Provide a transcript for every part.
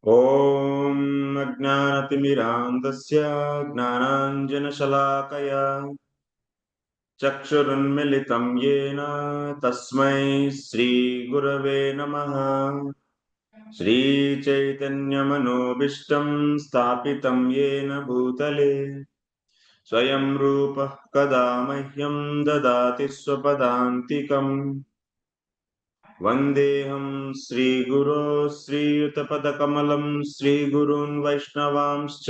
ॐ अज्ञानतिमिरान्धस्य ज्ञानाञ्जनशलाकया चक्षुरुन्मिलितं येन तस्मै श्रीगुरवे नमः। श्रीचैतन्यमनोभीष्टं स्थापितं येन भूतले स्वयं रूपः कदा मह्यं ददाति स्वपदान्तिकम्। वन्देऽहं श्रीगुरो श्रीयुतपदकमलं श्रीगुरून् वैष्णवांश्च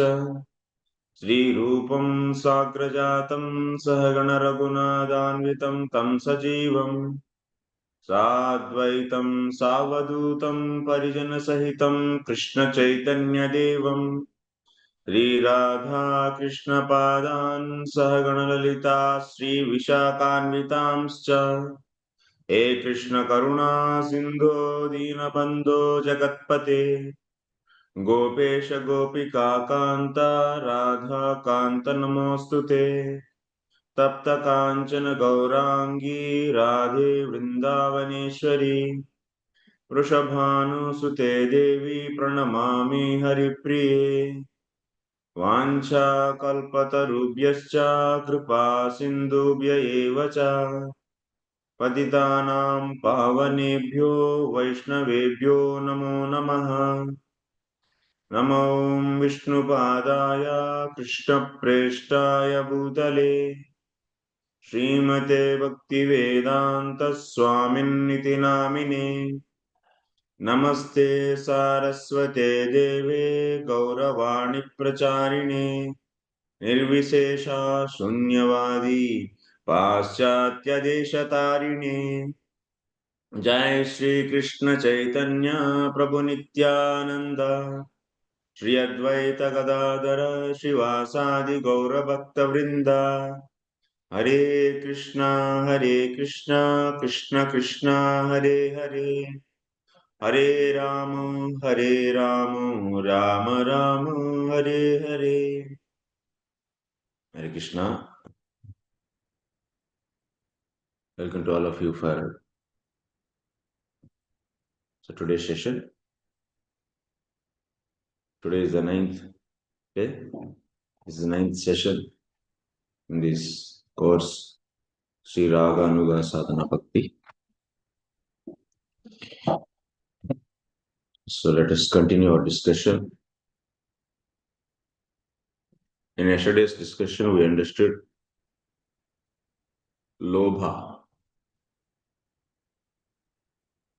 श्रीरूपं साग्रजातं सहगणरघुनाथान्वितं तं सजीवं साद्वैतं सावधूतं परिजनसहितं कृष्णचैतन्यदेवं श्रीराधाकृष्णपादान् सहगणललिता श्रीविशाखान्वितांश्च हे कृष्णकरुणा सिन्धो दीनबन्धो जगत्पते गोपेश गोपिका कान्त राधा कान्त नमोऽस्तु ते। तप्त काञ्चन गौरांगी राधे वृन्दावनेश्वरी वृषभानुसुते देवी प्रणमामि हरिप्रिये। वाञ्छाकल्पतरुभ्यश्च कृपा सिन्धुभ्य एव च पतितानां पावनेभ्यो वैष्णवेभ्यो नमो नमः। नमो विष्णुपादाय कृष्णप्रेष्ठाय भूतले श्रीमते भक्तिवेदान्त स्वामिन्निति नामिने। नमस्ते सारस्वते देवे गौरवाणी प्रचारिणे निर्विशेषा शून्यवादी पाश्चात्यदेशतारिणे। जय श्री कृष्ण चैतन्य प्रभु नित्यानंद श्री अद्वैत गदाधर श्रीवासादि गौरभक्तवृंद। हरे Krishna Krishna Krishna Hare Hare Hare Ram Ram Ram Hare Hare. Hare Krishna. Welcome to all of you for today's session. Today is the ninth day. This is the ninth session in this course, Sri Raganuga Sadhana Bhakti. So let us continue our discussion. In yesterday's discussion, we understood lobha.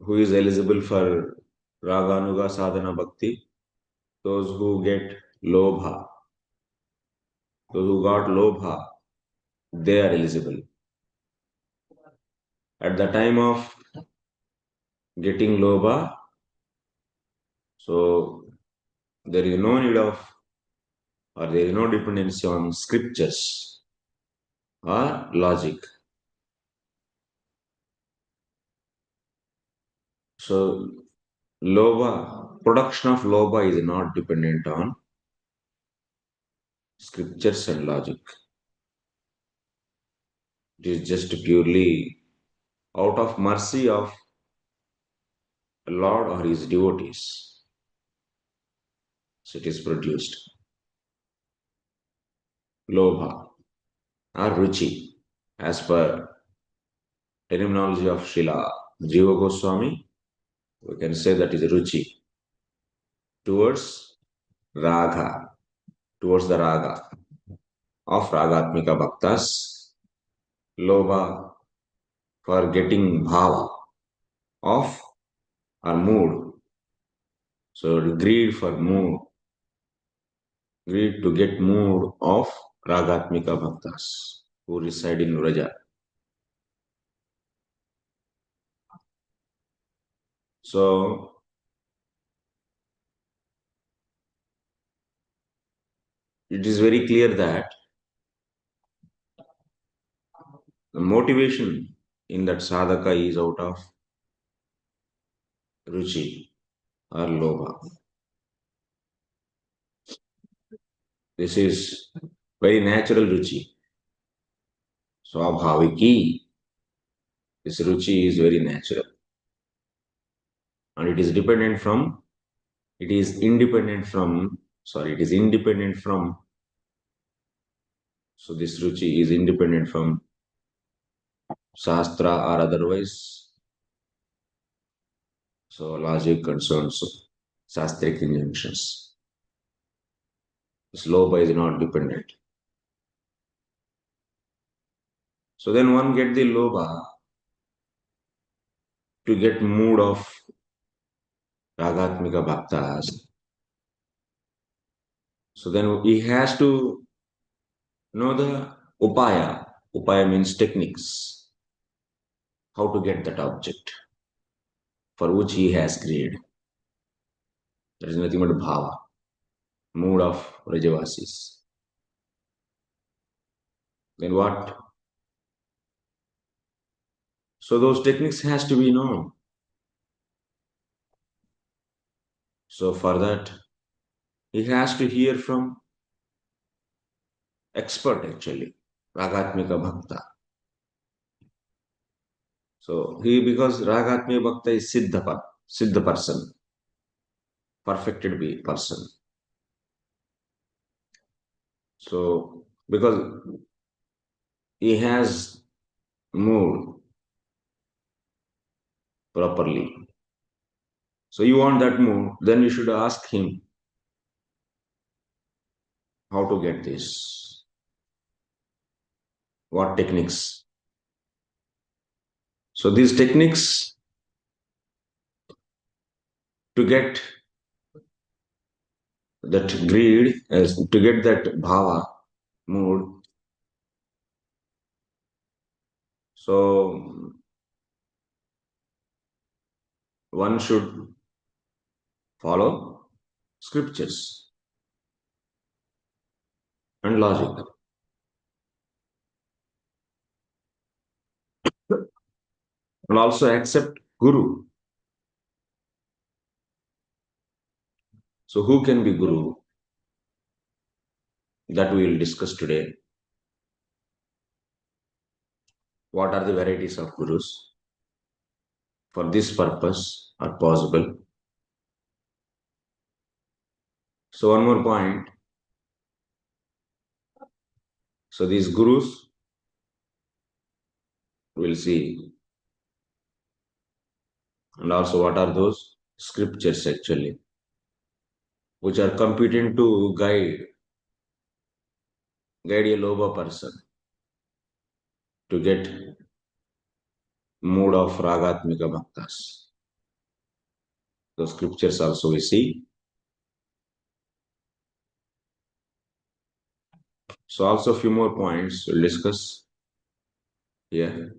Who is eligible for Raganuga Sadhana Bhakti? Those who get lobha. Those who got lobha, they are eligible. At the time of getting lobha, so there is no need of, or there is no dependency on scriptures or logic. So lobha, production of lobha is not dependent on scriptures and logic. It is just purely out of mercy of Lord or his devotees. So it is produced. Lobha or ruchi, as per terminology of Srila Jiva Goswami, we can say that is ruchi towards raga, towards the raga of Ragatmika bhaktas, lobha for getting bhava of our mood. So greed for mood, greed to get mood of Ragatmika bhaktas who reside in Vraja. So it is very clear that the motivation in that sadhaka is out of ruchi or lobha. This is very natural ruchi. Swabhaviki. This ruchi is very natural. And it is dependent from It is independent from, sorry, it is independent from, so this ruchi is independent from Shastra or otherwise. So logic concerns Shastric injunctions. This lobha is not dependent. So then one get the lobha to get mood of Ragatmika bhaktas. So then he has to know the upaya. Upaya means techniques. How to get that object for which he has created. There is nothing but bhava, mood of Rajavasis. Then what? So those techniques has to be known. So for that, he has to hear from expert actually, Ragatmika Bhakta. So he, because Ragatmika Bhakta is Siddha person, perfected person. So because he has mood properly. So you want that mood, then you should ask him how to get this, what techniques. So these techniques to get that greed, as to get that bhava mood. So one should follow scriptures and logic, and also accept guru. So who can be guru? That we will discuss today. What are the varieties of gurus for this purpose are possible? So one more point. So these gurus, we'll see, and also what are those scriptures actually, which are competent to guide a lobha person to get mood of ragatmika bhaktas. The scriptures also we see. So also a few more points we'll discuss here.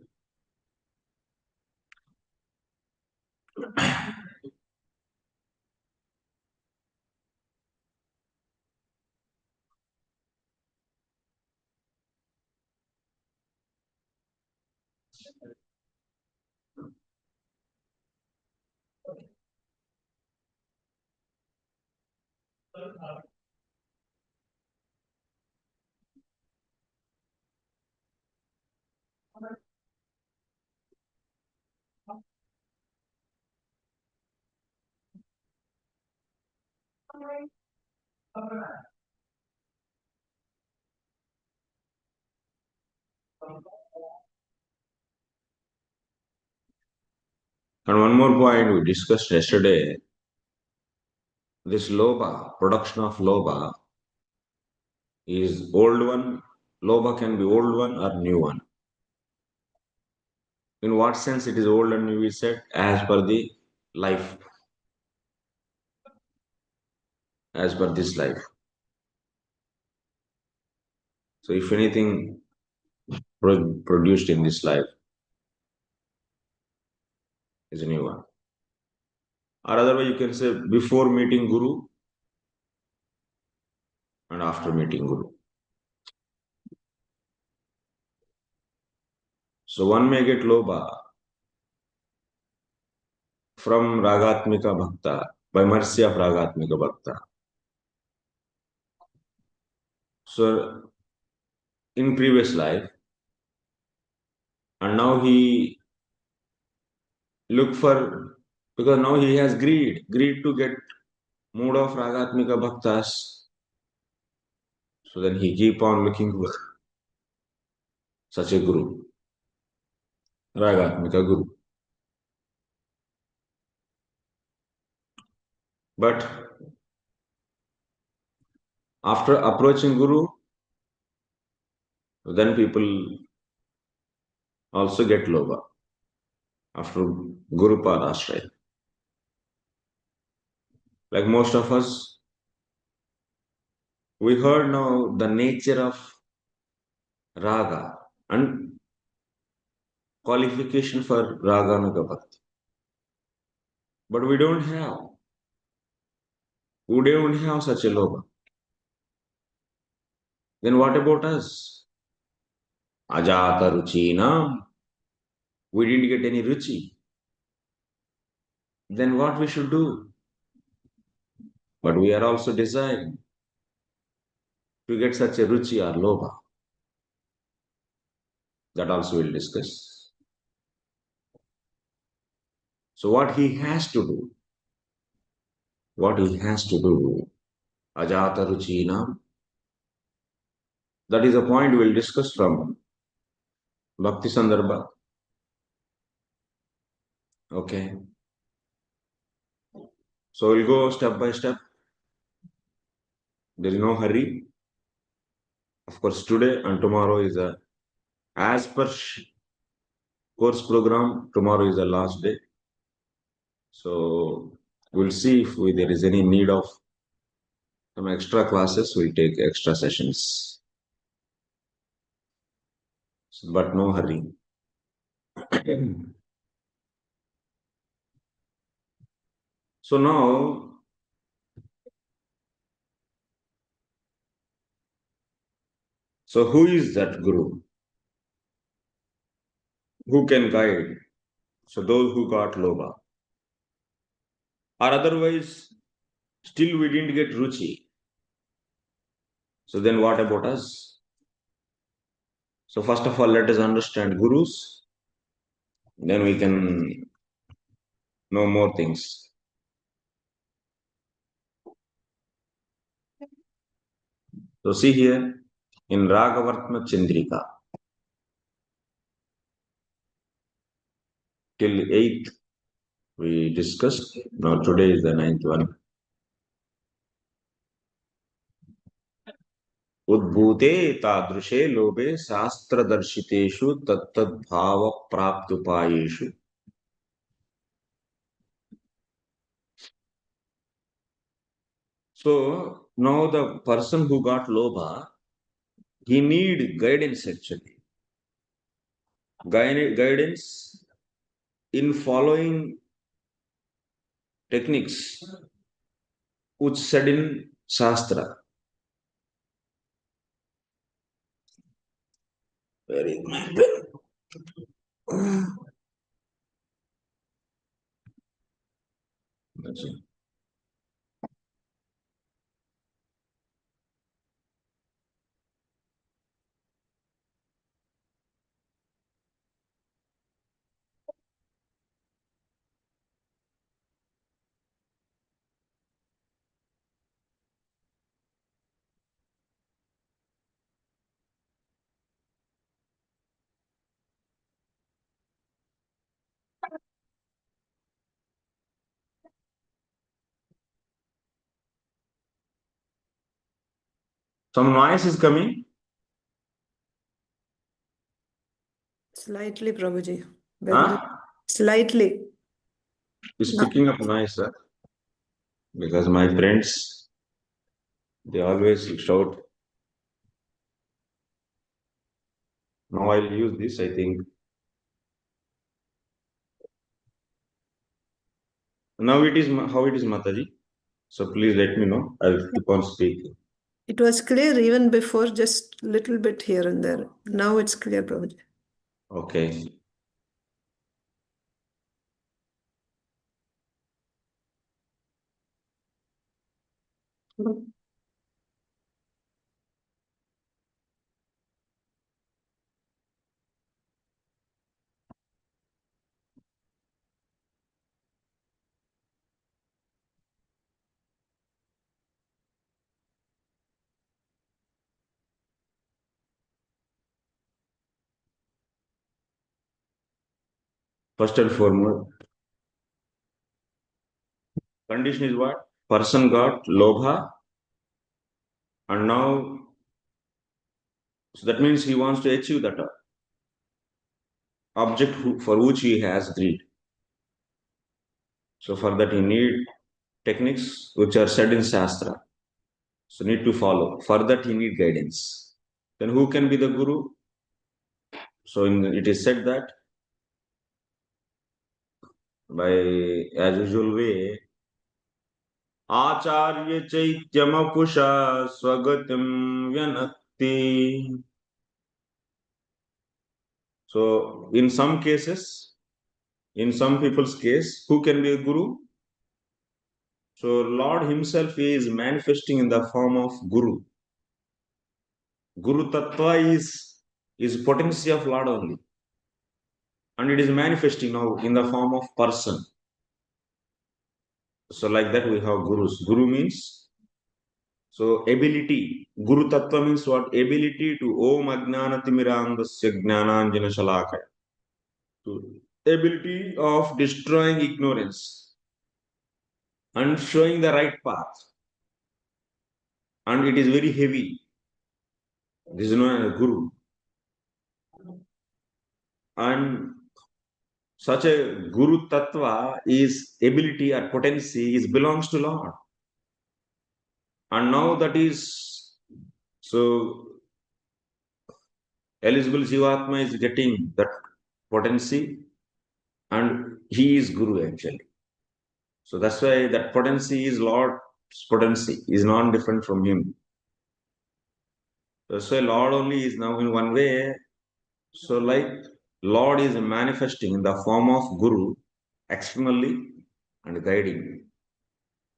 And one more point we discussed yesterday, this lobha, production of lobha is old one. Lobha can be old one or new one. In what sense it is old and new? We said as per the life, as per this life. So if anything produced in this life is a new one. Or otherwise you can say before meeting Guru and after meeting Guru. So one may get lobha from Ragatmika Bhakta, by mercy of Ragatmika Bhakta. So in previous life, and now he look for, because now he has greed to get mood of Ragatmika bhaktas. So then he keep on looking for such a guru, Ragatmika guru. But after approaching guru, then people also get lobha after guru padashraya. Like most of us, we heard now the nature of raga and qualification for Raganuga bhakti. But we don't have such a lobha. Then what about us? Ajata ruchina. We didn't get any ruchi. Then what we should do? But we are also desiring to get such a ruchi or lobha. That also we'll discuss. So what he has to do? What he has to do? Ajata ruchina. That is a point we'll discuss from Bhakti Sandarbha. Okay. So we'll go step by step. There is no hurry. Of course, today and tomorrow is as per course program, tomorrow is the last day. So we'll see if there is any need of some extra classes. We'll take extra sessions, but no hurry. So now, so who is that guru? Who can guide? So those who got lobha, or otherwise, still we didn't get ruchi. So then what about us? So first of all, let us understand gurus. Then we can know more things. So see here in Ragavartma Chandrika, till 8th we discussed. Now today is the 9th one. उद्भूते तादृशे Lobhe शास्त्रदर्शितेषु तत्तद्भाव प्राप्त्युपायेषु. So now the person who got lobha, he need guidance actually. Guidance in following techniques which said in Shastra. Where is my pen? That's it. Some noise is coming. Slightly, Prabhuji. Huh? Slightly. It's No. picking up noise, sir. Because my friends, they always shout. Now I'll use this, I think. Now it is how it is, Mataji. So please let me know. I'll keep on speaking. It was clear even before, just little bit here and there. Now it's clear, Prabhuji. Okay. First and foremost, condition is what? Person got lobha, and now, so that means he wants to achieve that object for which he has greed. So for that he need techniques which are said in Shastra. So need to follow. For that he need guidance. Then who can be the guru? So it is said that by as usual way, Acharya Chaityamapusha Swagatim Vyanakti. So in some cases, in some people's case, who can be a guru? So Lord himself is manifesting in the form of guru. Guru tattva is potency of Lord only. And it is manifesting now in the form of person. So like that we have gurus. Guru means, so ability. Guru tattva means what? Ability to Om Ajnana Timirandasya Jnananjana Shalakaya. So ability of destroying ignorance and showing the right path. And it is very heavy. This is known as guru. And such a guru tattva is ability or potency is belongs to Lord. And now that is, so eligible Jivatma is getting that potency, and he is guru actually. So that's why that potency is Lord's potency, is non different from him. That's why Lord only is now in one way. So like Lord is manifesting in the form of guru externally and guiding.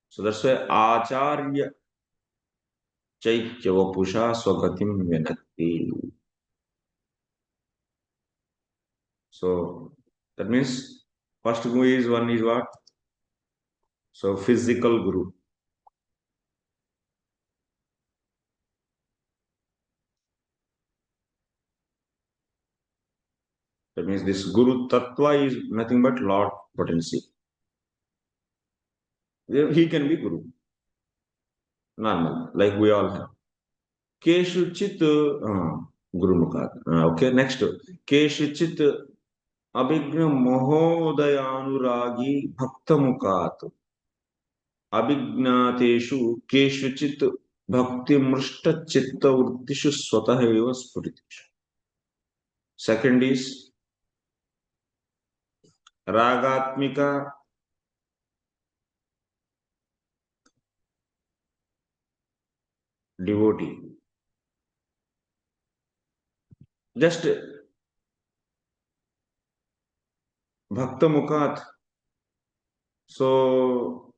So that's why Acharya Chaitya Vapusha Swagatim Venati. So that means first guru is one is what? So physical guru. That means this guru tattva is nothing but Lord potency. He can be guru. Normal, like we all have. Keshuchit Guru Mukhat. Okay, next. Keshuchit Abhigna Mahodayanuragi Bhakta Mukhat. Abhignateshu Keshuchit Bhakti Mrishta Chitta Vrittishu Swataha Eva Spuritishu. Second is Ragatmika devotee. Just Bhakta Mukhat. So,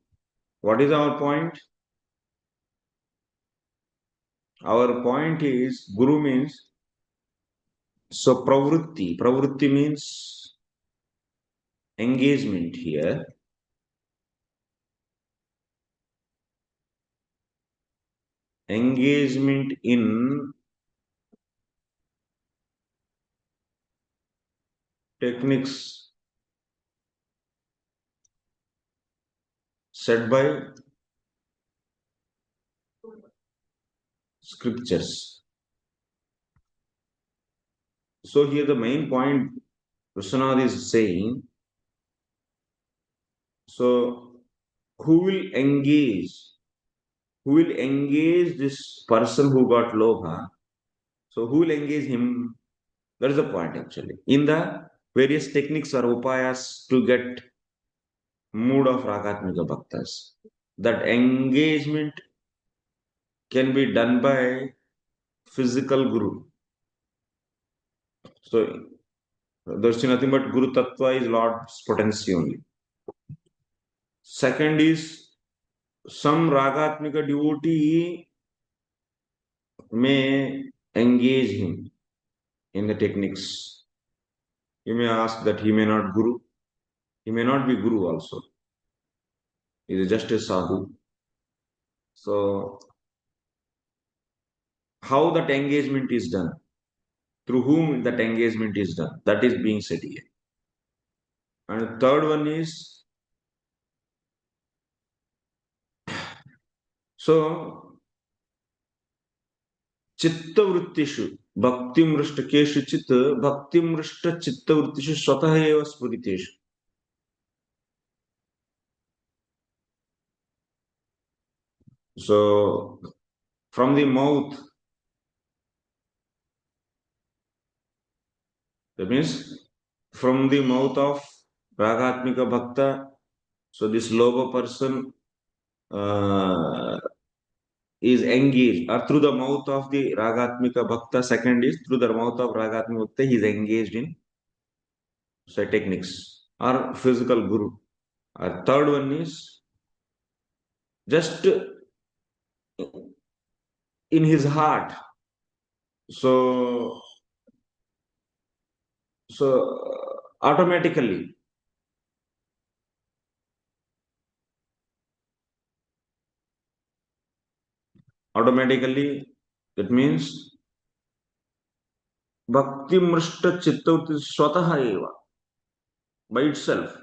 what is our point? Our point is Guru means, so pravritti. Pravritti means engagement here. Engagement in techniques set by scriptures. So here the main point Krishna is saying, so who will engage? Who will engage this person who got lobha? So who will engage him? That is the point actually. In the various techniques or upayas to get mood of Ragatmika bhaktas. That engagement can be done by physical guru. So there's nothing but Guru Tattva is Lord's potency only. Second is some Ragatmika devotee may engage him in the techniques. You may ask that he may not Guru. He may not be Guru also. He is just a sadhu. So how that engagement is done? Through whom that engagement is done? That is being said here. And third one is, so chitta vrittishu bhakti mrishta keshu chitta bhakti mrishta chitta vrittishu swatah eva spuriteshu. So from the mouth, that means from the mouth of Ragatmika bhakta, so this lobha person is engaged, or through the mouth of the Ragatmika bhakta. Second is through the mouth of Ragatmika bhakta, he is engaged in say techniques or physical guru. Or third one is just in his heart. So automatically, that means bhakti mrishta chitta swataha eva, by itself.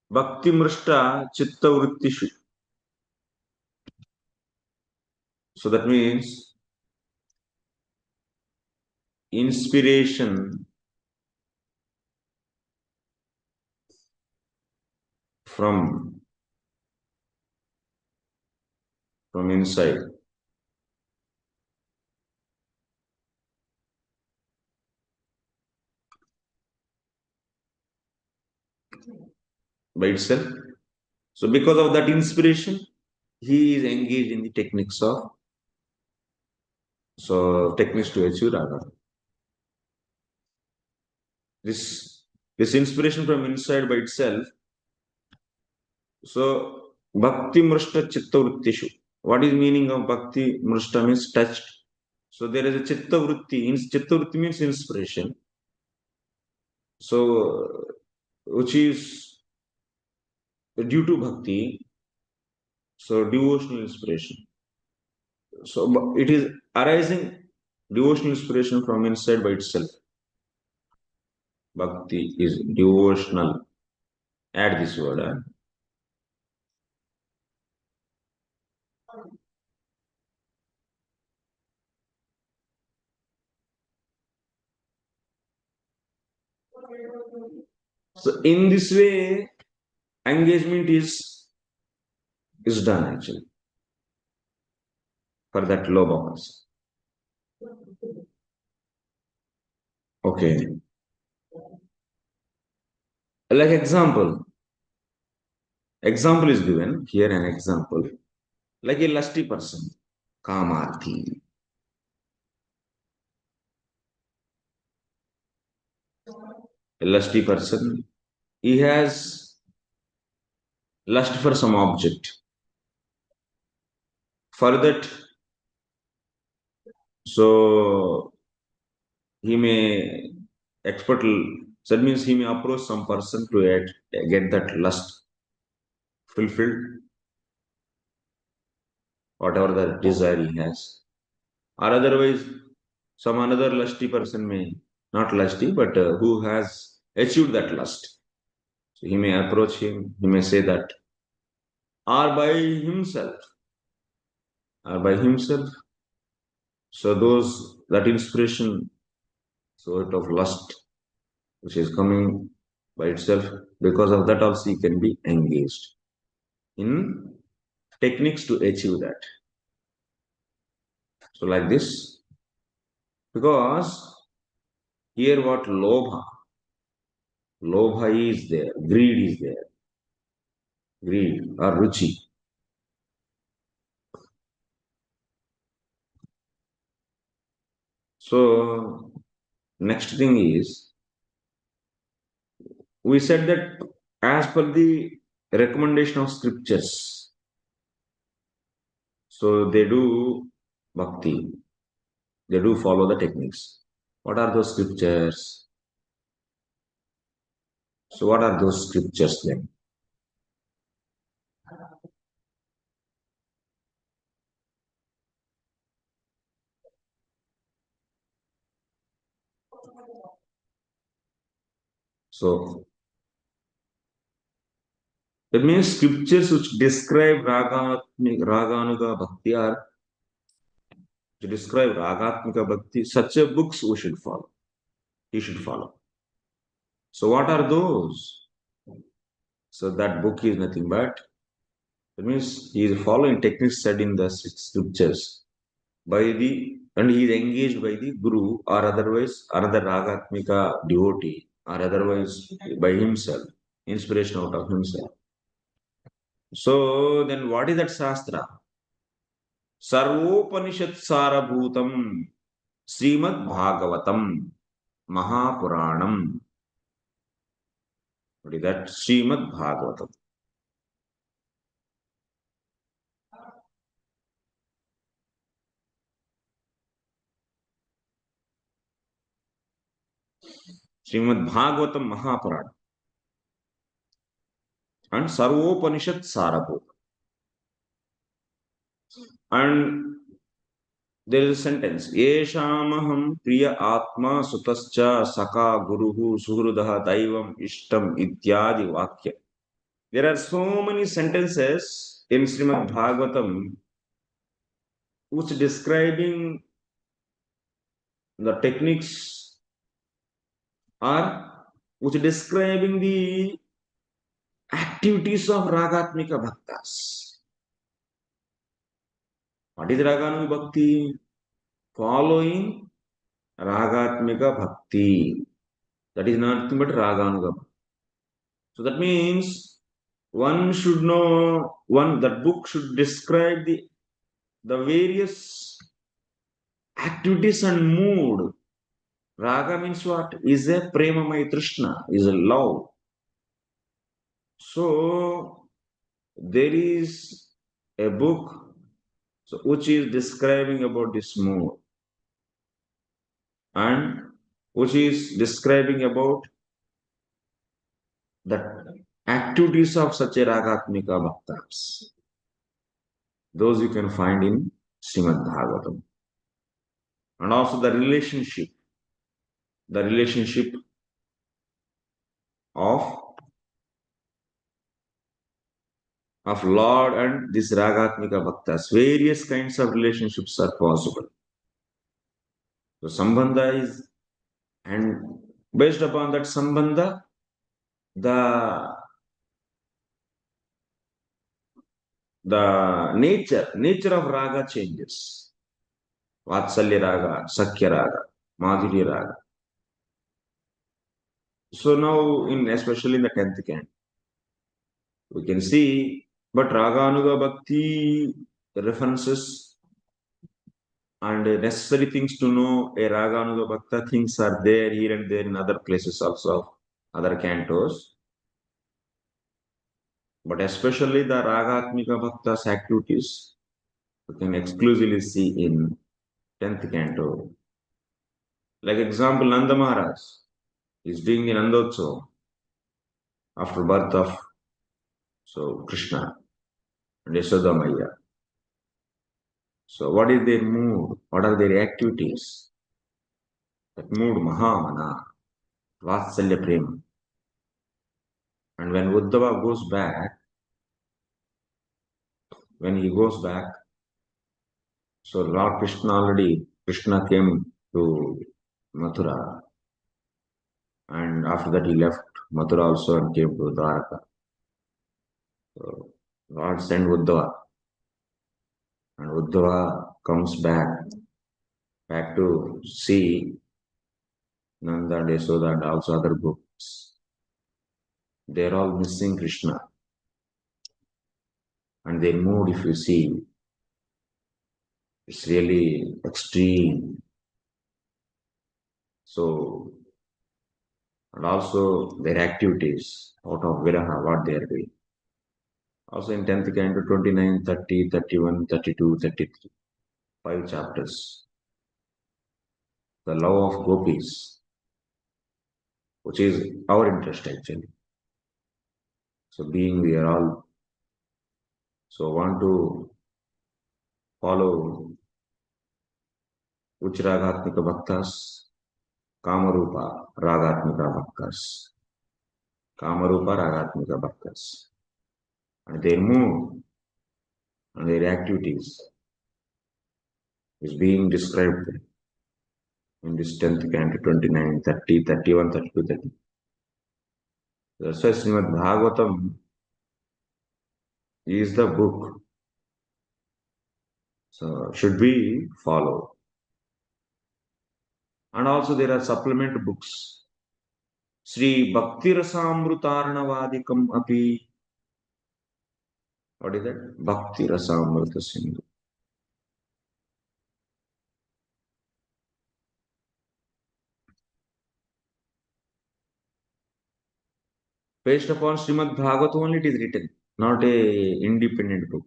Bhakti mrishta chitta vrittishu. So that means inspiration from inside. By itself. So because of that inspiration, he is engaged in the techniques of techniques to achieve raga. This inspiration from inside by itself. So bhakti mrishta chitta vrittishu. What is meaning of bhakti mrishta means touched. So there is a chitta vritti. Chitta vritti means inspiration. So which is due to bhakti. So devotional inspiration. So it is arising devotional inspiration from inside by itself. Bhakti is devotional. Add this word. So in this way, engagement is done actually for that lobha person. Okay. Like example is given here. An example like a lusty person, kamarthi. A lusty person, he has lust for some object. For that, so he may expert. That means he may approach some person to get that lust fulfilled, whatever the desire he has. Or otherwise, some another lusty person may, not lusty, but who has achieved that lust. So he may approach him, he may say that, or by himself, or by himself. So that inspiration, sort of lust, which is coming by itself, because of that also he can be engaged in techniques to achieve that. So like this, because here what lobha is there, greed is there, greed or ruchi. So next thing is, we said that as per the recommendation of scriptures, so they do bhakti, they do follow the techniques. What are those scriptures? So what are those scriptures then? So that means scriptures which describe Raganuga Bhakti are to describe Ragatmika Bhakti, such a books we should follow. You should follow. So what are those? So that book is nothing but, that means he is following techniques said in the scriptures by the, and he is engaged by the guru or otherwise another Ragatmika devotee or otherwise by himself, inspiration out of himself. So then what is that Shastra? Sarvopanishad Sarabhutam Srimad Bhagavatam Mahapuranam. What is that? Srimad Bhagavatam. Srimad Bhagavatam Mahapuranam. And Sarvopanishad Sarabhutam. And there is a sentence, Yeshamaham Priya Atma Sutascha Saka Guruhu Suhrudaha Daivam Ishtam Ityadi Vakya. There are so many sentences in Srimad Bhagavatam which describing the techniques or which describing the activities of Ragatmika Bhaktas. What is Raganuga Bhakti? Following Ragatmika Bhakti. That is nothing but Raganuga Bhakti. So that means one should know, that book should describe the various activities and mood. Raga means what? Is a prema mayi Krishna, is a love. So there is a book which is describing about this mood and which is describing about the activities of such a Ragatmika Bhaktas. Those you can find in Srimad Bhagavatam. And also the relationship of Lord and this Ragatmika Bhaktas. Various kinds of relationships are possible. So Sambandha is, and based upon that Sambandha, the nature of Raga changes. Vatsalya Raga, Sakya Raga, Madhurya Raga. So now, especially in the 10th canto, we can see, but Raganuga Bhakti references and necessary things to know a Raganuga Bhakta things are there here and there in other places also, other cantos. But especially the Ragatmika Bhakta's activities, we can exclusively see in 10th canto. Like example, Nanda Maharaj is doing the Nandotsav after birth of Krishna and Yasoda Maya. So what is their mood? What are their activities? That mood, Mahamana, Vatsalya Prema. And when Uddhava goes back, so Lord Krishna came to Mathura. And after that he left Mathura also and came to Dwaraka. So Lord sent Uddhava. And Uddhava comes back to see Nanda and Yasoda and also other gopis. They're all missing Krishna. And their mood, if you see, it's really extreme. So, and also their activities out of Viraha, what they are doing. Also in 10th canto, 29, 30, 31, 32, 33, 5 chapters. The love of gopis, which is our interest actually. So being we are all, so want to follow which Ragatmika Bhaktas, Kamarupa, Ragatmika bhaktas. Kamarupa, Ragatmika bhaktas. And their mood and their activities is being described in this 10th canto, 29, 30, 31, 32, 30. That's why Srimad Bhagavatam is the book. So should be followed. And also there are supplement books. Sri Bhakti Rasamrutarnavadikam api. What is that? Bhakti Rasamrita Sindhu. Based upon Srimad Bhagavatam only it is written, not a independent book.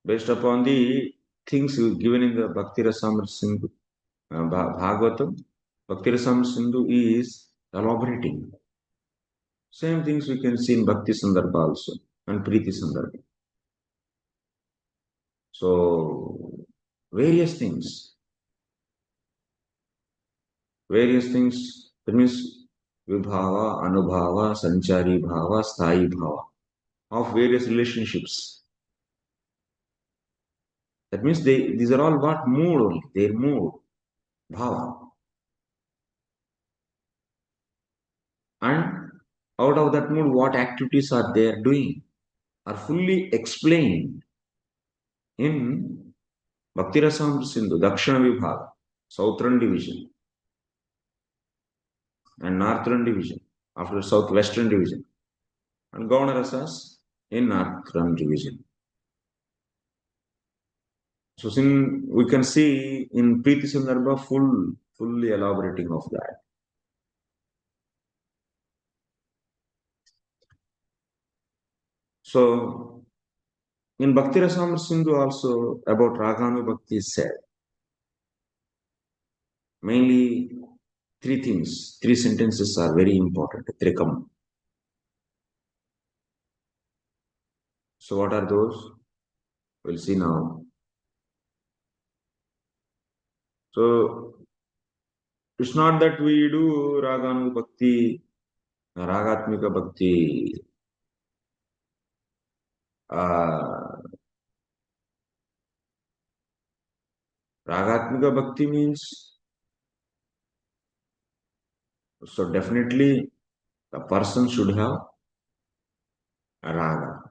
Based upon the things given in the Bhakti Rasamrita Sindhu, Bhagavatam, Bhakti Rasamrita Sindhu is elaborating. Same things we can see in Bhakti Sandarbha also and Priti Sandarbha. So, various things. That means vibhava, anubhava, sanchari bhava, sthayi bhava of various relationships. That means these are all what mood only, their mood, bhava. And out of that mood, what activities are they doing are fully explained in Bhakti Rasamrita Sindhu, Dakshina Vibhaga, Southern Division, and Northern Division, after Southwestern Division, and Gauna Rasas in Northern Division. So we can see in Priti Sandarbha fully elaborating of that. So in Bhakti Rasamrita Sindhu also about Raganuga Bhakti is said. Mainly three sentences are very important, trikam. So what are those? We'll see now. So it's not that we do Raganuga Bhakti, Ragatmika Bhakti, Ragatmika Bhakti means, so definitely the person should have a raga.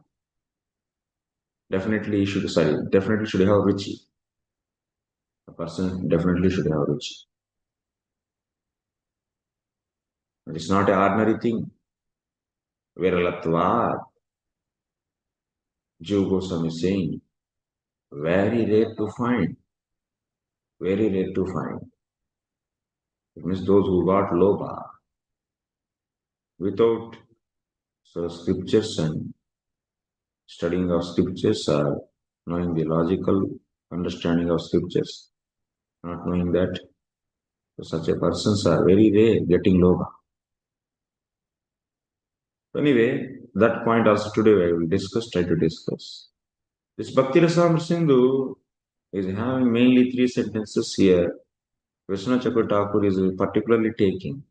Definitely should have ruchi. The person definitely should have ruchi. It's not an ordinary thing. Viralatva, Jiva Goswami is saying, very rare to find. Very rare to find. It means those who got lobha without scriptures and studying of scriptures or knowing the logical understanding of scriptures, not knowing that such a persons are very rare getting lobha. Anyway, that point also today I will try to discuss. This Bhakti Rasamrita Sindhu is having mainly three sentences here. Krishna Chakra Thakur is particularly taking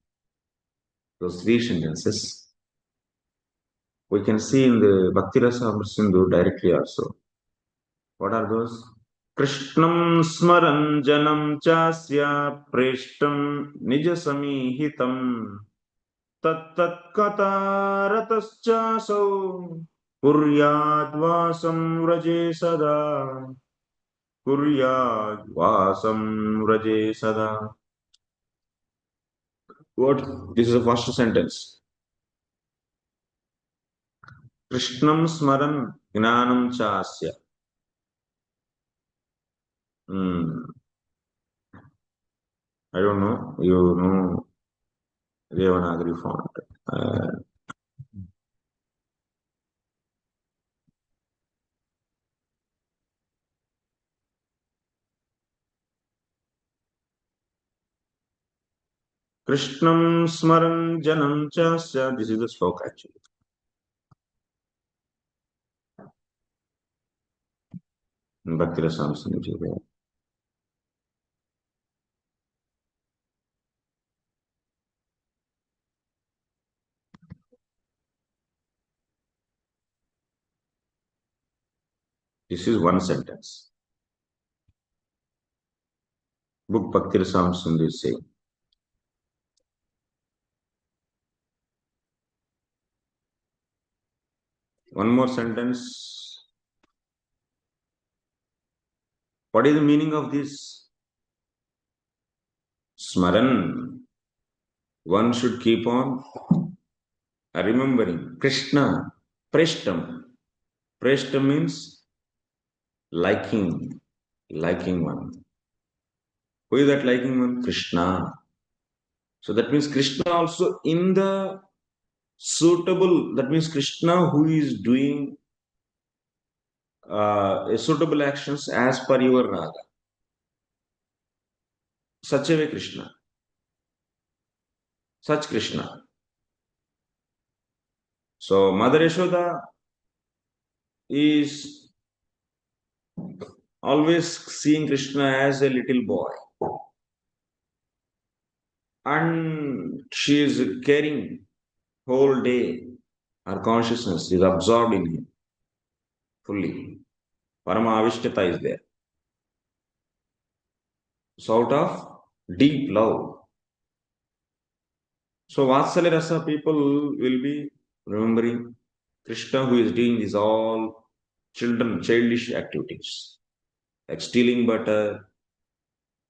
those three sentences. We can see in the Bhakti Rasamrita Sindhu directly also. What are those? Krishnam smaran janam chasya preshtam nija samihitam tat katarataschaso kuryadvasam raje sada kuryadvasam raje sada. What? This is the first sentence. Krishnam smaran gnanam chasya. I don't know. You know Devanagari font. Krishnam smaran janam chasya. This is the sloka actually. Bhakti Rasamrita Sindhu. This is one sentence. Book Bhakti Rasamsundar is saying. One more sentence. What is the meaning of this? Smaran. One should keep on remembering. Krishna. Preshtam. Preshtam means liking. Liking one. Who is that liking one? Krishna. So that means Krishna also in the suitable, that means Krishna who is doing suitable actions as per your raga. Such a way Krishna. Such Krishna. So Mother Yashoda is always seeing Krishna as a little boy. And she is caring whole day. Her consciousness is absorbed in him fully. Parama Avishtata is there. So out of deep love. So Vatsalya Rasa people will be remembering Krishna who is doing these all childish activities. Like stealing butter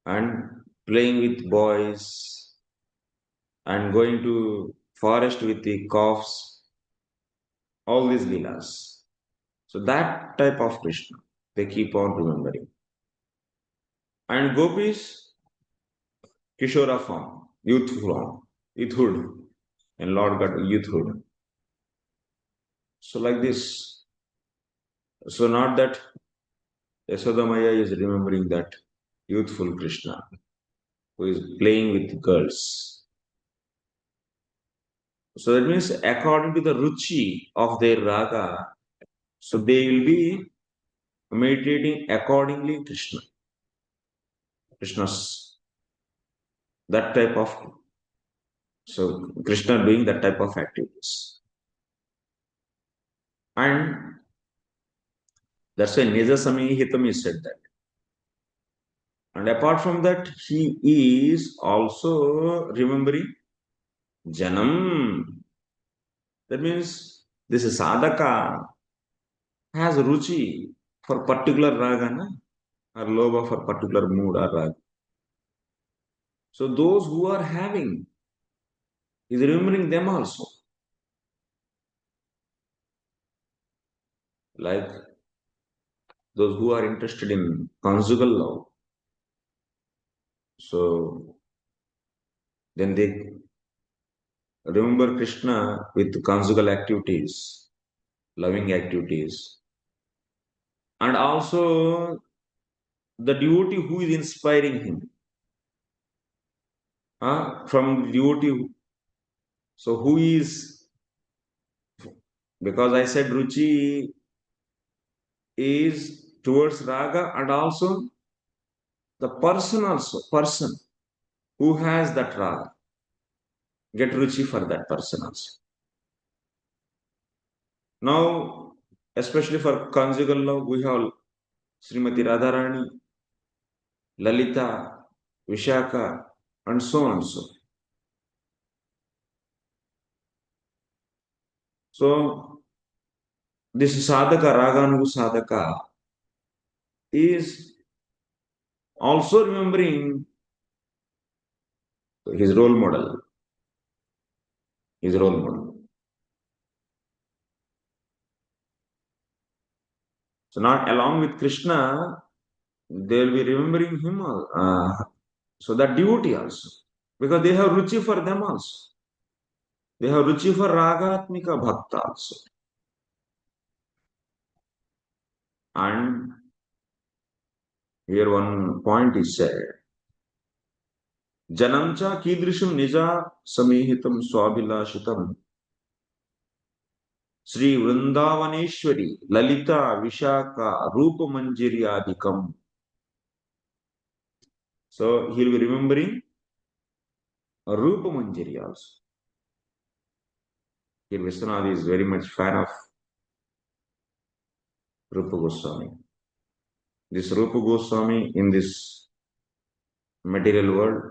and playing with boys and going to forest with the calves, all these leelas. So that type of Krishna, they keep on remembering. And gopis, Kishora form, youthful form, youthhood, and Lord got youthhood. So like this. So not that Yasoda Maya is remembering that youthful Krishna who is playing with girls. So that means according to the ruchi of their raga, so they will be meditating accordingly Krishna. Krishna's that type of so Krishna doing that type of activities. And that's why Nija Samihitam is said that. And apart from that, he is also remembering Janam. That means this is sadhaka has ruchi for particular raga, na? Or lobha for particular mood or raga. So those who are having is remembering them also. Like those who are interested in conjugal love. So then they remember Krishna with conjugal activities, loving activities. And also the devotee who is inspiring him. From devotee. So who is, because I said Ruchi is towards Raga and also the person who has that Raga. Get Ruchi for that person also. Now, especially for conjugal love, we have Srimati Radharani, Lalita, Vishaka, and so on and so. So, this sadhaka, Raganuga sadhaka, is also remembering his role model. His role model. So, not along with Krishna, they will be remembering him. So, that devotee also. Because they have ruchi for them also. They have ruchi for Ragatmika bhakta also. And here one point is said. Janamcha kidrisham nija samihitam swabhilashitam Sri Vrindavaneshwari Lalita Vishaka Rupa Manjiryadikam. So he will be remembering Rupa Manjiri also. Here Vishwanath is very much fan of Rupa Goswami. This Rupa Goswami in this material world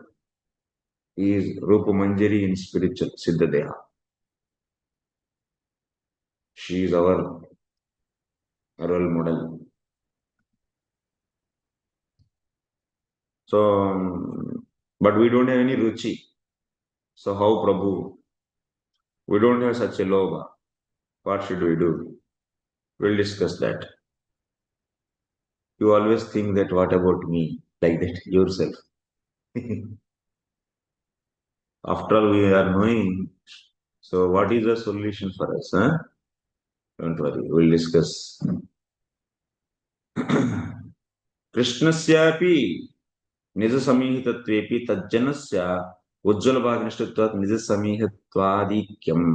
is Rupa Manjari in spiritual, Siddha Deha. She is our role model. So, but we don't have any ruchi. So how Prabhu? We don't have such a lobha. What should we do? We'll discuss that. You always think that what about me? Like that yourself. After all, we are knowing. So what is the solution for us? Huh? Don't worry. We'll discuss. कृष्णस्यापि निजसमीहितत्वेपि तज्जनस्य उज्ज्वलभागनिष्ठत्वात् निजसमीहित्वादिक्यम्.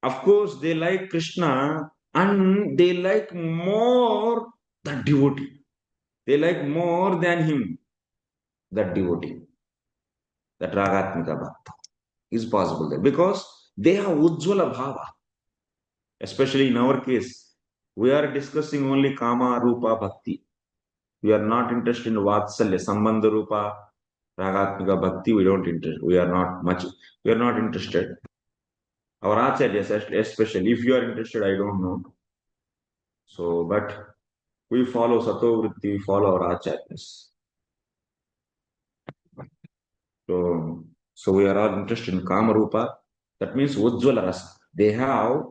Of course, they like Krishna and they like more the devotee. They like more than him, that devotee, that Ragatmika bhakta is possible there because they have Ujjvala Bhava. Especially in our case, we are discussing only Kama Rupa Bhakti. We are not interested in Vatsalya, Sambandha Rupa, Ragatmika Bhakti. We don't interest. We are not much. We are not interested. Our acharyas, especially, if you are interested, I don't know. So, but we follow Sato Vritti, we follow our acharyas. So we are all interested in Kama Rupa. That means Ujjvala Rasa. They have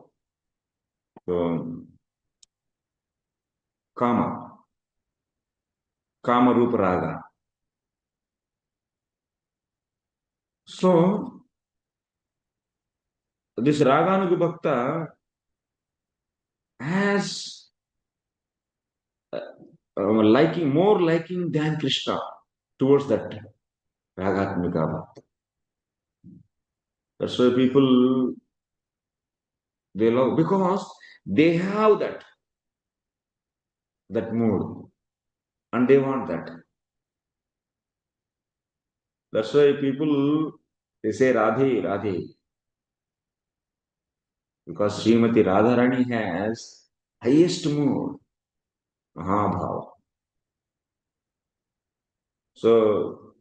Kama, Kama Rupa Raga. So this Raganuga Bhakta has liking, more liking than Krishna towards that Ragatmika Bhakta. That's why people they love because they have that mood and they want that. That's why people they say Radhe, Radhe. Because Srimati Radharani has highest mood, Mahabhava. So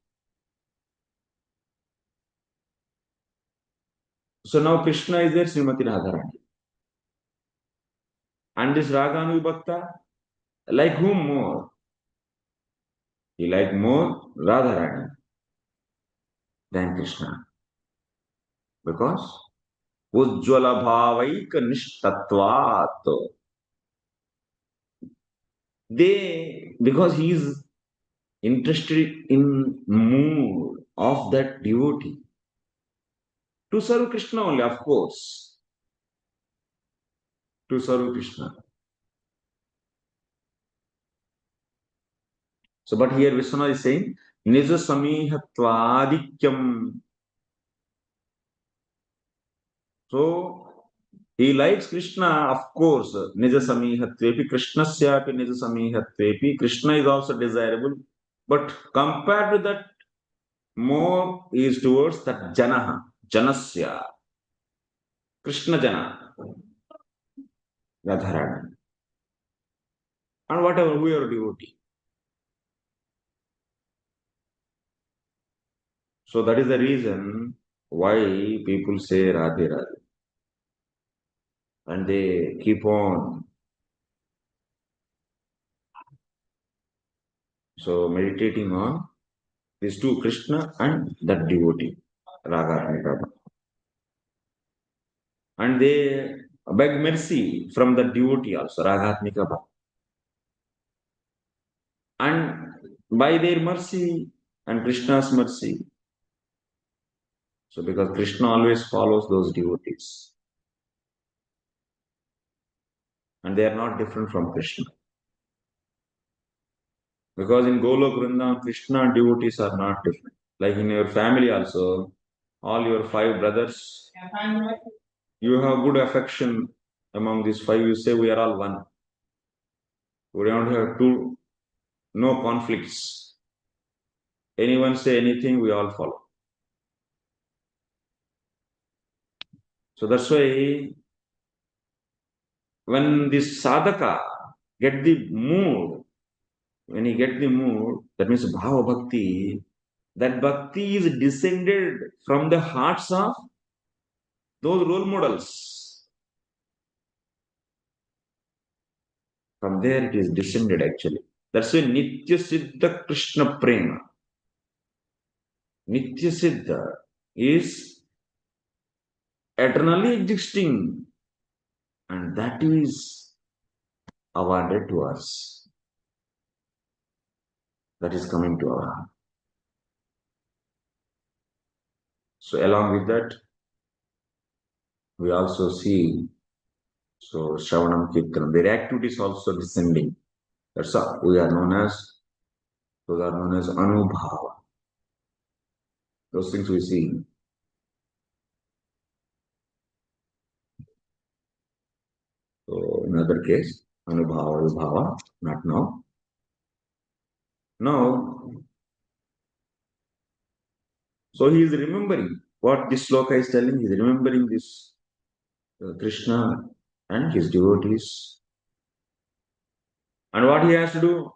now Krishna is there, Srimati Radharani. And this Raganu Bhakta, like whom more? He like more Radharani than Krishna. Because Ujjvala Bhavaika Nishtatvat. Because he is interested in mood of that devotee. To serve Krishna only, of course. To serve Krishna. So, but here Vishwanath is saying, Nija Samihatvadikyam. So, he likes Krishna, of course, Nija Samihatvepi, Krishnasyapi Nija Samihatvepi. Krishna is also desirable, but compared to that, more is towards that Janaha, Janasya, Krishna Jana, Radharani. And whatever, we are devotee. So that is the reason why people say Radhe Radhe. And they keep on. So meditating on these two, Krishna and that devotee, Ragatmika. And they beg mercy from the devotee also, Ragatmika. And by their mercy and Krishna's mercy, so because Krishna always follows those devotees. And they are not different from Krishna. Because in Golok Vrindavan, Krishna and devotees are not different. Like in your family also, all your 5 brothers, you have good affection among these 5. You say we are all one. We don't have no conflicts. Anyone say anything, we all follow. So that's why when this sadhaka get the mood, when he get the mood, that means bhava bhakti, that bhakti is descended from the hearts of those role models. From there it is descended actually. That's why Nitya Siddha Krishna Prema. Nitya Siddha is eternally existing, and that is awarded to us. That is coming to our heart. So along with that, we also see Shravanam Kirtanam. Their activities also descending. That's all. Those are known as Anubhava. Those things we see. So in other case, Anubhava, Vibhava, not now. Now, so he is remembering what this sloka is telling. He is remembering this Krishna and his devotees. And what he has to do?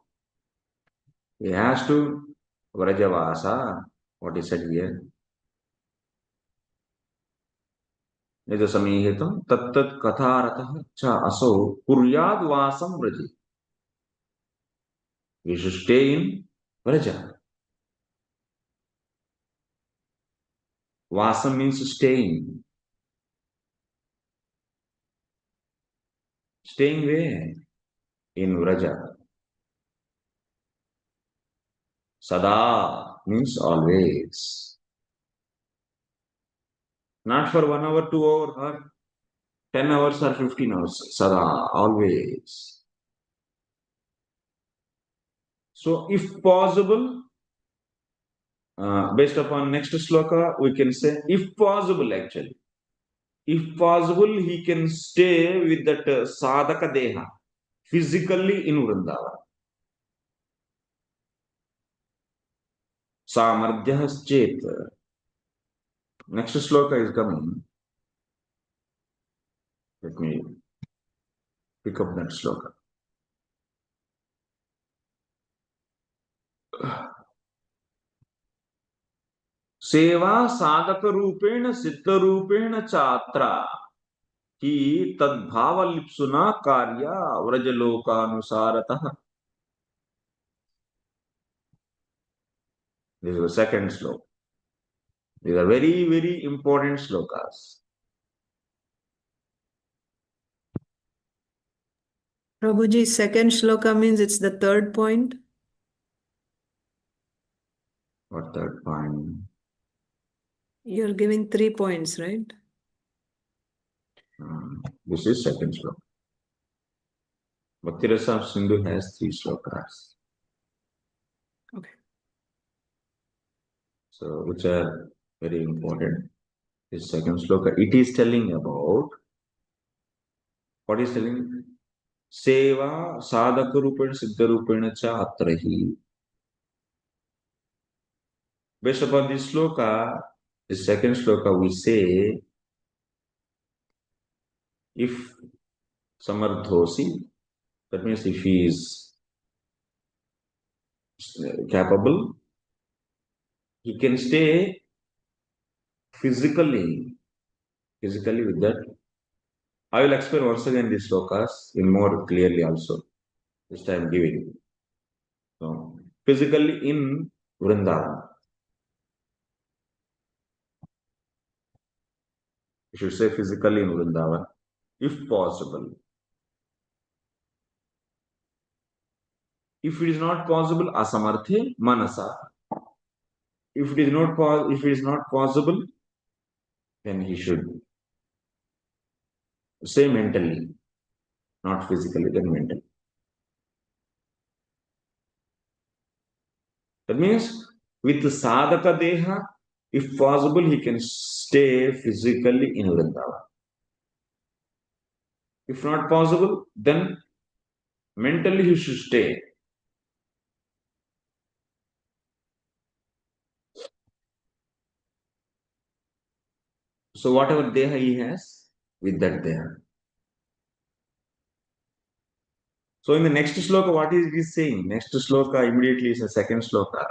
He has to Vrajavasa, what is said here. Nida samihitam tattat katharatah cha aso kuryad vasam vraji. We should stay in Vraja. Vasam means staying. Staying where? In Vraja. Sada means always. Not for 1 hour, 2 hours, or 10 hours or 15 hours. Sada, always. So, if possible, based upon next sloka, we can say, if possible, actually. If possible, he can stay with that sadhaka deha physically in Vrindavan. Samardhyaschet. Next sloka is coming. Let me pick up that sloka. सेवा साधक रूपेण सिद्ध रूपेण चात्रा ही तद्भाव लिप्सुना कार्य व्रजलोकानुसारतः. This is the second sloka. These are very, very important slokas. Prabhuji, second shloka means it's the third point. What third point? You're giving 3 points, right? This is second sloka. Bhakti Rasa Sindhu has 3 slokas. Okay. So, which are very important. This second sloka, it is telling about, what is telling? Seva sadhaka rupena siddha rupena cha atrahi. Based upon this sloka, the second sloka, we say, if samardhosi, that means if he is capable, he can stay physically with that. I will explain once again these slokas in more clearly also. This time giving. So, physically in Vrindavan. You should say physically in Vrindavan, if possible. If it is not possible, asamarthe manasa. If it is not possible, then he should say mentally, not physically, then mentally. That means with sadhaka deha, if possible, he can stay physically in Vrindavan. If not possible, then mentally he should stay. So whatever deha he has, with that deha. So in the next sloka, what is he saying? Next sloka immediately is a second sloka.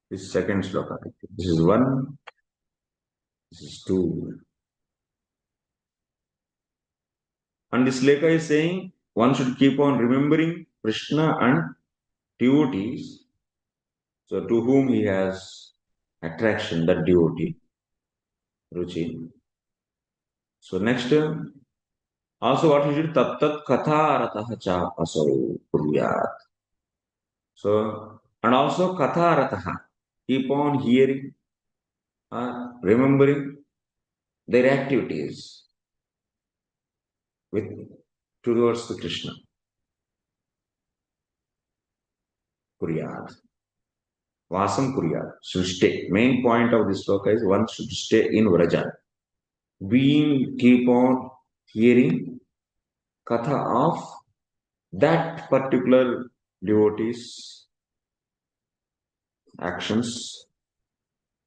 This second sloka. This is one. This is two. And this sloka is saying one should keep on remembering Krishna and devotees. So to whom he has attraction, that devotee, Ruchi. So next, also what he should tat katha ratah cha asau kuryat. So, and also katha ratah, keep on hearing, remembering their activities with towards the Krishna. Kuryat. Vasam kuryat. Should stay. Main point of this sloka is one should stay in Vraja. Being keep on hearing katha of that particular devotee's actions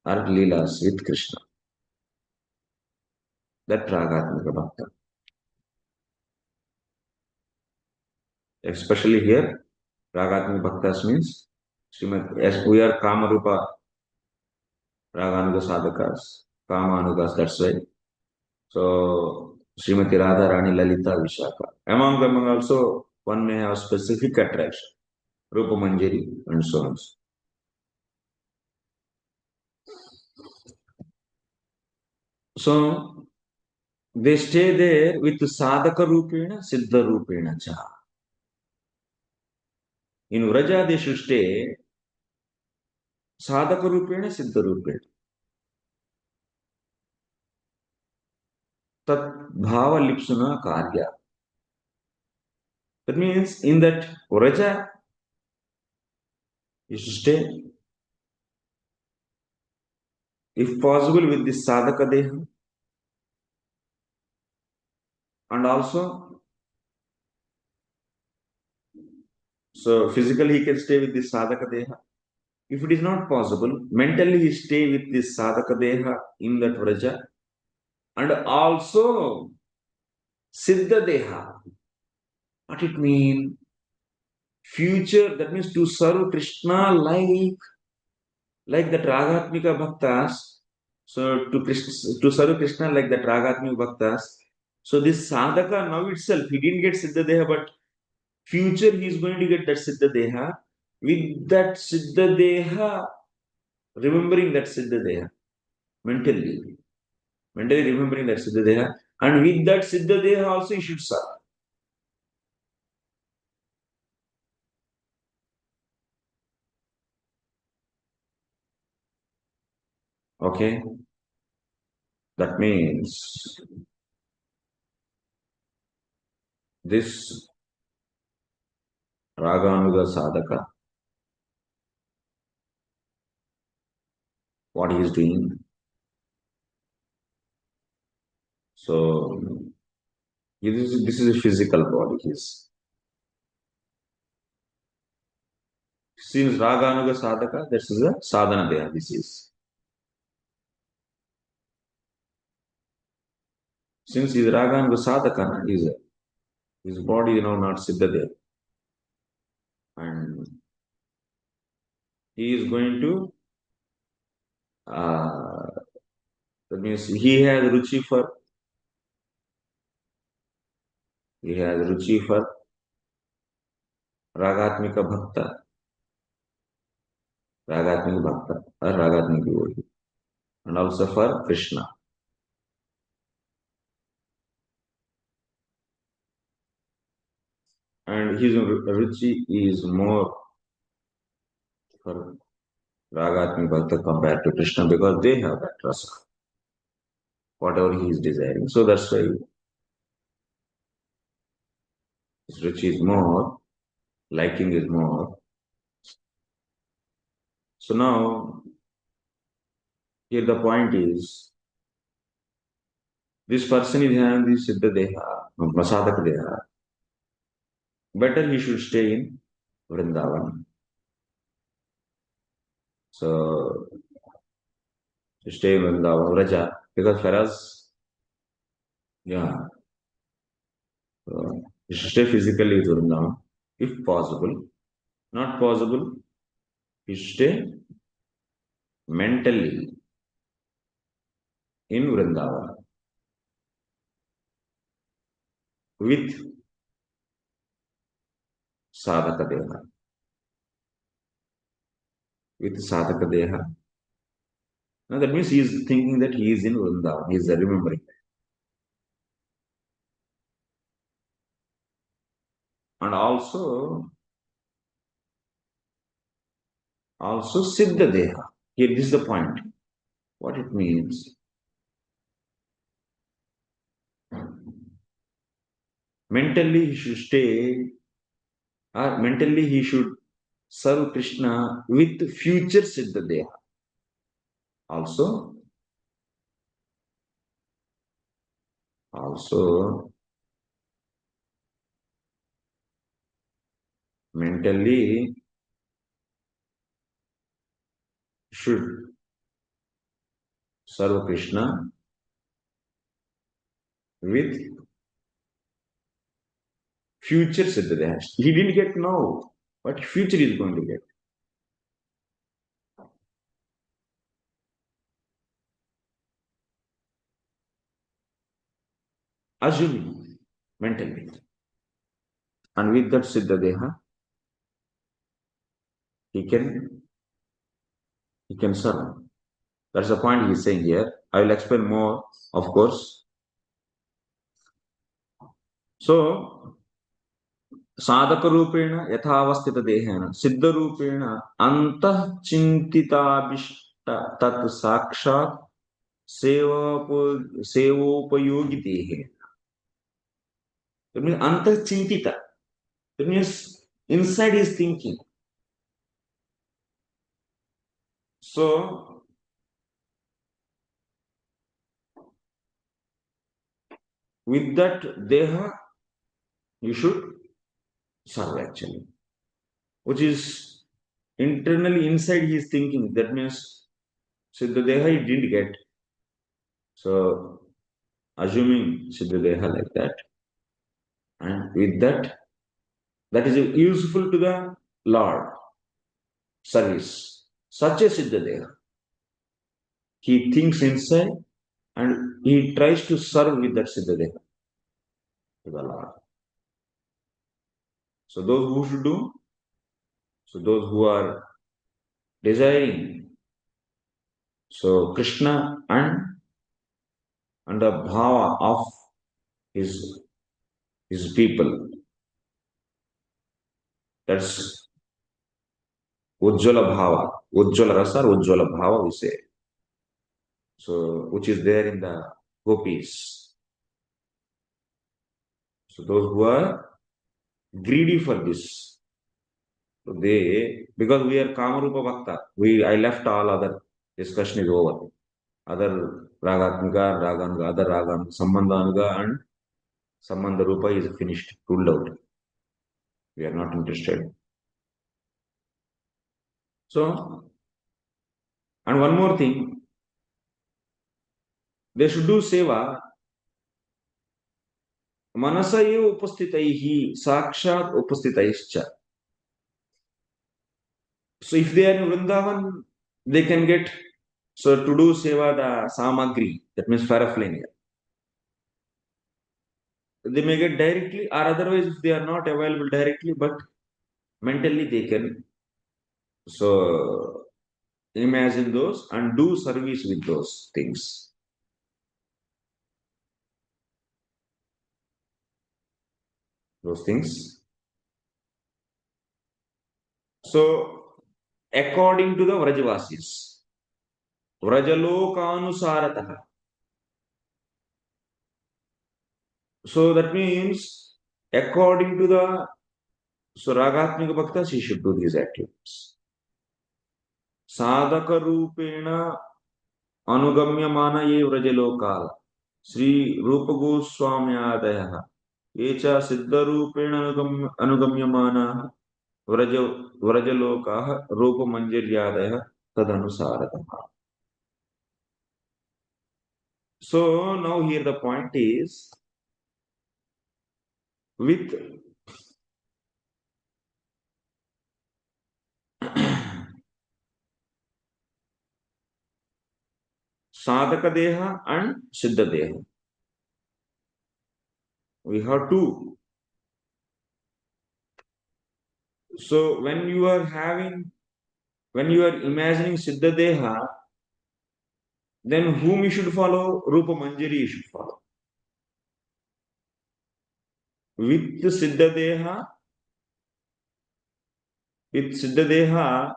or leelas with Krishna. That Ragatmika bhakta. Especially here, Ragatmika bhaktas means Srimad, as we are Kamarupa Raganuga sadhakas, Kamanugas, that's why. So, Srimati Radha Rani Lalita Vishaka. Among them also, one may have specific attraction, Rupa Manjari and so on. So, they stay there with Sadhaka Rupena, Siddha Rupena cha. In Vraja, they should stay Sadhaka Rupena, Siddha Rupena. Tat Bhava Lipsuna Karya. That means in that Vraja, you should stay, if possible, with this Sadhaka Deha. And also, so physically he can stay with this Sadhaka Deha. If it is not possible, mentally he stay with this Sadhaka Deha in that Vraja. And also, Siddha Deha. What it means? Future, that means to serve Krishna like that Ragatmika bhaktas. So to serve Krishna like that Ragatmika bhaktas. So this sadhaka now itself, he didn't get Siddha Deha, but future he is going to get that Siddha Deha. With that Siddha Deha, remembering that Siddha Deha, mentally remembering that Siddha Deha, and with that Siddha Deha also he should serve. Okay? That means this Raganuga sadhaka, what he is doing. So this is a physical body. Since Raganuga sadhaka, this is a sadhana deha. This is. Since he is Raganuga sadhaka, his body is now not siddha there. And he is going to, that means he has ruchi for Ragatmika bhakta, or Ragatmika devotee, and also for Krishna. And his ruchi is more for Ragatmika bhakta compared to Krishna because they have that rasa, whatever he is desiring. So that's why his ruchi is more, liking is more. So now, here the point is, this person is having this Siddha Deha, Prasadaka Deha. Better he should stay in Vrindavan. So, to stay in Vrindavan, Vraja, because for us, yeah, He should stay physically with Vrindavan, if possible. Not possible, he should stay mentally in Vrindavan with sadhaka deha. With sadhaka deha. Now that means he is thinking that he is in Vrindavan. He is remembering. And also Siddha Deha. Here, this is the point. What it means. Mentally, he should stay, or mentally, he should serve Krishna with future Siddha Deha. Also, mentally, should serve Krishna with future Siddha Deha. He didn't get now, but future is going to get. Assuming mentally. And with that Siddha Deha, he can serve. That's the point he is saying here. I will explain more, of course. So, साधकरूपेण यथावस्थितदेहेन सिद्धरूपेण अन्तःचिन्तिताभिष्ट तत् साक्षात् सेवोपयोगितेः. That means antachintita. That means inside is thinking. So, with that deha, you should serve actually. Which is internally inside he is thinking. That means Siddha Deha he didn't get. So, assuming Siddha Deha like that, and with that, that is useful to the Lord service. Such a Siddha Deha. He thinks inside and he tries to serve with that Siddha Deha to the Lord. So those who should do, so those who are desiring, so Krishna and the bhava of his people. That's Ujjwala bhava, Ujjwala rasa, Ujjwala bhava we say. So which is there in the gopis. So those who are greedy for this. So they, because we are Kamarupa Bhakta, I left all other discussion is over. Other Ragatmika, Raganuga, other Raganuga, Sambandhanuga and Sambandha Rupa is finished, ruled out. We are not interested. So, and one more thing, they should do seva manasa eva upastitaihi sakshat upastitaischa. So if they are in Vrindavan, they can get, so to do seva the samagri, that means paraphernalia. They may get directly, or otherwise if they are not available directly, but mentally they can. So imagine those and do service with those things. Those things. So according to the Vrajavasis, Vrajalokanusarataha. So that means according to the Ragatmika Bhakta, she should do these activities. Sadhaka Rupena Anugamyamana ye Vrajaloka Sri Rupa Goswamyadaya Echa Siddha Rupena Anugamyamana Vrajaloka Rupa Manjaryadaya Tadanusaratama. So now here the point is, with sadhaka deha and siddha deha. We have two. So when you are imagining siddha deha, then whom you should follow? Rupa Manjari you should follow. With siddha deha, with siddha deha,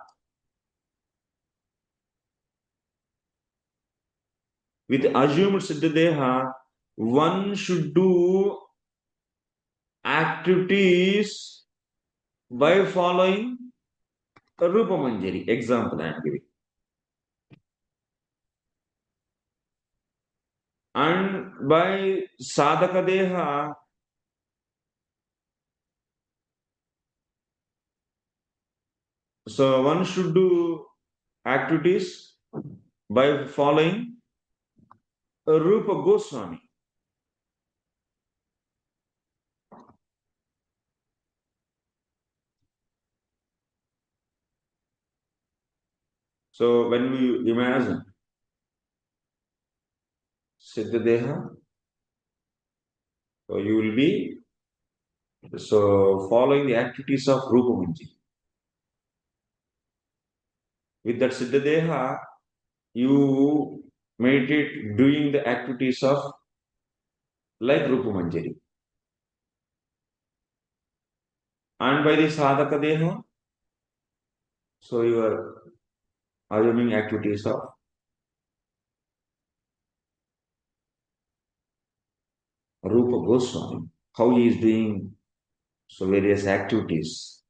with assumed siddha deha, one should do activities by following Rupa Manjari. Example I am giving. And by sadhaka deha, so one should do activities by following Rupa Goswami. So when we imagine Siddha Deha, so you will be following the activities of Rupa Manjari. With that Siddha Deha, you meditate doing the activities of like Rupa Manjari. And by the Sadhaka Deha, so you are assuming activities of Rupa Goswami, how he is doing various activities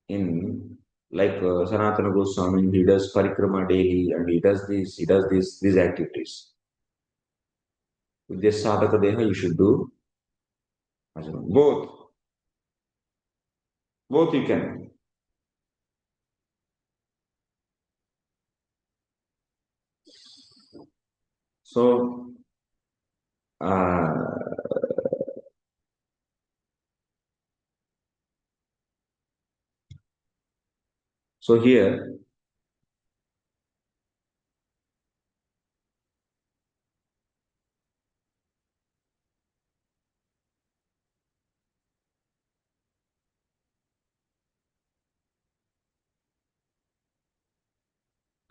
in like Sanatana Goswami, he does parikrama daily and he does these activities. With this sadhaka deha, you should do both. Both you can. So, here,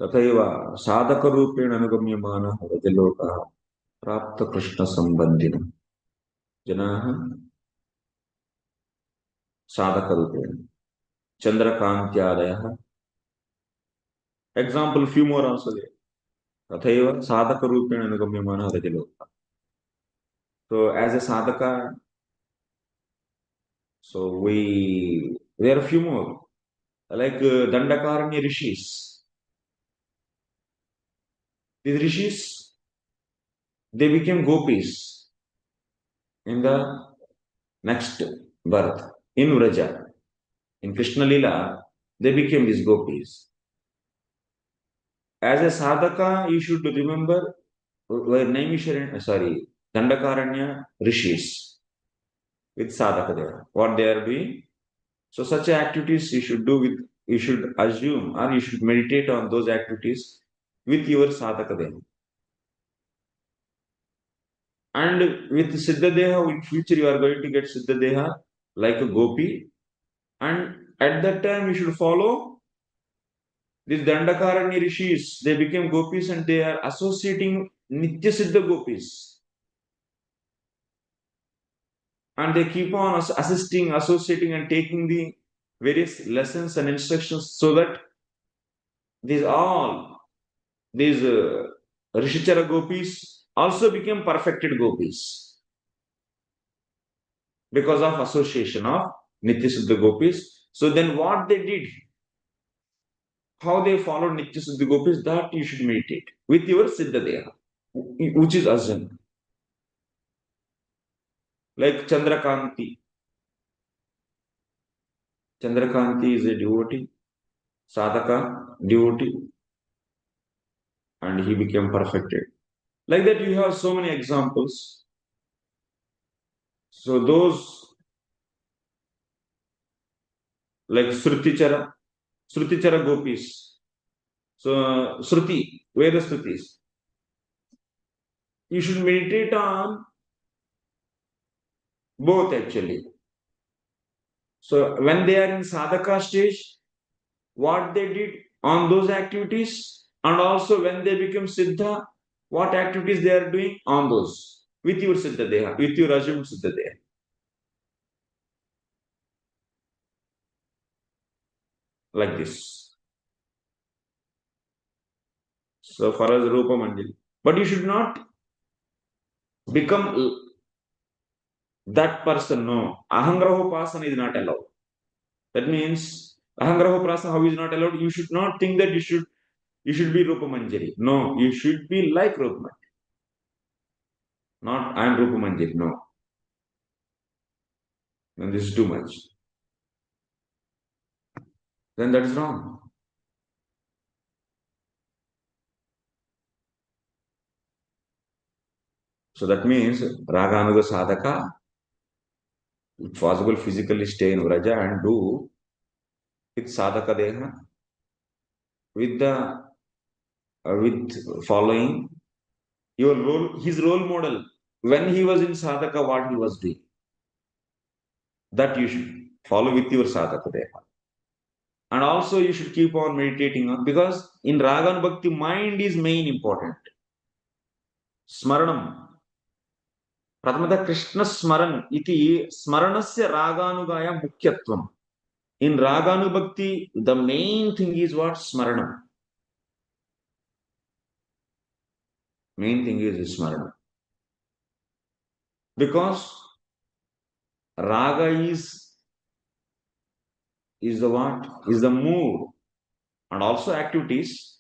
तथैव साधकरूपेण अनुगम्यमानः रजलोकः प्राप्तकृष्णसम्बन्धिनः जनाः साधकरूपेण चन्द्रकान्त्यादयः. Example, few more also there. तथैव साधकरूपेण अनुगम्यमानः रजलोकः. So as a sadhaka, so there are a few more like Dandakaranya rishis. These rishis, they became gopis in the next birth in Vraja. In Krishna Lila, they became these gopis. As a sadhaka, you should remember Dandakaranya rishis with sadhaka there. What they are doing. So such activities you should do you should assume or you should meditate on those activities with your sadhaka there. And with Siddha Deha, in future you are going to get Siddha Deha like a gopi. And at that time you should follow these Dandakaranya rishis. They became gopis and they are associating Nitya Siddha gopis. And they keep on assisting, associating and taking the various lessons and instructions so that these Rishichara gopis also became perfected gopis because of association of Nitya Siddha gopis. So then what they did, how they followed Nitya Siddha gopis, that you should meditate with your Siddha Deha, which is assumed. Like Chandrakanti. Chandrakanti is a devotee, sadhaka, devotee, and he became perfected. Like that, you have so many examples. So those like Srutichara gopis. So Sruti, where the Srutis? You should meditate on both actually. So when they are in sadhaka stage, what they did on those activities, and also when they become siddha, what activities they are doing on those with your siddha deha, with your assumed siddha deha. Like this. So for us, Rupa Manjari. But you should not become that person. No. Ahangrahopasana is not allowed. That means Ahangrahopasana, how is not allowed? You should not think that you should be Rupa Manjari. No, you should be like Rupa Manjari. Not I am Rupa Manjari. No. And this is too much. Then that is wrong. So that means Raganuga Sadhaka, if possible, physically stay in Vraja and do with Sadhaka Deha, with the with following your role, his role model. When he was in Sadhaka, what he was doing, that you should follow with your Sadhaka Deha. And also you should keep on meditating on, because in Raga and Bhakti, mind is main important. Smaranam. Pratamata Krishna Smaran iti smaranasya Raganugaya Mukhyatvam. In Raganubhakti, the main thing is what? Smarana. Main thing is Smarana. Because Raga is the what? Is the mood. And also activities.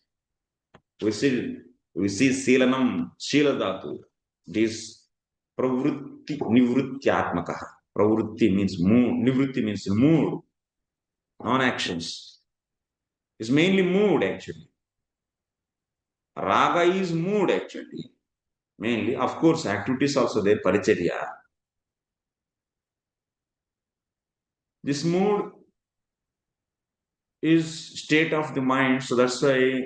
We see Silanam, Shila Dhatu. This Pravrutti, Nivrutyatmaka. Pravrutti means mood. Nivrutti means mood. Non-actions. It's mainly mood actually. Raga is mood actually. Mainly, of course, activities also there, paricharya. This mood is state of the mind, so that's why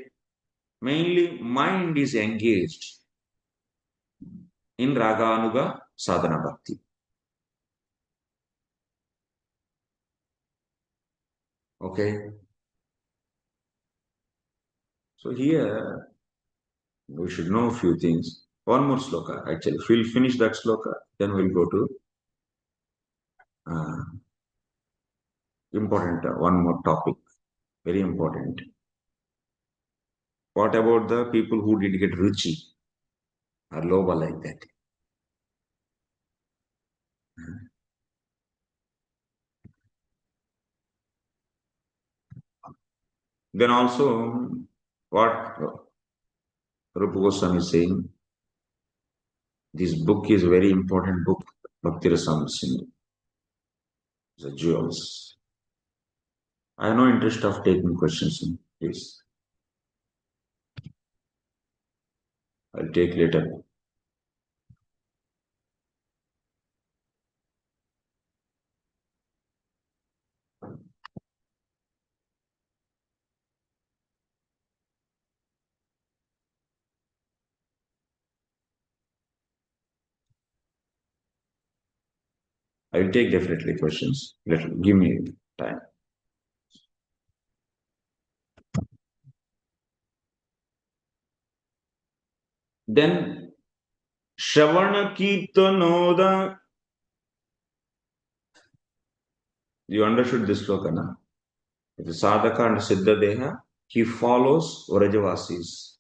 mainly mind is engaged in Raganuga Sadhana Bhakti. Okay. So here we should know a few things. One more sloka, actually. We'll finish that sloka, then we'll go to uh, important, one more topic, very important. What about the people who did get ruchi or lobha like that? Then also, what Rupa Goswami is saying, this book is a very important book, Bhakti Rasam Sindhu, the jewels. I have no interest of taking questions, please. I'll take later. I'll take definitely questions. Give me time. Then Shravana Kirtanoda. You understood this sloka, na? If the sadhaka and siddha deha, he follows Vrajavasis.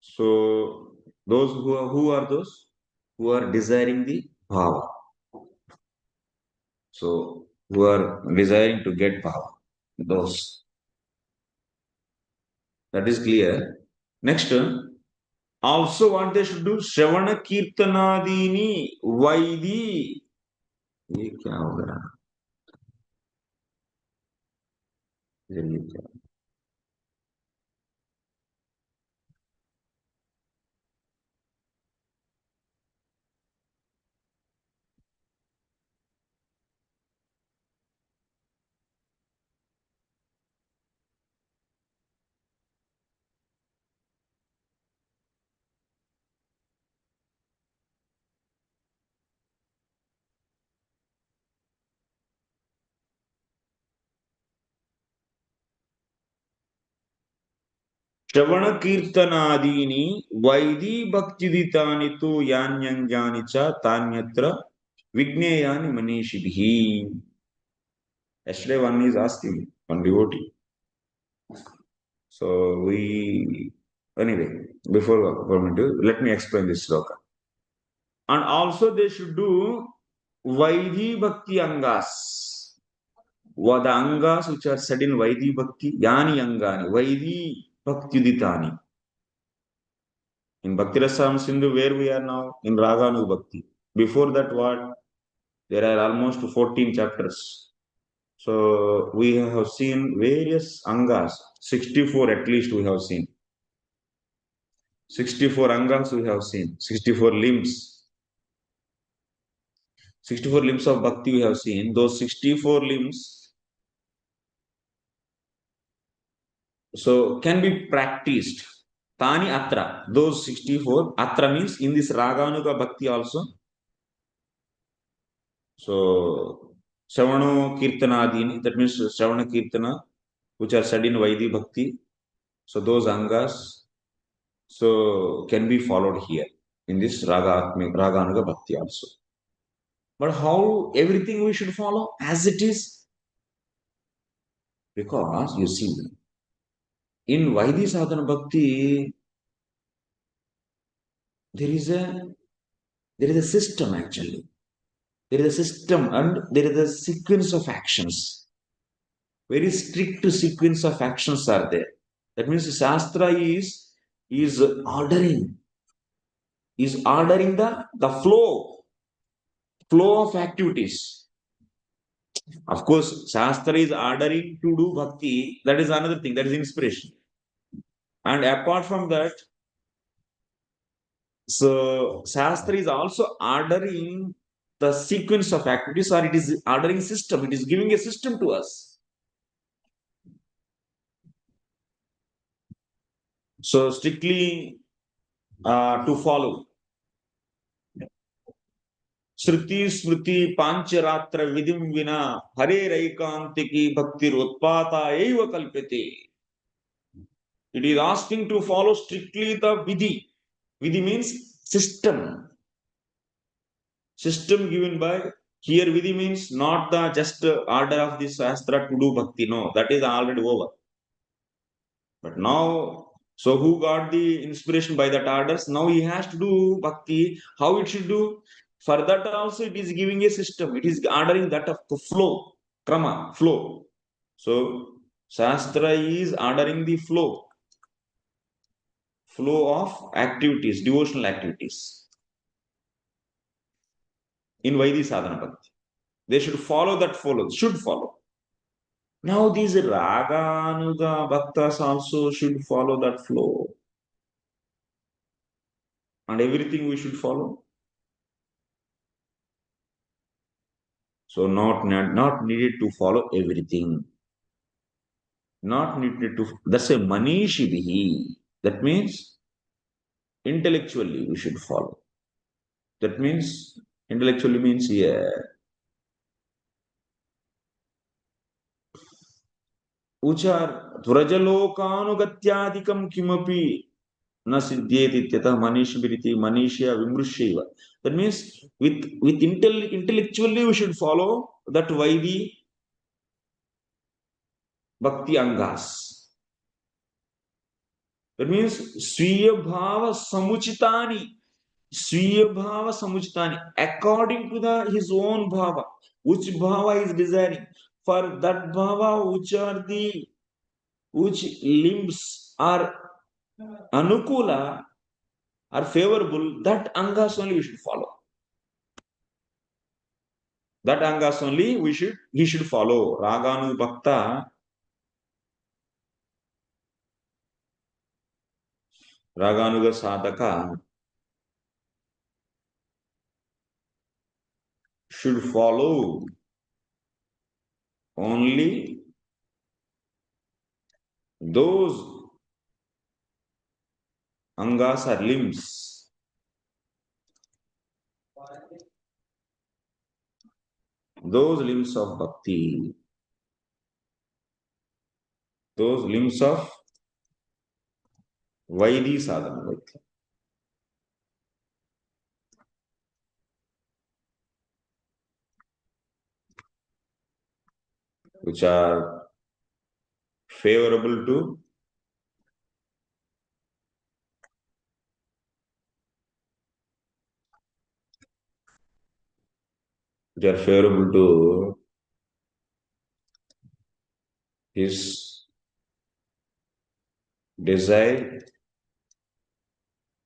So those who are those who are desiring the bhava. So who are desiring to get bhava. Those. That is clear. Next, also what they should do, Shravana Kirtanadini Vaidi. ये क्या हो गया? ये क्या? Shravana Kirtanadini Vaidi Bhaktiditani tu Yanyangyani cha Tanyatra Vigneyani Manishibhi. Yesterday one is asking, one devotee. So anyway, before going to, let me explain this sloka. And also they should do Vaidhi Bhakti Angas. What the Angas which are said in Vaidhi Bhakti, Yani Angani, Vaidhi Bhakti Uditani. In Bhakti Rasam Sindhu, where we are now, in Raganuga Bhakti. Before that, what? There are almost 14 chapters. So we have seen various Angas, 64 at least we have seen. 64 Angas we have seen, 64 limbs. 64 limbs of Bhakti we have seen. Those 64 limbs so can be practiced. Tani Atra, those 64, Atra means in this Raganuga Bhakti also. So Sravana Kirtanadini, that means Sravana Kirtana, which are said in Vaidhi Bhakti. So those Angas so can be followed here in this Raganuga Bhakti also. But how everything we should follow as it is? Because you see, in Vaidhi Sadhana Bhakti, there is a system actually. There is a system and there is a sequence of actions. Very strict sequence of actions are there. That means Shastra is ordering, the flow of activities. Of course, Shastra is ordering to do bhakti. That is another thing. That is inspiration. And apart from that, so Shastra is also ordering the sequence of activities, or it is ordering system. It is giving a system to us. So strictly to follow. Shruti Smriti Pancharatra Vidim Vina Hare Raikantiki Bhakti Rotpata Eva Kalpete. It is asking to follow strictly the Vidhi. Vidhi means system. System given by, here Vidhi means not the just order of the Shastra to do Bhakti. No, that is already over. But now, so who got the inspiration by that orders? Now he has to do Bhakti. How it should do? For that also it is giving a system. It is ordering that of the flow, krama, flow. So Shastra is ordering the flow of activities, devotional activities in Vaidhi Sadhana Bhakti. They should follow that follow, should follow. Now these Raganuga Bhaktas also should follow that flow. And everything we should follow. So not needed to follow everything. Not needed to, that's a manishibihi. That means intellectually we should follow. That means intellectually means yeah. Uchar dvrajalokanugatyadikam kimapi na siddhyeti ityatah manishibiriti manishya vimrushyiva. That means with intellectually we should follow that Vaidhi Bhakti Angas. That means Swiya Bhava Samuchitani. Swiya Bhava Samuchitani. According to his own Bhava. Which Bhava is desiring. For that Bhava, which limbs are Anukula, are favorable, that Angas only we should follow. That Angas only he should follow. Raganu Bhakta. Raganuga Sadhaka should follow only those Angas are limbs. Those limbs of bhakti. Those limbs of Vaidi sadhana, which are favorable to his desire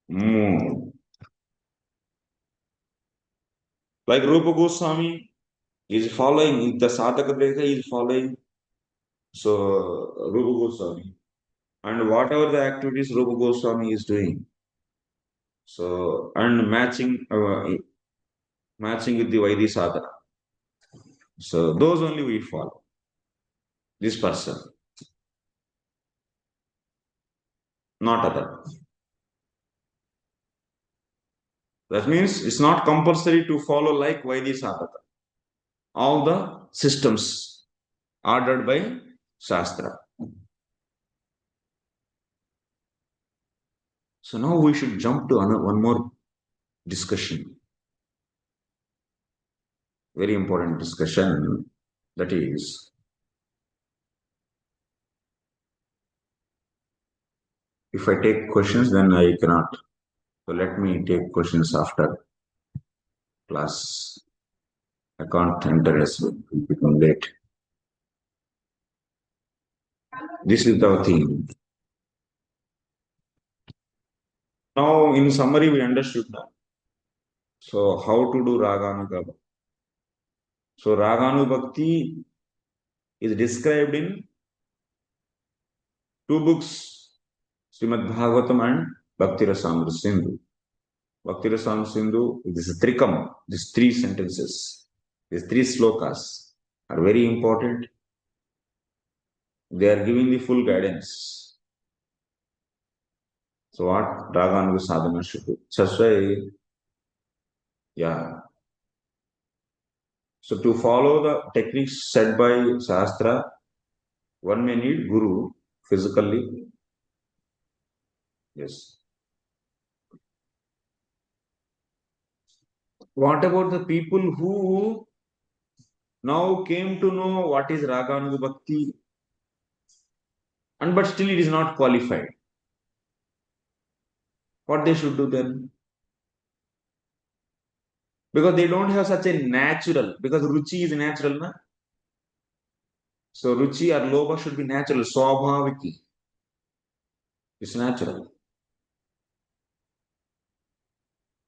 mood. Like Rupa Goswami is following the Sadhaka Breka is following Rupa Goswami, and whatever the activities Rupa Goswami is doing, and matching with the Vaidhi sadhana. So those only we follow. This person, not other. That means it's not compulsory to follow like Vaidhi sadhana. All the systems ordered by Shastra. So now we should jump to one more discussion. Very important discussion. That is, if I take questions, then I cannot. So let me take questions after class. I can't enter as it will become late. This is the theme. Now, in summary, we understood that. So, how to do Raganuga? So, Raganubhakti is described in two books, Srimad Bhagavatam and Bhakti Rasamrita Sindhu. Bhakti Rasamrita Sindhu, this is Trikam, these three sentences, these three slokas are very important. They are giving the full guidance. So, what Raganuga sadhana should do? That's why, yeah. So, to follow the techniques set by Shastra, one may need Guru physically. Yes. What about the people who now came to know what is Raganuga Bhakti, and but still it is not qualified? What they should do then? Because they don't have such a natural, because Ruchi is natural, na? So Ruchi or Lobha should be natural, Swabhaviki. It's natural.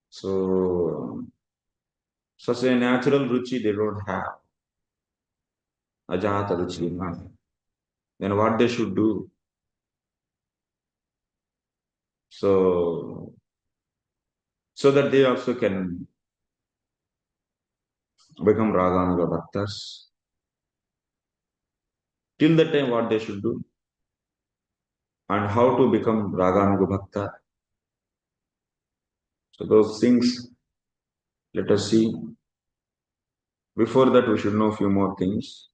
So such a natural Ruchi they don't have. Ajata Ruchi. Then what they should do? So that they also can become Raganuga Bhaktas. Till that time, what they should do? And how to become Raganuga Bhakta? So those things, let us see. Before that, we should know a few more things.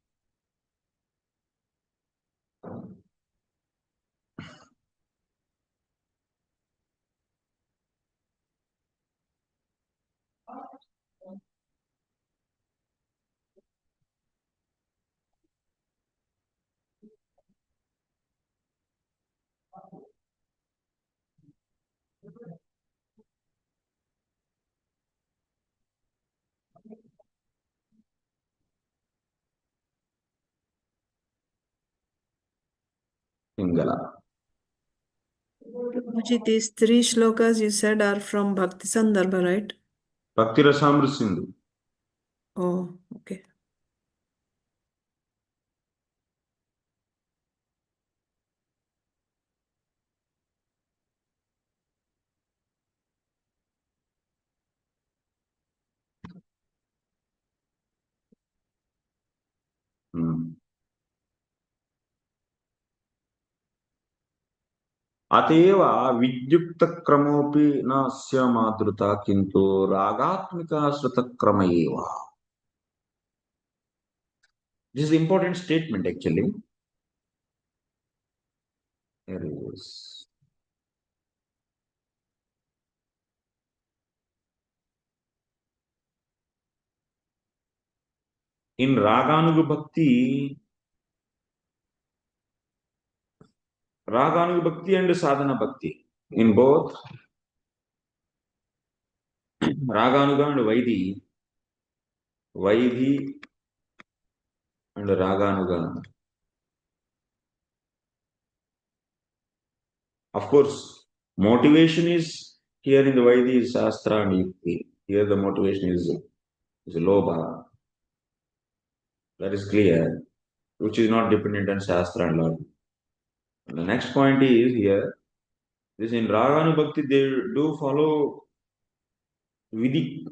Pingala. Prabhuji, these three shlokas you said are from Bhakti Sandarbha, right? Bhakti Rasamrita Sindhu. Oh, okay. अतएव विद्युक्त क्रमोपि न स्य मातृता किंतु रागात्मिका श्रुत क्रम एव. This is important statement actually. Here it is. in Raganuga Bhakti, and Sadhana Bhakti, in both Raganuga and Vaidhi and Raganuga. Of course, motivation is here in the Vaidhi is Shastra and Yukti. Here the motivation is lobha. That is clear, which is not dependent on Shastra and Logika. The next point is here, this in Raganu Bhakti, they do follow Vidhi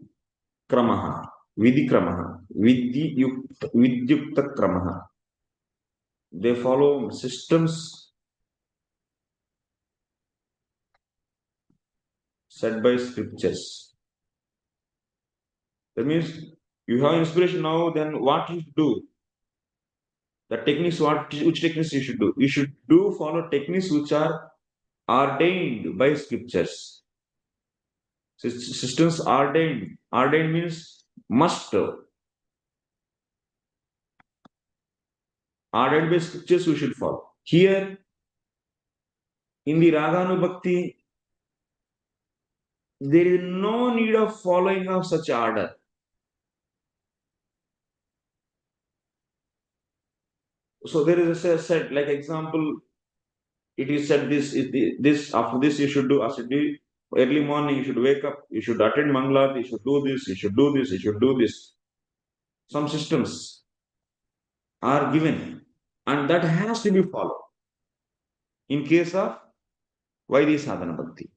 Kramaha, Vidyukta Kramaha. They follow systems set by scriptures. That means you have inspiration now, then what you do? The techniques, which techniques you should do? You should follow techniques which are ordained by scriptures. Systems ordained. Ordained means must. Ordained by scriptures we should follow. Here in the Raganu Bhakti, there is no need of following of such order. So there is a set, like example, it is said this after this you should do early morning, you should wake up, you should attend Mangala, you should do this, you should do this, you should do this. Some systems are given and that has to be followed in case of Vaidhi Sadhana Bhakti.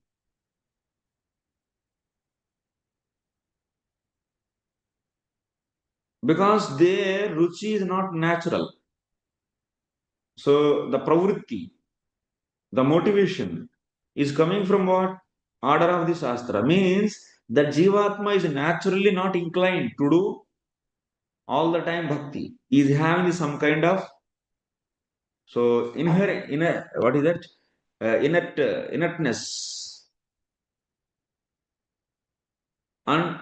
Because their ruchi is not natural. So the pravritti, the motivation is coming from what? Order of the Shastra. Means that Jivatma is naturally not inclined to do all the time bhakti. He is having some kind of inner what is that? Inertness and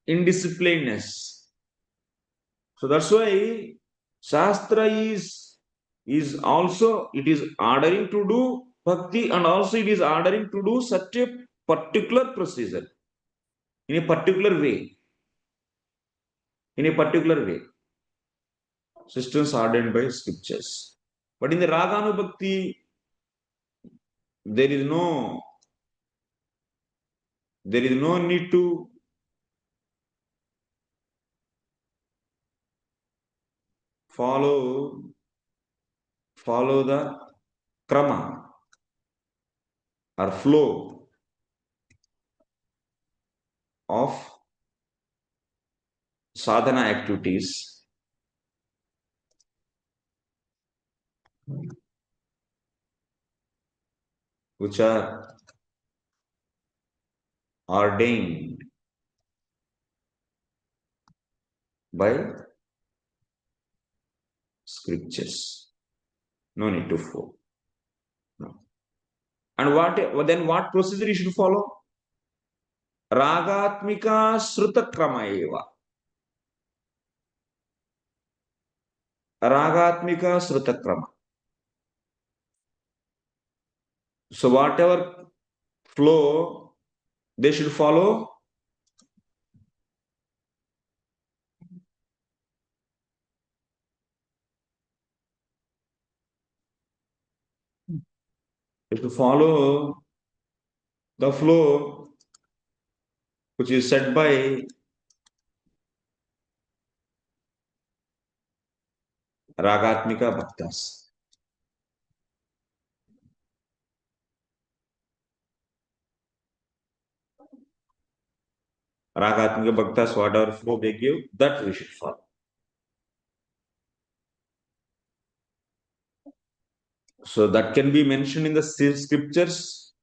indisciplinedness. So that's why Shastra is also, it is ordering to do bhakti and also it is ordering to do such a particular procedure in a particular way. In a particular way. Systems ordained by scriptures. But in the Raganu Bhakti, there is no need to follow the krama or flow of sadhana activities which are ordained by scriptures. No need to follow. No. And what procedure you should follow? Ragatmika sruta krama eva. Ragatmika sruta krama. So whatever flow they should follow, they should follow the flow which is set by Ragatmika bhaktas. Ragatmika bhaktas, whatever flow they give, that we should follow. So that can be mentioned in the scriptures.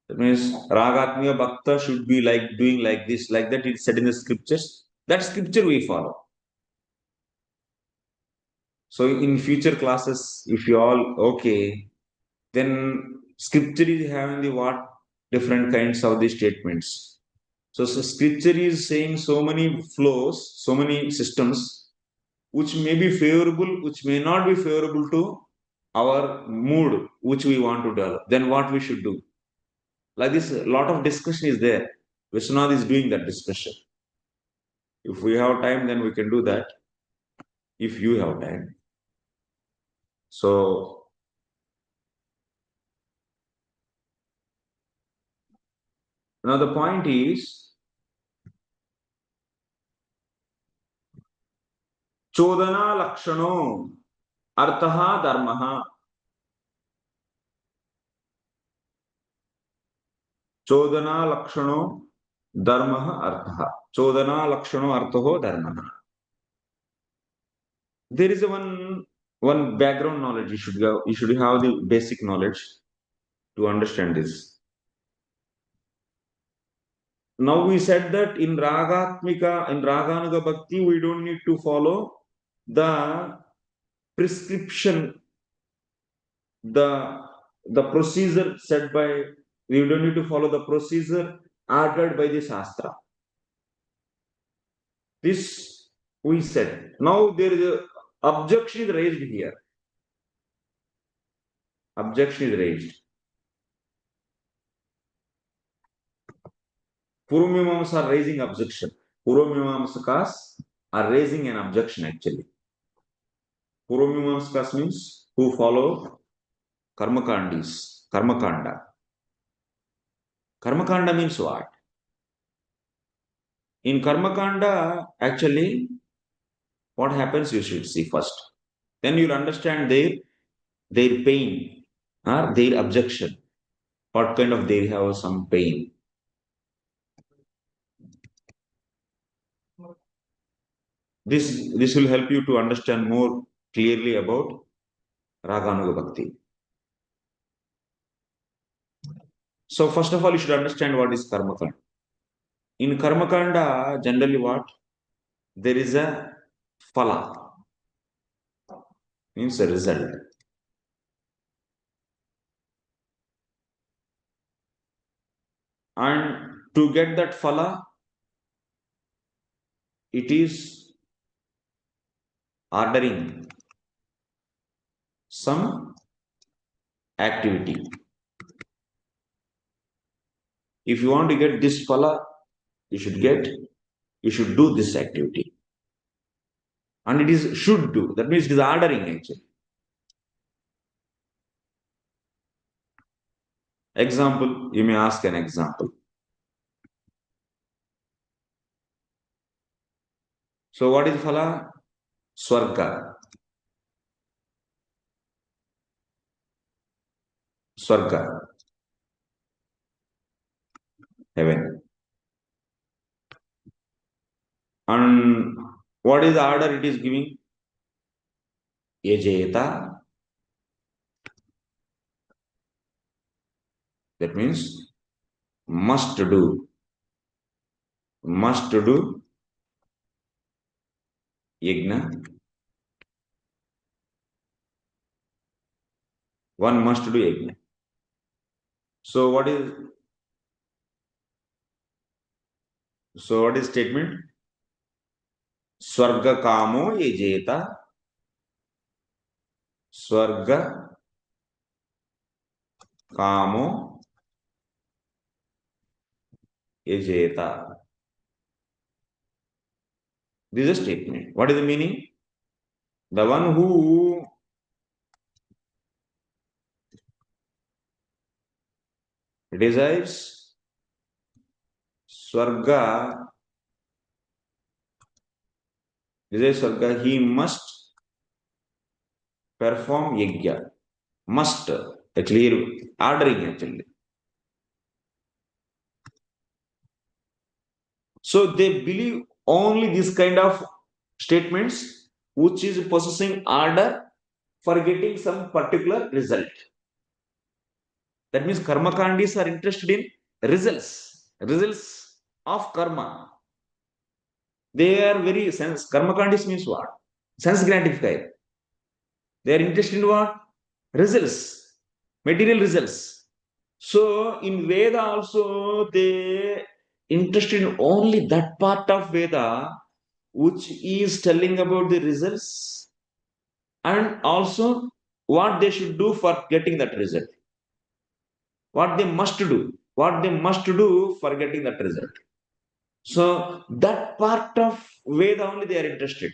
That means Ragatmika bhakta should be like doing like this, like that. It's said in the scriptures. That scripture we follow. So in future classes, if you all okay, then scripture is having the what different kinds of the statements. So scripture is saying so many flows, so many systems, which may be favorable, which may not be favorable to our mood, which we want to develop. Then what we should do? Like this, a lot of discussion is there. Vishwanath is doing that discussion. If we have time, then we can do that. If you have time. So now the point is Chodana Lakshano Artaha Dharmaha. Chodana Lakshano Dharmaha Artaha. Chodana Lakshano Artaho Dharmaha. There is a one background knowledge you should have the basic knowledge to understand this. Now we said that in Ragatmika and Raganuga Bhakti, we don't need to follow the prescription, the procedure set by, we don't need to follow the procedure ordered by the Shastra. This we said. Now there is a objection is raised here. Objection is raised. Purvamimamsa are raising objection. Purvamimamsakas are raising an objection actually. Purvamimamsakas means who follow karmakandis, karmakanda. Karmakanda means what? In karmakanda, actually, what happens you should see first. Then you'll understand their pain or their objection. What kind of they have some pain. This will help you to understand more clearly about Raganuga Bhakti. So first of all, you should understand what is Karmakanda. In Karmakanda, generally what? There is a phala, means a result. And to get that phala, it is ordering some activity. If you want to get this phala, you should do this activity. And it is should do. That means it is ordering actually. Example, you may ask an example. So what is phala? Swarga. Swarga. Heaven. And what is the order it is giving? Yajeta. That means must do. Must do yajna. One must do yajna. So what is statement? Swarga kamo yajeta. Swarga kamo yajeta. This is a statement. What is the meaning? The one who desires Swarga, he must perform yajna. Must, a clear ordering actually. So they believe only this kind of statements which is possessing order for getting some particular result. That means karmakandis are interested in results of karma. They are very karmakandis means what? Sense gratified. They are interested in what? Results, material results. So in Veda also they interested in only that part of Veda which is telling about the results and also what they should do for getting that result. What they must do. What they must do for getting that result. So that part of Veda only they are interested.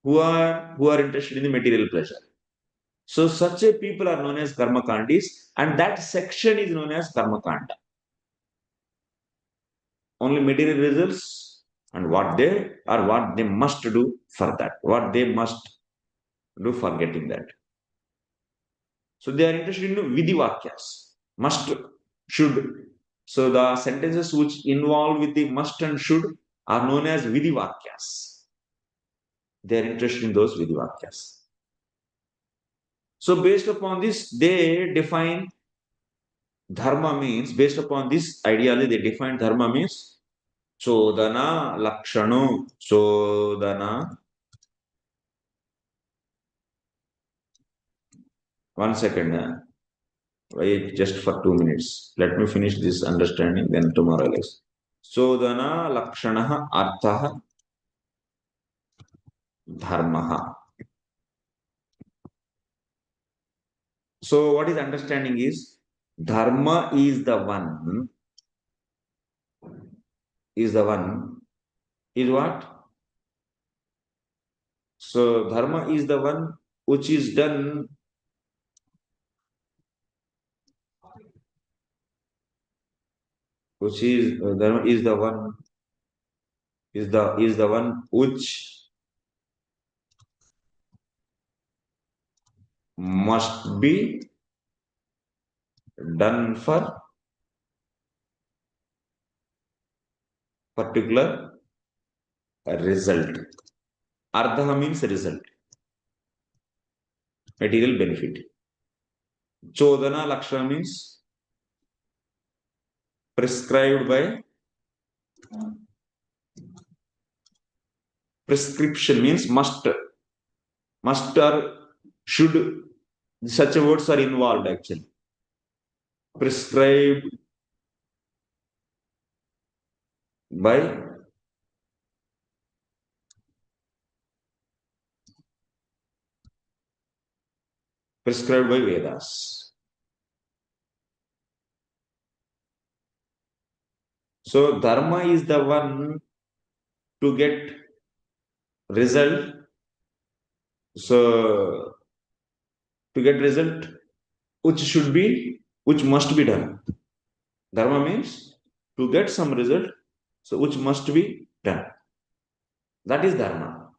Who are interested in the material pleasure. So such a people are known as karma kandis, and that section is known as karma kanda. Only material results and what they must do for that, what they must do for getting that. So they are interested in vidhi vakyas, must, should. So the sentences which involve with the must and should are known as vidhi vakyas. They are interested in those vidhi vakyas. So based upon this, they define dharma means, based upon this ideology, they define dharma means chodana, lakshano, chodana. One second. Wait just for 2 minutes. Let me finish this understanding, then tomorrow less. Chodana, lakshana, artha, dharma. So what is understanding is dharma is the one, is what? So dharma is the one which is done, which is dharma is the one, is the one which must be done for particular result. Ardha means result, material benefit. Chodana lakshana means prescribed by, prescription means must or should. Such words are involved actually. Prescribed by Vedas. So dharma is the one to get result. So to get result which must be done. Dharma means to get some result, so which must be done. That is dharma.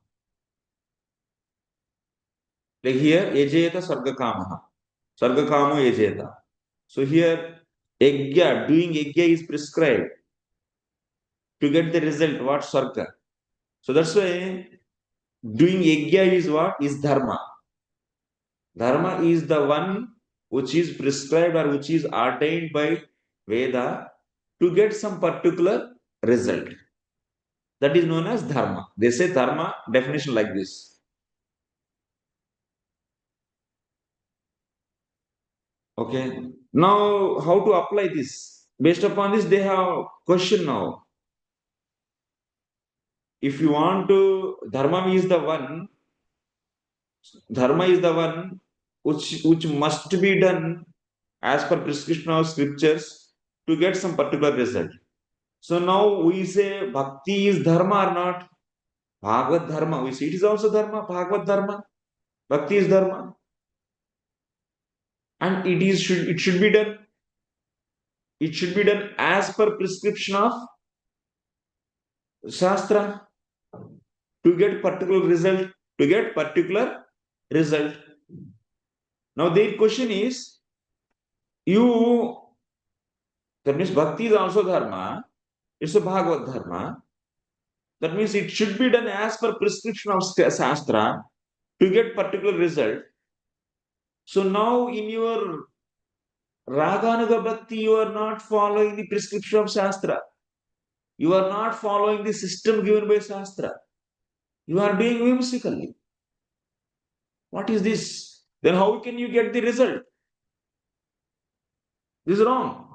Like here, yajeta sarga kamaha. Sarga kamo yajeta. So here, yajna, doing yajna is prescribed to get the result, what sarga. So that's why doing yajna is what? Is dharma. Dharma is the one which is prescribed or which is ordained by Veda to get some particular result. That is known as dharma. They say dharma definition like this. Okay. Now, how to apply this? Based upon this, they have question now. If you want to, dharma is the one which must be done as per prescription of scriptures to get some particular result. So now we say bhakti is dharma or not? Bhagavad dharma. We say it is also dharma, Bhagavad dharma. Bhakti is dharma. And it should be done. It should be done as per prescription of Shastra to get particular result. To get particular result. Now their question is, that means bhakti is also dharma. It's a Bhagavad dharma. That means it should be done as per prescription of Shastra to get particular result. So now in your Raganuga Bhakti, you are not following the prescription of Shastra. You are not following the system given by Shastra. You are doing whimsically. What is this? Then how can you get the result? This is wrong.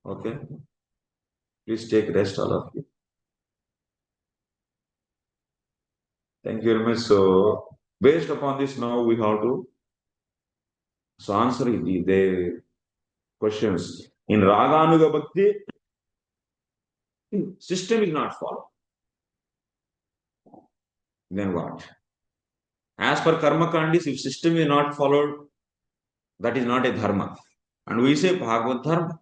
Okay. Please take rest, all of you. Thank you very much. So, based upon this, now we have to answer the questions. In Raganuga Bhakti, system is not followed. Then what? As per karma kandis, if system is not followed, that is not a dharma. And we say Bhagavad Dharma.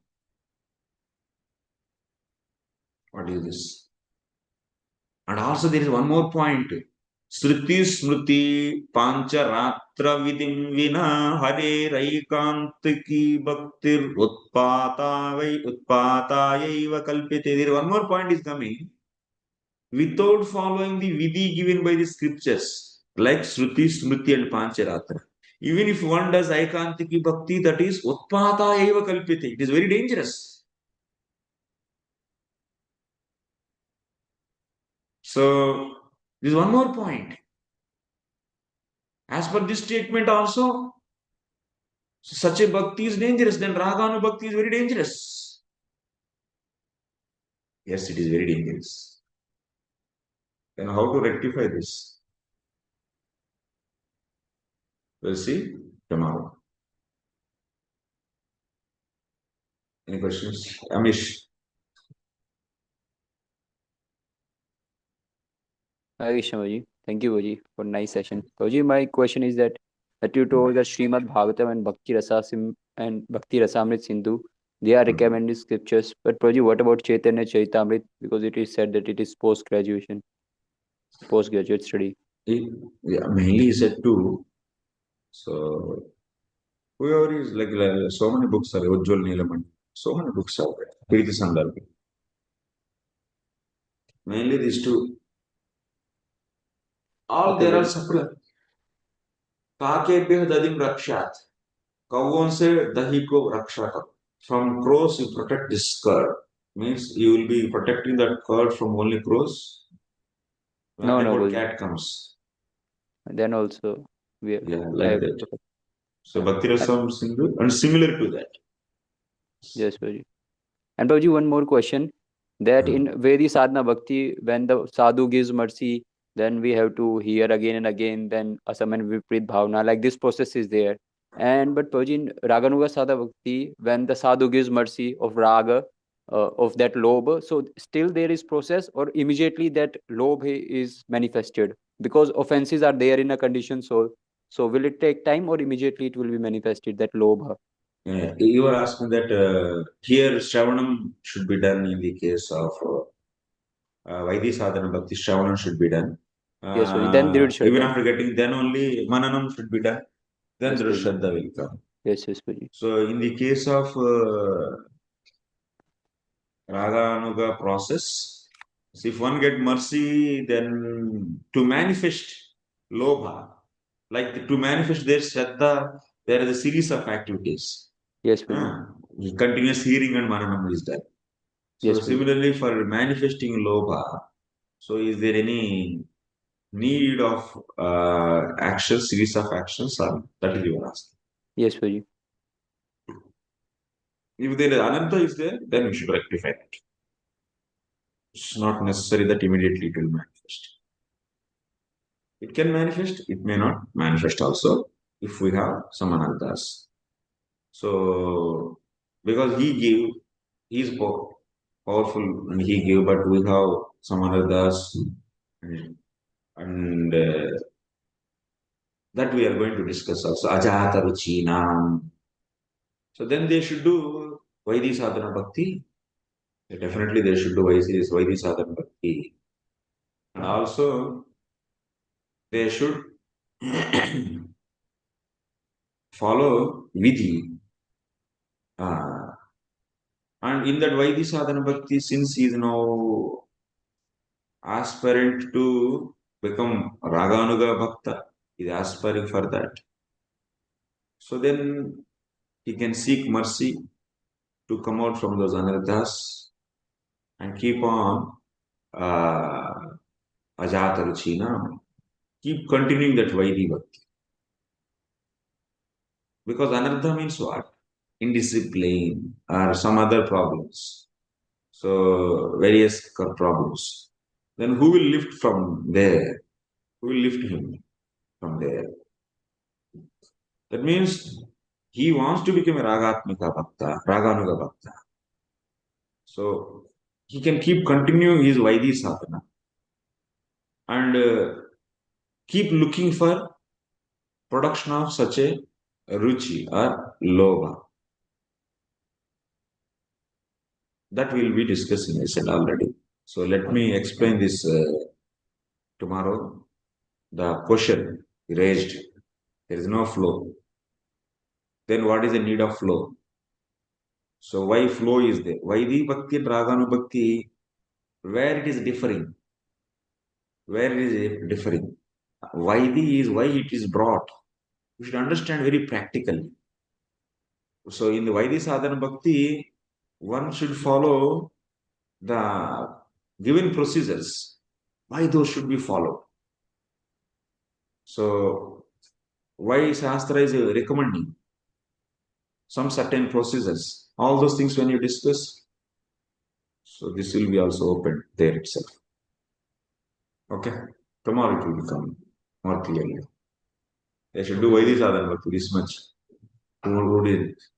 What is this? And also there is one more point. Sruti Smruti Pancha Ratra Vidim Vina Hare Raikantiki Bhaktir Utpatayaiva Kalpite. There is one more point is coming. Without following the vidhi given by the scriptures, like Shruti, Smriti, and Pancharatra. Even if one does Aikantiki Bhakti, that is Utpata Eva Kalpite. It is very dangerous. So, there is one more point. As per this statement also, such a bhakti is dangerous, then Raganu Bhakti is very dangerous. Yes, it is very dangerous. Then how to rectify this? We'll see tomorrow. Any questions? Amish. Hi, Shamaji. Thank you, Vaji, for nice session. Vaji, my question is that you told that Srimad Bhagavatam and Bhakti Rasamrit Sindhu, they are recommended scriptures. But Vaji, what about Chaitanya Charitamrit? Because it is said that it is postgraduate study. Yeah, mainly said too. So whoever is like so many books are Ujjwal Neelaman, so many books are there. Priti Sandarbha. Mainly these two. All Okay, there are Vaji. separate. काकेभ्यः दधिं रक्षात्. कौओं से दही को रक्षा करो. From crows you protect this curd. Means you will be protecting that curd from only crows. When No, the no, good Vaji. cat comes. Then also we Yeah, I like have to that. protect. So Yeah. Bhakti Rasam Sindhu and similar to that. Yes, Vaji. And Prabhuji, one more question that in Vedi sadhana bhakti, when the sadhu gives mercy, then we have to hear again and again, then asam and viprit bhavna, like this process is there. And but Prabhuji, in Raganuga sadhana bhakti, when the sadhu gives mercy of raga, of that lobha, so still there is process or immediately that lobha is manifested because offenses are there in a conditioned soul. So will it take time or immediately it will be manifested, that lobha? You were asking that here Shravanam should be done in the case of Vaidhi Sadhana Bhakti, Shravanam should be done. Yes, Prabhuji. Then Drid Even Shraddha. after getting, then only Mananam should be done. Then Yes, Prabhuji. Drishraddha will come. Yes, yes, Prabhuji. So in the case of Raganuga process, so if one get mercy, then to manifest lobha, like to manifest their Shraddha, there is a series of activities. Yes, Prabhuji. Continuous hearing and Mananam is done. So Yes, Prabhuji. similarly for manifesting lobha, so is there any need of actions, series of actions, or that is your ask. Yes, Prabhuji. If there is ananta is there, then we should rectify it. It's not necessary that immediately it will manifest. It can manifest, it may not manifest also if we have some anantas. So because he is powerful and he gave, but we have some anantas and that we are going to discuss also. Ajata Ruchinam. So then they should do Vaidhi Sadhana Bhakti. Definitely they should do Vaidhi Sadhana Bhakti. And also they should follow Vidhi. And in that Vaidhi Sadhana Bhakti, since he is now aspirant to become Raganuga Bhakta, he is aspiring for that. So then he can seek mercy to come out from those anarthas and keep on uh, Ajata Ruchina, keep continuing that Vaidhi Bhakti. Because anartha means what? indiscipline or some other problems, so various problems, then who will lift from there? Who will lift him from there? That means he wants to become a Ragatmika bhakta, Raganuga bhakta. So he can keep continuing his Vaidhi sadhana and keep looking for production of such a ruchi or lobha. That we will be discussing, I said already. So let me explain this tomorrow. The question raised, there is no flow. Then what is the need of flow? So why flow is there? Vaidhi bhakti and Raganu bhakti, where it is differing? Where it is differing? Vaidhi is why it is brought. We should understand very practically. So in the Vaidhi sadhana bhakti, one should follow the given procedures. Why those should be followed? So why Shastra is recommending some certain procedures? All those things when you discuss, so this will be also open there itself. Okay, tomorrow it will become more clearly. They should do Vaidhi sadhana bhakti this much.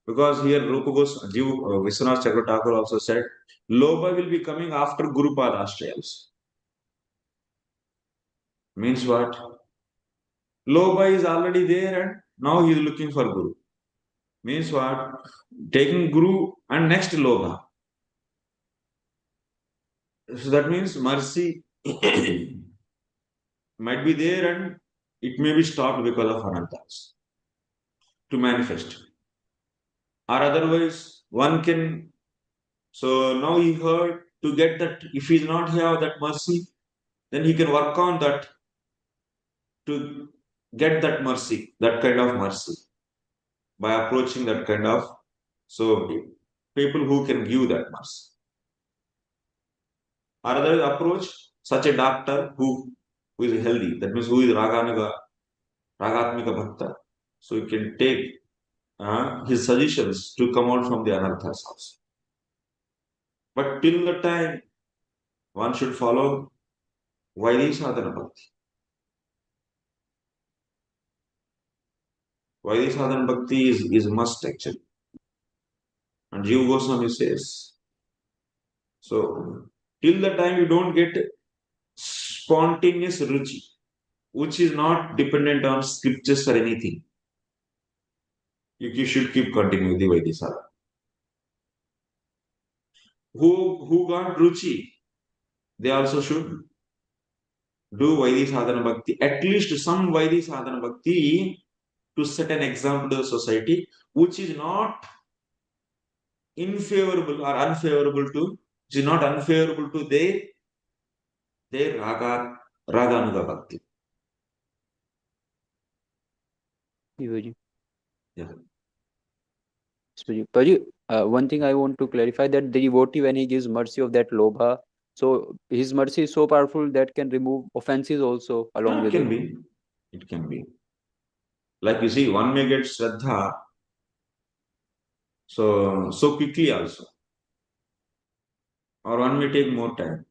Because here Rupa Vishwanath Chakra Thakur also said, lobha will be coming after Guru Padashrayas. Means what? Lobha is already there and now he is looking for Guru. Means what? Taking Guru and next lobha. So that means mercy might be there and it may be stopped because of anantas to manifest. Or otherwise, one can. So now he heard to get that, if he does not have that mercy, then he can work on that to get that mercy, that kind of mercy, by approaching that kind of, so people who can give that mercy. Or other approach such a doctor who is healthy, that means who is Raganuga, Ragatmika bhakta. So you can take his suggestions to come out from the anarthas also. But till the time, one should follow Vaidhi sadhana bhakti. Vaidhi sadhana bhakti is must actually. And Jiva Goswami says, so till the time you don't get spontaneous ruchi, which is not dependent on scriptures or anything, you should keep continuing the Vaidhi sadhana. Who got ruchi, they also should do Vaidhi sadhana bhakti, at least some Vaidhi sadhana bhakti, to set an example to the society, which is not unfavorable to their Raganuga bhakti. Paji. Yeah. Paji, one thing I want to clarify, that the devotee, when he gives mercy of that lobha, so his mercy is so powerful that can remove offenses also along with it. It can be. Like you see, one may get Shraddha so quickly also, or one may take more time.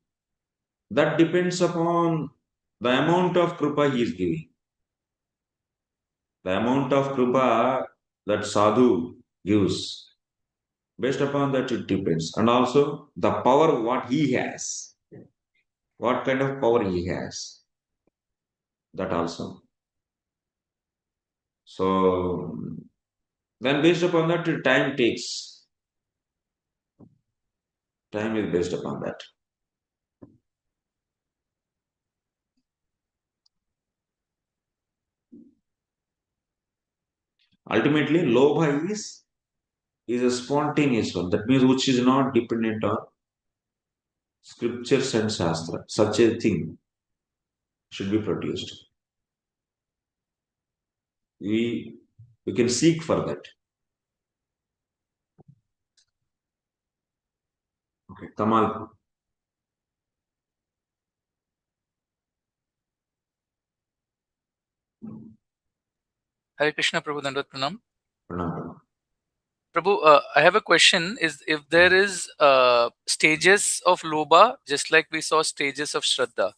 That depends upon the amount of kripa he is giving. The amount of kripa that sadhu gives, based upon that it depends. And also the power what he has, what kind of power he has, that also. So then based upon that, time takes. Time is based upon that. Ultimately, lobha is a spontaneous one. That means which is not dependent on scriptures and shastra. Such a thing should be produced. We can seek for that. Okay, Kamal. Hare Krishna, Prabhu Dandavat Pranam. Pranam. Prabhu, I have a question. Is if there is stages of lobha, just like we saw stages of shraddha,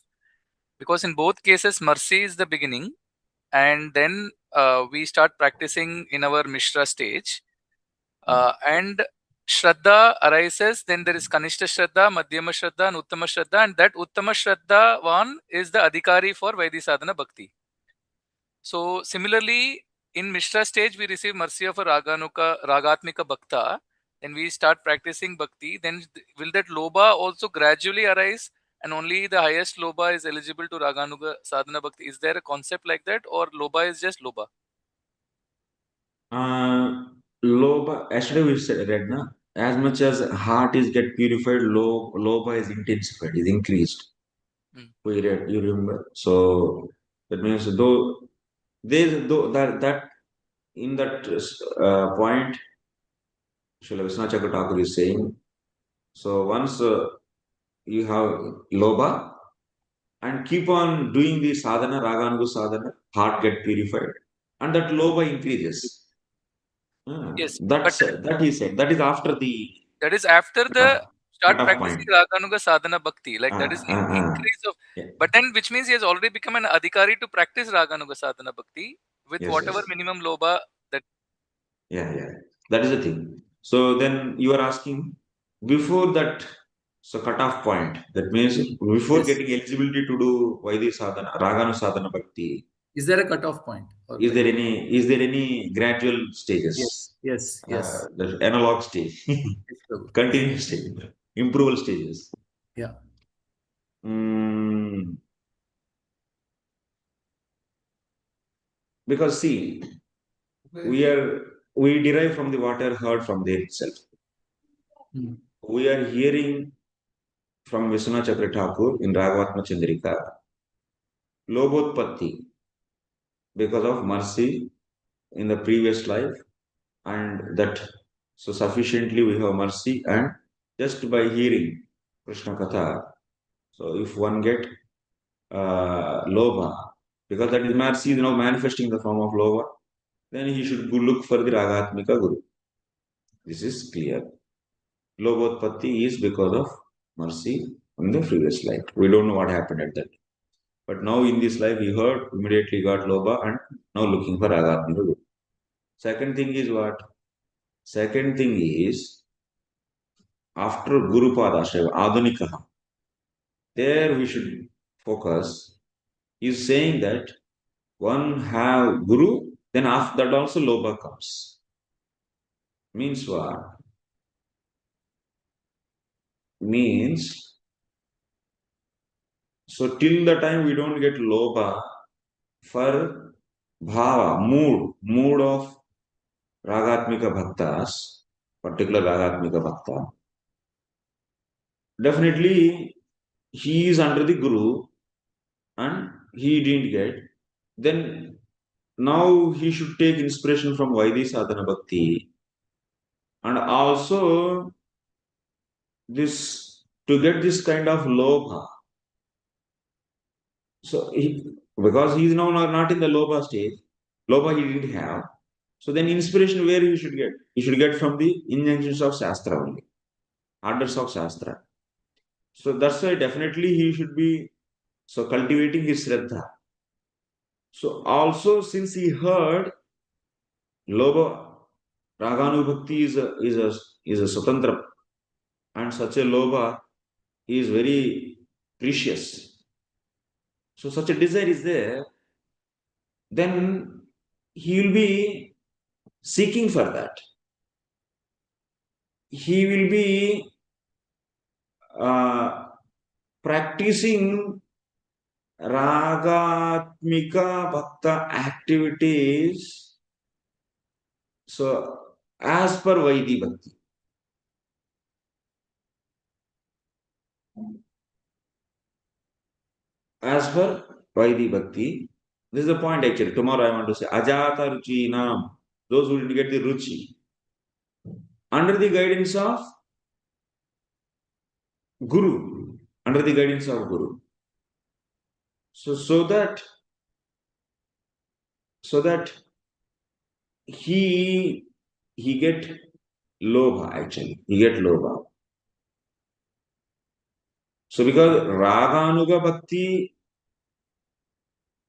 because in both cases mercy is the beginning, and then we start practicing in our Mishra stage, and Shraddha arises, then there is Kanishta Shraddha, Madhyama Shraddha, and Uttama Shraddha, and that Uttama Shraddha one is the Adhikari for Vaidhi Sadhana Bhakti. So, similarly, in Mishra stage, we receive mercy of a Ragatmika Bhakta, then we start practicing Bhakti, then will that lobha also gradually arise, and only the highest lobha is eligible to Raganuga Sadhana Bhakti? Is there a concept like that, or lobha is just lobha? Lobha, yesterday we read, na, as much as heart is get purified, lobha is intensified, is increased. We read, you remember? So that means though that in that point, Srila Vishwanath Chakravarti Thakur is saying, so once you have lobha and keep on doing the sadhana, raganuga sadhana, heart get purified, and that lobha increases. Yes, That he said. That is after the that is after the start cut-off practicing point. Raganuga Sadhana Bhakti. Like that is Uh, increase of, yeah. but then which means he has already become an Adhikari to practice Raganuga Sadhana Bhakti with Yes, whatever yes. minimum lobha that. Yeah. That is the thing. So then you are asking before that, so cut-off point. That means before getting eligibility to do Vaidhi sadhana, Raganu sadhana bhakti. Is there a cut-off point? Is there any gradual stages? Yes. The analog stage, continuous stage, improval stages. Yeah. Because see, we derive from the water heard from there itself. We are hearing from Vishwanath Chakravarti Thakur in Ragavatma Chandrika, Lobhotpatti, because of mercy in the previous life, and that so sufficiently we have mercy, and just by hearing Krishna Katha, so if one get lobha, because that is mercy is now manifesting the form of lobha, then he should go look for the Ragatmika Guru. This is clear. Lobhotpatti is because of mercy in the previous life. We don't know what happened at that. But now in this life, he heard, immediately got lobha, and now looking for Ragatmika Guru. Second thing is what? Second thing is, after Guru Padashraya, Adunikaha, there we should focus. He is saying that one have Guru, then after that also lobha comes. Means what? Means, so till the time we don't get lobha for bhava, mood of Ragatmika Bhaktas, particular Ragatmika Bhakta, definitely he is under the Guru and he didn't get, then now he should take inspiration from Vaidhi Sadhana Bhakti, and also this to get this kind of lobha. So because he is now not in the lobha stage, lobha he didn't have. So then inspiration where he should get? He should get from the injunctions of Shastra only, orders of Shastra. So that's why definitely he should be so cultivating his Shraddha. So also since he heard lobha, Raganubhakti is a Swatantra, and such a lobha is very precious. So such a desire is there, then he will be seeking for that. He will be practicing Ragatmika Bhakta activities. So as per Vaidhi Bhakti. As per Vaidhi Bhakti, this is the point actually. Tomorrow I want to say Ajata Ruchi Nam, those who didn't get the Ruchi, under the guidance of Guru, under the guidance of Guru. So that he get lobha actually. You get lobha. So because Raganuga Bhakti,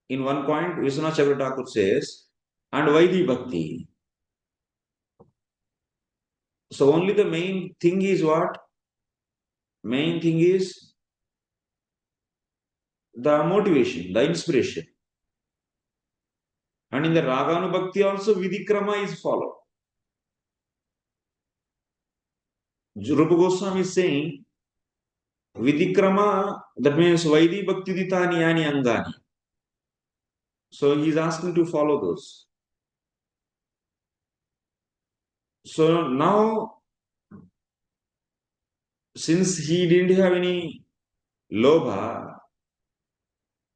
in one point, Vishwanath Chakravarti Thakur says, and Vaidhi Bhakti. So only the main thing is what? Main thing is the motivation, the inspiration. And in the Raganu Bhakti also, Vidikrama is followed. Rupa Goswami is saying, Vidikrama, that means Vaidhi Bhakti Ditani Yani Angani. So he is asking to follow those. So now, since he didn't have any lobha,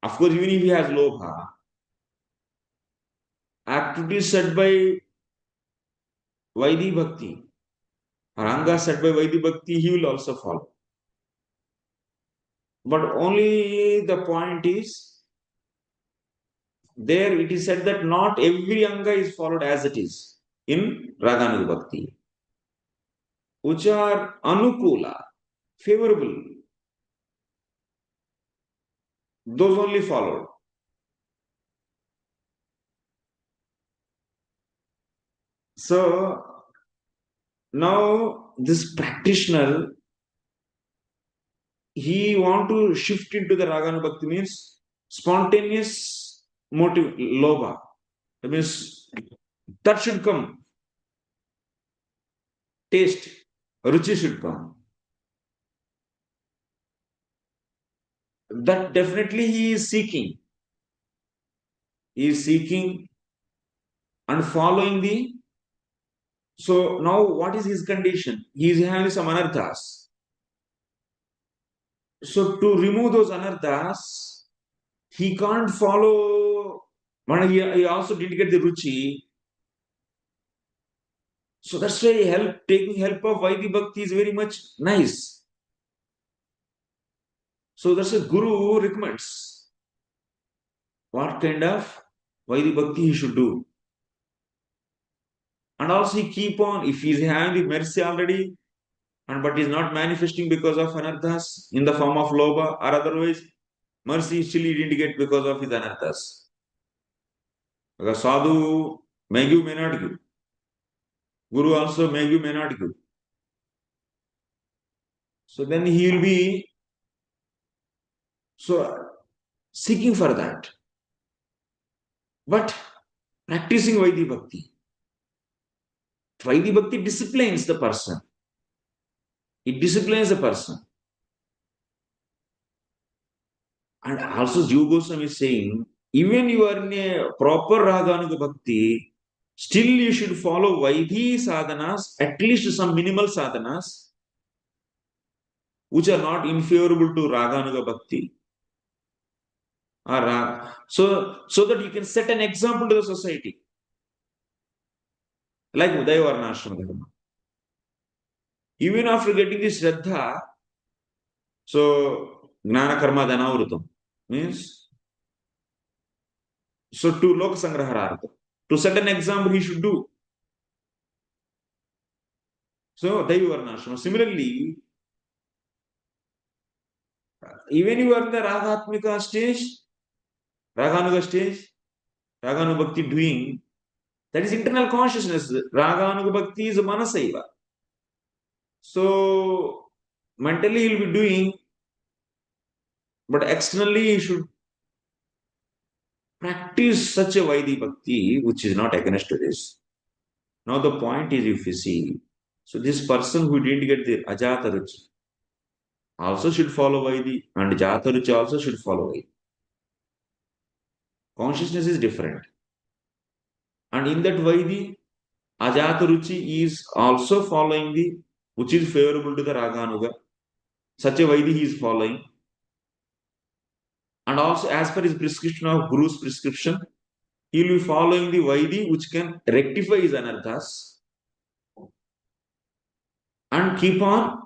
of course, even if he has lobha, activities set by Vaidhi Bhakti, or Anga set by Vaidhi Bhakti, he will also follow. But only the point is, there it is said that not every Anga is followed as it is in Raganuga Bhakti, which are Anukula, favorable. Those only followed. So now this practitioner, he want to shift into the Raganu Bhakti, means spontaneous motive, lobha. That means that should come. Taste, ruchi should come. That definitely he is seeking. He is seeking and following the. So now what is his condition? He is having some anarthas. So to remove those anarthas, he can't follow. He also didn't get the ruchi. So that's why taking help of Vaidhi Bhakti is very much nice. So that's why Guru recommends what kind of Vaidhi Bhakti he should do. And also he keep on, if he is having the mercy already, but is not manifesting because of anarthas in the form of lobha, or otherwise mercy still he didn't get because of his anarthas. Because sadhu may give, may not give. Guru also may give, may not give. So then he will be seeking for that. But practicing Vaidhi Bhakti. Vaidhi Bhakti disciplines the person. It disciplines the person. And also Jiva Goswami is saying, even you are in a proper Raganuga Bhakti, still you should follow Vaidhi sadhanas, at least some minimal sadhanas, which are not inferior to Raganuga Bhakti. So that you can set an example to the society. Like Udayavarnashrama Dharma. Even after getting this Shraddha, so Gnana Karma Dhanavrutam means, so to Lok Sangraharartha. To set an example, he should do. So Daivarnashrama. Similarly, even you are in the Ragatmika stage, Raganuga stage, Raganuga Bhakti doing, that is internal consciousness. Raganuga Bhakti is Manasaiva. So mentally he will be doing, but externally he should practice such a Vaidhi Bhakti, which is not against this. Now the point is, if you see, so this person who didn't get the Ajata Ruchi also should follow Vaidhi, and Jata Ruchi also should follow Vaidhi. Consciousness is different. And in that Vaidhi, Ajata Ruchi is also following the, which is favorable to the Raganuga. Such a Vaidhi he is following. And also, as per his prescription of Guru's prescription, he will be following the Vaidhi which can rectify his anarthas and keep on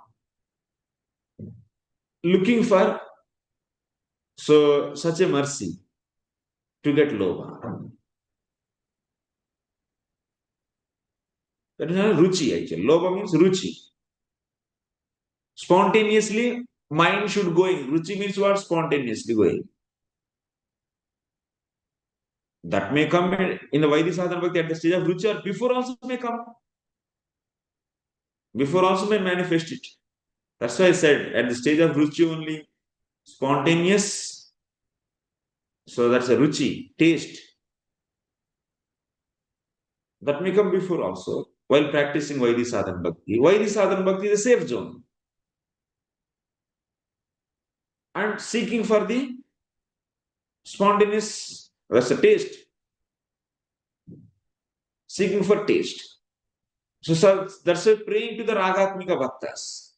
looking for such a mercy to get lobha. That is not ruchi actually. Lobha means ruchi. Spontaneously, mind should going. Ruchi means what? Spontaneously going. That may come in the Vaidhi Sadhana Bhakti at the stage of ruchi, or before also may come. Before also may manifest it. That's why I said at the stage of ruchi only, spontaneous. So that's a ruchi, taste. That may come before also, while practicing Vaidhi Sadhana Bhakti. Vaidhi Sadhana Bhakti is a safe zone. And seeking for the spontaneous, that's a taste. Seeking for taste. So that's why praying to the Ragatmika Bhaktas.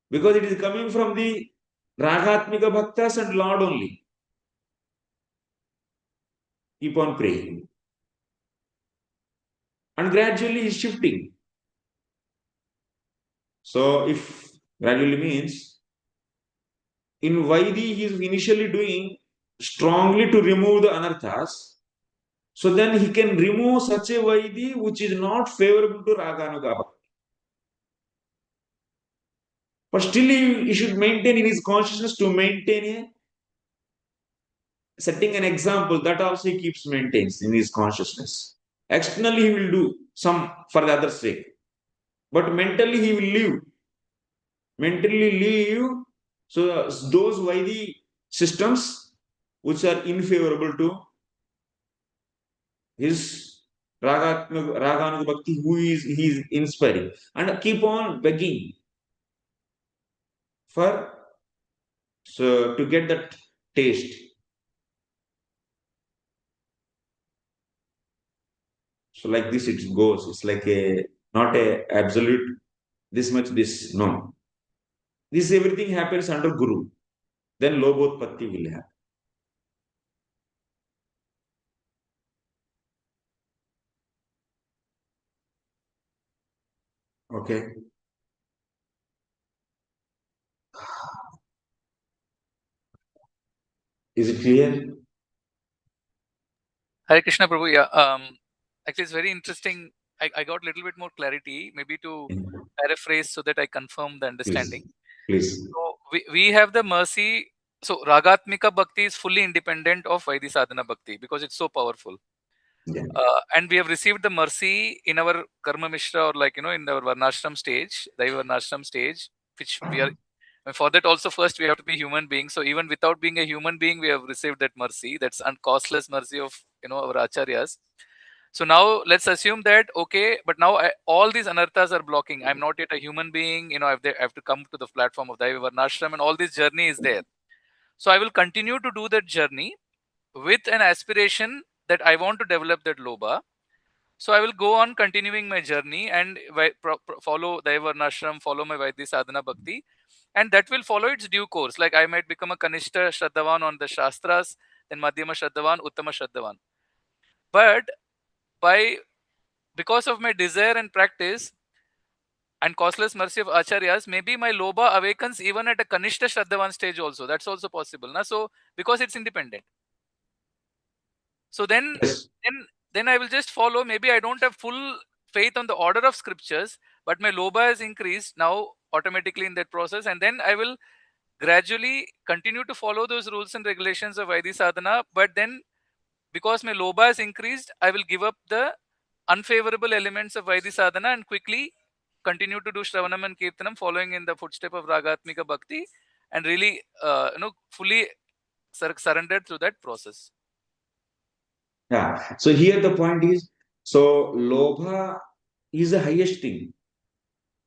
Because it is coming from the Ragatmika Bhaktas and Lord only. Keep on praying. And gradually is shifting. So if gradually means, in Vaidhi he is initially doing strongly to remove the anarthas. So then he can remove such a Vaidhi which is not favorable to Raganuga Bhakti. But still he should maintain in his consciousness to maintain setting an example, that also he keeps maintains in his consciousness. Externally he will do some for the other's sake. But mentally he will live. Mentally live. So those Vaidhi systems which are unfavorable to his Raganuga Bhakti, he is inspiring. And keep on begging for to get that taste. So like this it goes. It's like a not a absolute this much this no. This everything happens under Guru. Then lobhotpatti will happen. Okay. Is it clear? Hare Krishna Prabhu. Yeah. Actually, it's very interesting. I got a little bit more clarity, maybe to paraphrase so that I confirm the understanding. Please. So we have the mercy. So Ragatmika Bhakti is fully independent of Vaidhi Sadhana Bhakti because it's so powerful. Yeah. And we have received the mercy in our Karma Mishra, or like, in our Varnashram stage, Daiva Varnashram stage, which we are. And for that also, first we have to be human beings. So even without being a human being, we have received that mercy. That's uncostless mercy of our acharyas. So now let's assume that, okay, but now all these anarthas are blocking. I'm not yet a human being. I have to come to the platform of Daiva Varnashram, and all this journey is there. So I will continue to do that journey with an aspiration that I want to develop that lobha. So I will go on continuing my journey and follow Daiva Varnashram, follow my Vaidhi Sadhana Bhakti, and that will follow its due course. Like I might become a Kanishta Shraddhavan on the Shastras, then Madhyama Shraddhavan, Uttama Shraddhavan. But because of my desire and practice and costless mercy of acharyas, maybe my lobha awakens even at a Kanishta Shraddhavan stage also. That's also possible. So because it's independent. So then I will just follow. Maybe I don't have full faith on the order of scriptures, but my lobha has increased now automatically in that process, and then I will gradually continue to follow those rules and regulations of Vaidhi Sadhana. But then, because my lobha has increased, I will give up the unfavorable elements of Vaidhi Sadhana and quickly continue to do Shravanam and Kirtanam, following in the footstep of Ragatmika Bhakti, and really, fully surrendered through that process. Yeah. So here the point is, so lobha is the highest thing.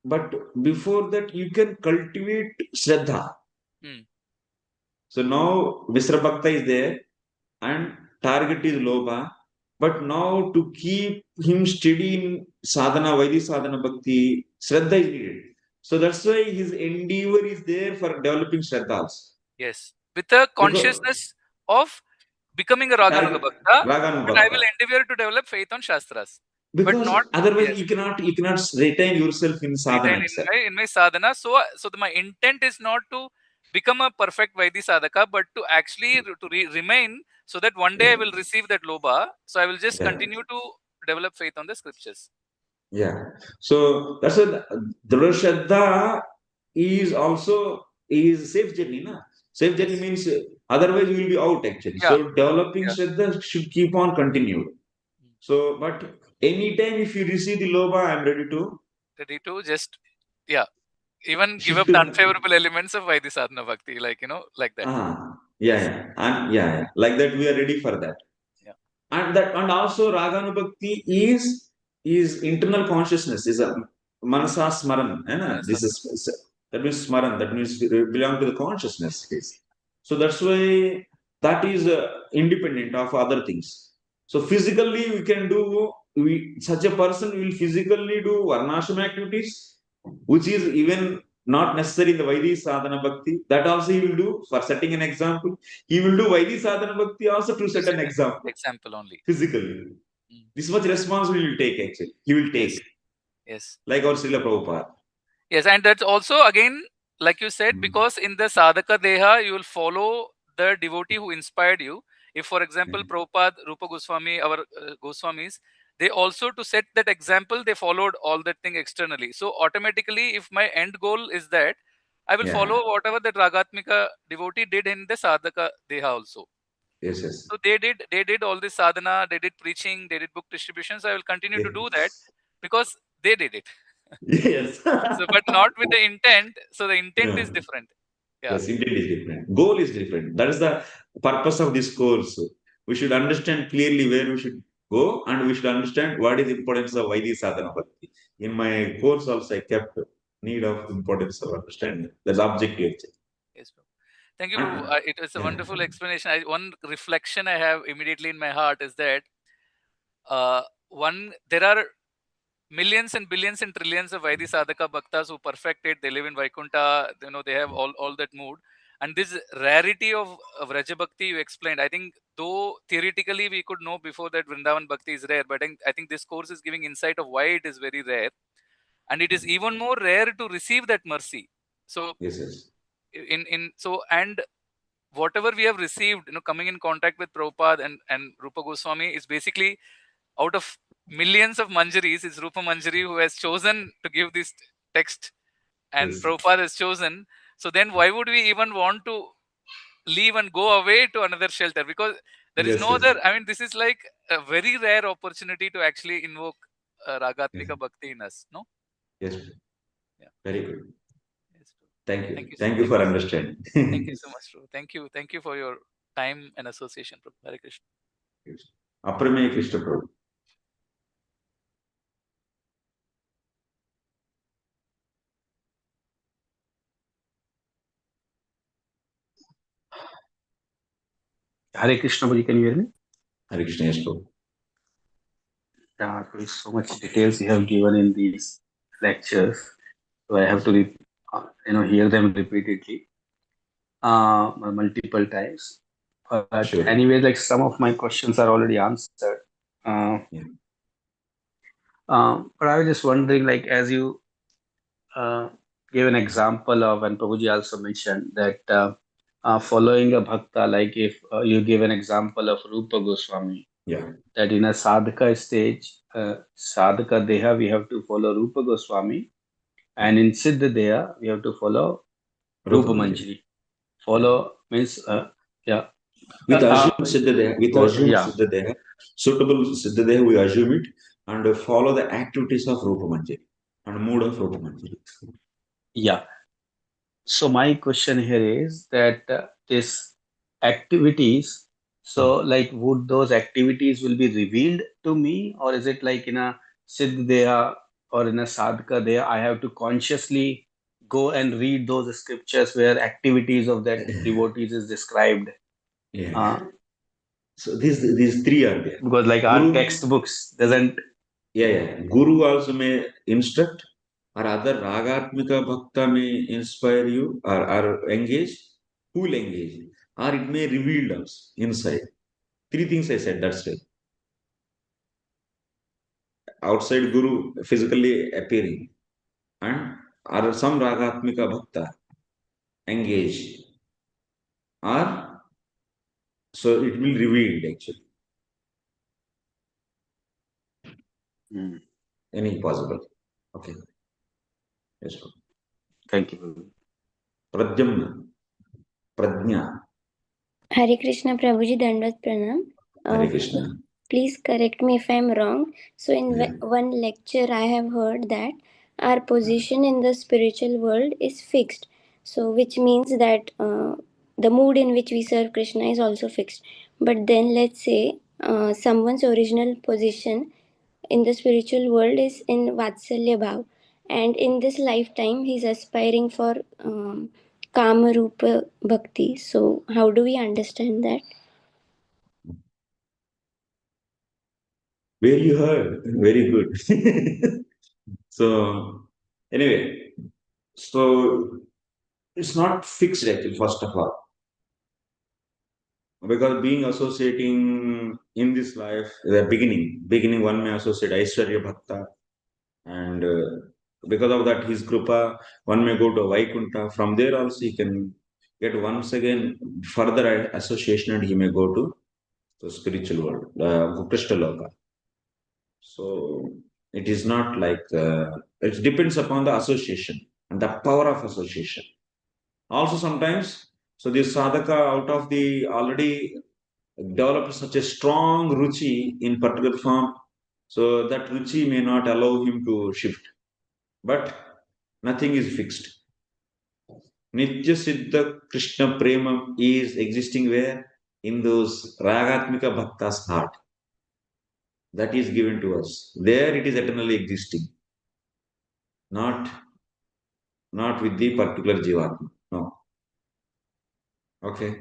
But before that, you can cultivate Shraddha. So now Visra Bhakta is there and target is lobha. But now to keep him steady in sadhana, Vaidhi sadhana bhakti, Shraddha is needed. So that's why his endeavor is there for developing Shraddhas. Yes. With a consciousness of becoming a Raganuga Bhakta, Raganuga but I Bhakta. will endeavor to develop faith on Shastras. Because but not, otherwise yes, you cannot retain yourself in sadhana itself. in my sadhana. So my intent is not to become a perfect Vaidhi sadhaka, but to actually remain, so that one day I will receive that lobha. So I will just continue to develop faith on the scriptures. Yeah. So that's what Dhrudha Shraddha is also is safe journey, na? Safe journey Yes. means otherwise you will be out actually. Yeah. So developing Yeah. Shraddha should keep on continued. So, but anytime if you receive the lobha, I'm ready to Ready to just, yeah, even give shift up the to unfavorable elements of Vaidhi Sadhana Bhakti, like, like that. yeah, Yes. yeah, and yeah, like that we are ready for that. Yeah. And also Raganubhakti is internal consciousness, is a manasa smaran. This Sadhana. is that means smaran, that means belong to the consciousness phase. So that's why that is independent of other things. So physically we can do such a person will physically do varnashram activities, which is even not necessary in the Vaidhi sadhana bhakti. That also he will do for setting an example. He will do Vaidhi sadhana bhakti also to set an example Example only. physically. Mm. This much responsibility he will take actually. He will take. Yes. Yes. Like our Srila Prabhupada. Yes, and that's also again, like you said, because in the sadhaka deha, you will follow the devotee who inspired you. If, for example, Prabhupada, Rupa Goswami, our Goswamis, they also to set that example, they followed all that thing externally. So automatically, if my end goal is that, I will Yeah. follow whatever that Ragatmika devotee did in the sadhaka deha also. Yes, yes. So they did all this sadhana, they did preaching, they did book distribution. So I will continue to do that because they did it. Yes. So, but not with the intent. So the intent is different. Yeah. Yes, intent is different. Goal is different. That is the purpose of this course. We should understand clearly where we should go, and we should understand what is the importance of Vaidhi Sadhana Bhakti. In my course also I kept need of importance of understanding. That's objective. Yes, bro. Thank you, Prabhu. And, It was a yeah. wonderful explanation. One reflection I have immediately in my heart is that there are millions and billions and trillions of Vaidhi Sadhaka Bhaktas who perfect it. They live in Vaikuntha. They have all that mood. And this rarity of Raja Bhakti you explained, I think, though theoretically we could know before that Vrindavan Bhakti is rare, but I think this course is giving insight of why it is very rare. And it is even more rare to receive that mercy. So, Yes, yes. and whatever we have received, coming in contact with Prabhupada and Rupa Goswami is basically out of millions of manjaris, it's Rupa Manjari who has chosen to give this text, and Yes. Prabhupada has chosen. So then why would we even want to leave and go away to another shelter? Because there is Yes, no yes. other, I mean, this is like a very rare opportunity to actually invoke Yes. Ragatmika Bhakti in us, no? Yes. Yeah. Very good. Yes, bro. Thank you. Thank you. Thank you Thank for you. understanding. Thank you so much, bro. Thank you. Thank you for your time and association, bro. Hare Krishna. Aprameya Krishna Prabhu. Hare Krishna, Bhaji, can you hear me? Hare Krishna, yes, Prabhu. Yeah, there is so much details you have given in these lectures, so I have to, hear them repeatedly, multiple times. But Sure. anyway, like some of my questions are already answered. Yeah. But I was just wondering, like as you gave an example of, and Prabhuji also mentioned that following a bhakta, like if you give an example of Rupa Goswami, Yeah. that in a sadhaka stage, sadhaka deha, we have to follow Rupa Goswami, and in siddha deha, we have to follow Rupa Rupa Manjari. Manjari. Follow means, yeah. With assumed Siddhadeha, Yeah, suitable Siddhadeha, we assume it and follow the activities of Rupa Manjari and mood of Rupa Manjari. yeah. So my question here is that this activities, so like would those activities will be revealed to me, or is it like in a siddha deha or in a sadhaka deha, I have to consciously go and read those scriptures where activities of that devotees is described? Yeah. So these three are there. Because like our Guru, textbooks doesn't. yeah. Guru also may instruct, or other Ragatmika Bhakta may inspire you or engage. Who will engage? Or it may reveal us inside. Three things I said, that's right. Outside Guru physically appearing, and or some Ragatmika Bhakta engage, or so it will reveal actually. Hmm. any possible. Okay. Yes. Thank you. Pradyamna. Pradnya. Hare Krishna Prabhuji, Dandavat Pranam. Hare Krishna. Please correct me if I am wrong. So, in Yeah. one lecture, I have heard that our position in the spiritual world is fixed. So, which means that the mood in which we serve Krishna is also fixed. But then, let's say someone's original position in the spiritual world is in Vatsalya Bhav, and in this lifetime, he's aspiring for Kama Rupa Bhakti. So, how do we understand that? Where you heard? Very good. So, anyway, so it's not fixed actually, first of all. Because being associating in this life, the beginning one may associate Aishwarya Bhakta, and because of that, his Krupa, one may go to Vaikunta. From there also, he can get once again further association, and he may go to the spiritual world, Krishna Loka. So it is not like it depends upon the association and the power of association. Also, sometimes, so this sadhaka out of the already developed such a strong ruchi in particular form, so that ruchi may not allow him to shift. But nothing is fixed. Nitya Siddha Krishna Premam is existing where? In those Ragatmika Bhakta's heart. That is given to us. There it is eternally existing. Not with the particular Jivatma. No. Okay.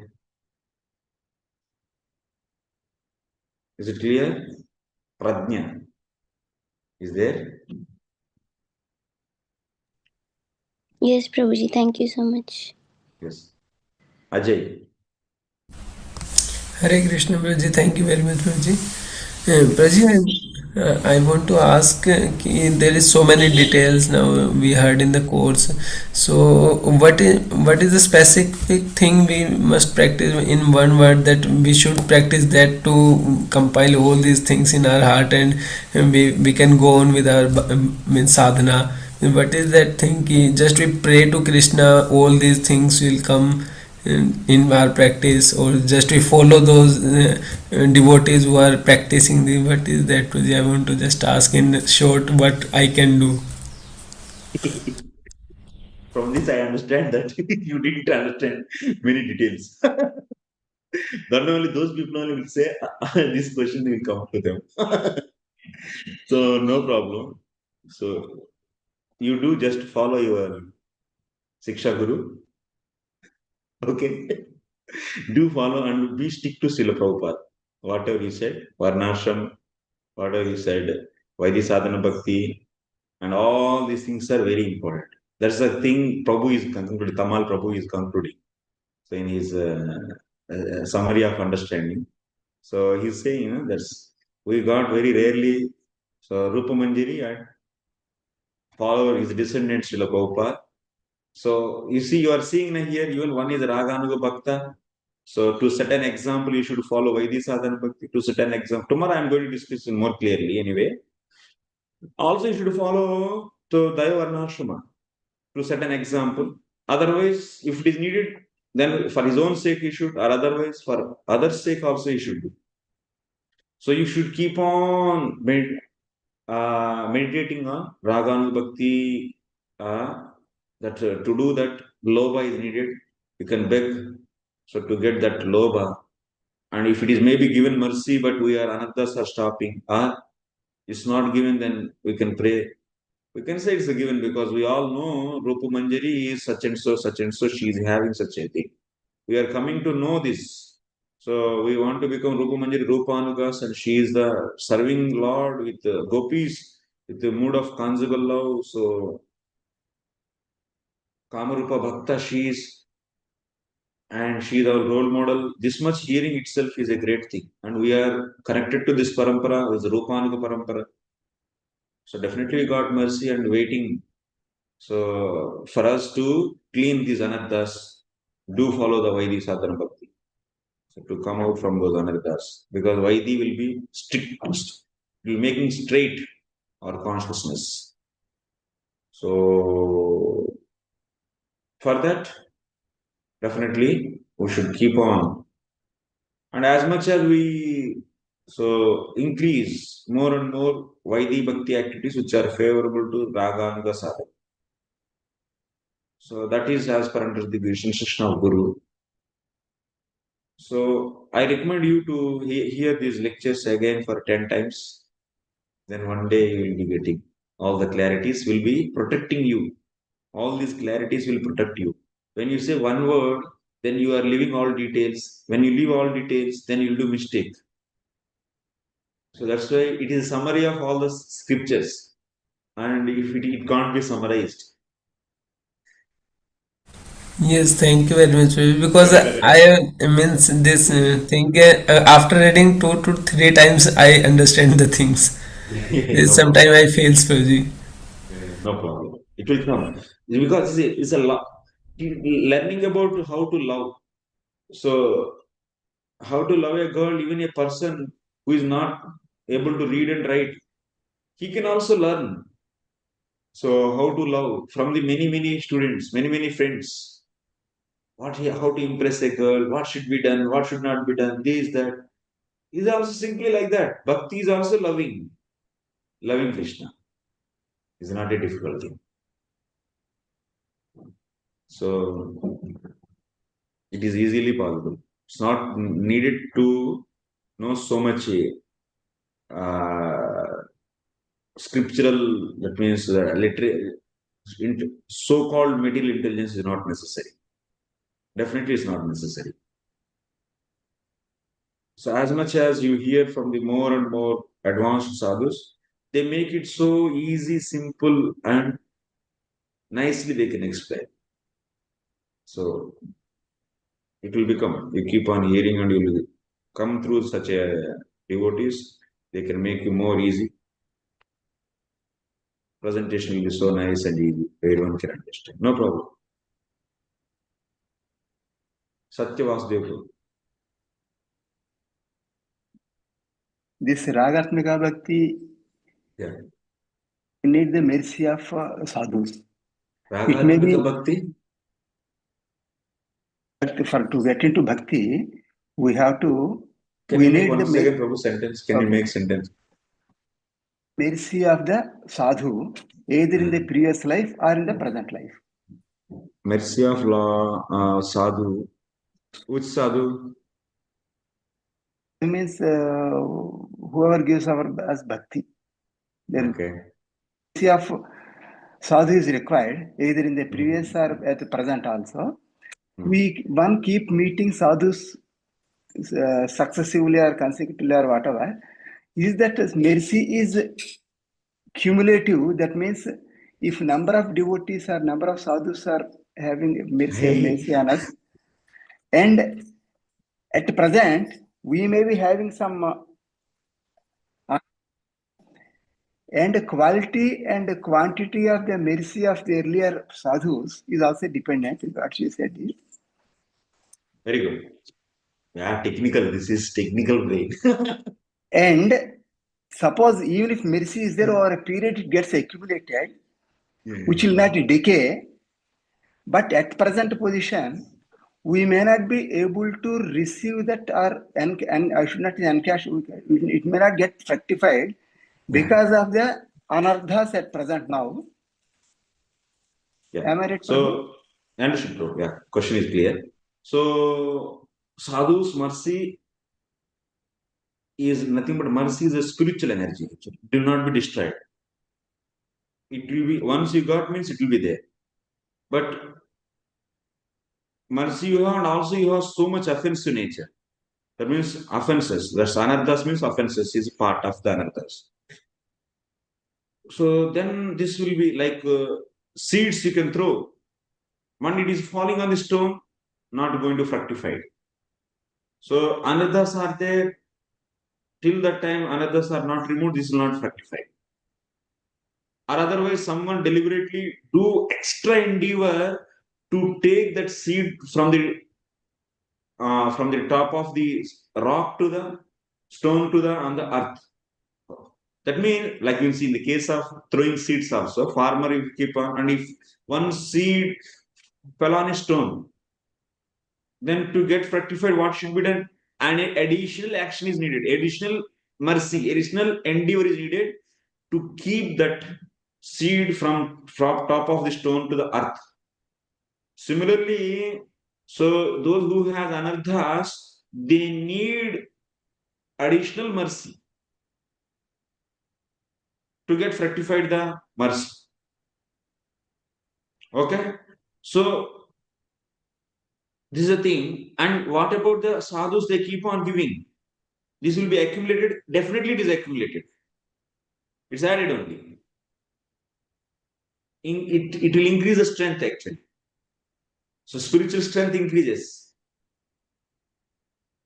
Is it clear? Pradnya is there? Yes, Prabhuji, thank you so much. Yes. Ajay. Hare Krishna, Prabhuji. Thank you very much, Prabhuji. Prabhuji, I want to ask, there is so many details now we heard in the course. So, what is the specific thing we must practice in one word that we should practice that to compile all these things in our heart, and we can go on with our sadhana. What is that thing? Just we pray to Krishna, all these things will come in our practice, or just we follow those devotees who are practicing the, what is that? I want to just ask in short what I can do. From this, I understand that you didn't understand many details. Not only those people only will say, this question will come to them. So, no problem. So, you do just follow your Siksha Guru. Okay. Do follow and we stick to Srila Prabhupada. Whatever he said, Varnashram, whatever he said, Vaidhi Sadhana Bhakti, and all these things are very important. That's the thing Prabhu is concluding, Tamal Prabhu is concluding. So in his summary of understanding. So he's saying, that's we got very rarely. So Rupa Manjari and follower his descendants Srila Prabhupada. So you see, you are seeing here, even one is Raganuga Bhakta. So to set an example, you should follow Vaidhi Sadhana Bhakti. To set an example, tomorrow I am going to discuss it more clearly anyway. Also, you should follow to Daya Varnashrama to set an example. Otherwise, if it is needed, then for his own sake he should, or otherwise for others' sake also he should do. So you should keep on meditating on Raganuga Bhakti. That to do that, lobha is needed. You can beg. So to get that lobha, and if it is maybe given mercy, but we are anarthas are stopping, or it's not given, then we can pray. We can say it's a given because we all know Rupa Manjari is such and so, she is having such a thing. We are coming to know this. So we want to become Rupa Manjari, Rupa Anugas, and she is the serving Lord with the gopis, with the mood of conjugal love. So Kamarupa Bhakta she is, and she is our role model. This much hearing itself is a great thing. And we are connected to this parampara, this Rupanuga parampara. So definitely we got mercy and waiting. So for us to clean these anarthas, do follow the Vaidhi Sadhana Bhakti. So to come out from those anarthas. Because Vaidhi will be strict, will making straight. or consciousness. So for that, definitely we should keep on. And as much as we increase more and more Vaidhi Bhakti activities which are favorable to Raganuga sadhu. So that is as per under the instruction of Guru. So I recommend you to hear these lectures again for 10 times. Then one day you will be getting all the clarities will be protecting you. All these clarities will protect you. When you say one word, then you are leaving all details. When you leave all details, then you will do mistake. So that's why it is a summary of all the scriptures. And if it can't be summarized. Yes, thank you very much, Prabhu, because means this thing after reading 2 to 3 times I understand the things. No Sometimes problem. I fail, Prabhuji. No problem. It will come. Because it's a lot. Learning about how to love. So, how to love a girl, even a person who is not able to read and write, he can also learn. So, how to love from the many students, many friends. How to impress a girl, what should be done, what should not be done, this, that. Is also simply like that. Bhakti is also loving Krishna. Is not a difficult thing. So, it is easily possible. It's not needed to know so much scriptural, that means so-called material intelligence is not necessary. Definitely it's not necessary. So as much as you hear from the more and more advanced sadhus, they make it so easy, simple, and nicely they can explain. So it will become, you keep on hearing and you will come through such a devotees, they can make you more easy. Presentation will be so nice and easy, everyone can understand. No problem. Satya Vasudeva. This Ragatmika Bhakti Yeah. need the mercy of sadhus. It may Ragatmika be Bhakti. to get into Bhakti, we have to. Can we you make need one the second, Prabhu, sentence? Can you okay. make sentence? Mercy of the sadhu, either in the previous life or in the present life. Mercy of law, sadhu. Which sadhu? It means whoever gives us bhakti. Then Okay. mercy of sadhu is required either in the previous or at the present also. One keep meeting sadhus successively or consecutively or whatever. Is that mercy is cumulative? That means if number of devotees or number of sadhus are having mercy on us, and at present we may be having some and quality and quantity of the mercy of the earlier sadhus is also dependent, is what she said. Very good. Yeah, technical. This is technical brain. And suppose even if mercy is there over a period, it gets accumulated, which will not decay. But at present position, we may not be able to receive that, or and I should not say encash. It may not get fructified because of the anardhas at present now. Yeah. Am I right? So, understood, bro. Yeah, question is clear. So, sadhu's mercy is nothing but mercy is a spiritual energy. Do not be destroyed. It will be, once you got means it will be there. But mercy you have, and also you have so much offensive nature. That means offenses. That's anarthas means offenses is part of the anarthas. So then this will be like seeds you can throw. When it is falling on the stone, not going to fructify. So anarthas are there. Till that time anarthas are not removed, this will not fructify. Or otherwise someone deliberately do extra endeavor to take that seed from the top of the rock to the stone to the on the earth. That means, like you'll see in the case of throwing seeds also, farmer will keep on, and if one seed fell on a stone, then to get fructified, what should be done? And additional action is needed, additional mercy, additional endeavor is needed to keep that seed from top of the stone to the earth. Similarly, so those who have anarthas, they need additional mercy to get fructified the mercy. Okay, so this is a thing. And what about the sadhus? They keep on giving. This will be accumulated. Definitely, it is accumulated. It's added only. It will increase the strength actually. So spiritual strength increases.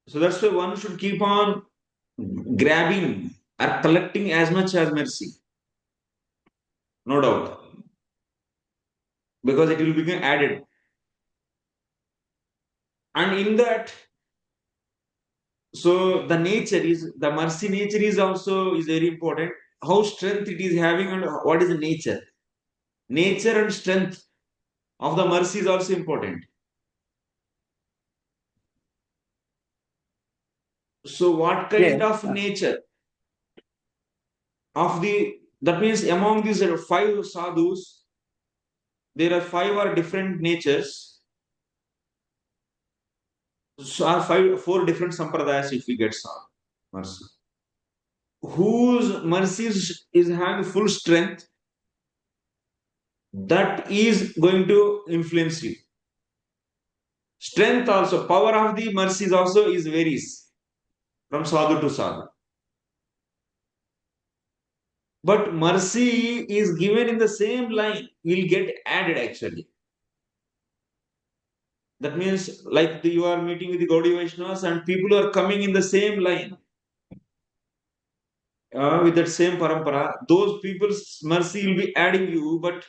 So that's why one should keep on grabbing or collecting as much as mercy. No doubt. Because it will become added. And in that, so the nature is, the mercy nature is also is very important. How strength it is having and what is the nature. Nature and strength of the mercy is also important. So what kind of nature of the, that means among these 5 sadhus, there are 5 or different natures. So are 4 different sampradayas if we get mercy. Whose mercy is having full strength, that is going to influence you. Strength also, power of the mercies also is varies from sadhu to sadhu. But mercy is given in the same line, will get added actually. That means like you are meeting with the Gaudiya Vaishnavas and people are coming in the same line. With that same parampara, those people's mercy will be adding you, but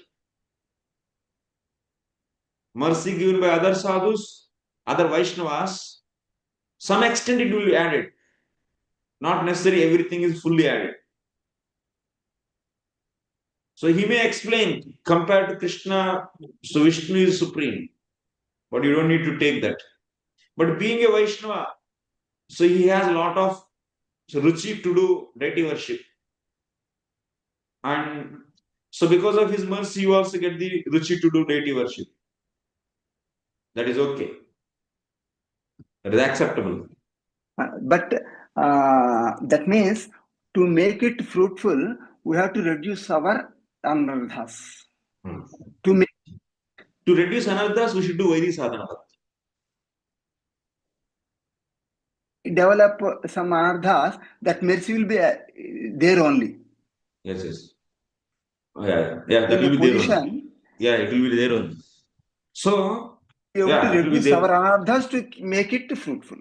mercy given by other sadhus, other Vaishnavas, some extent it will be added. Not necessarily everything is fully added. So he may explain, compared to Krishna, so Vishnu is supreme, but you don't need to take that. But being a Vaishnava, so he has a lot of ruchi to do deity worship. And so because of his mercy, you also get the ruchi to do deity worship. That is okay. That is acceptable. But that means to make it fruitful, we have to reduce our anarthas. To reduce anarthas, we should do Vaidhi sadhana. Develop some anarthas, that mercy will be there only. Yes, yes. Yeah, that will be there only. Yeah, it will be there only. So, we have to reduce our anarthas to make it fruitful.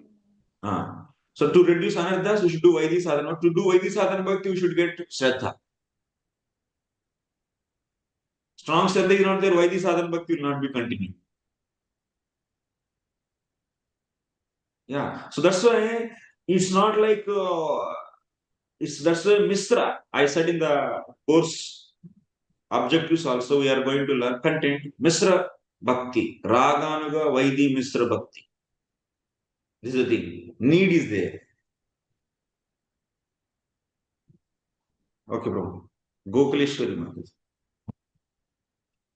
So to reduce anarthas, we should do Vaidhi sadhana. To do Vaidhi sadhana bhakti, we should get Shraddha. Strong Shraddha is not there, Vaidhi sadhana bhakti will not be continued. Yeah, so that's why it's not like that's why Misra. I said in the course objectives also we are going to learn content Misra Bhakti, Raganuga Vaidhi Misra Bhakti. This is the thing. Need is there. Okay, bro. Gokuleshwari Maharaj.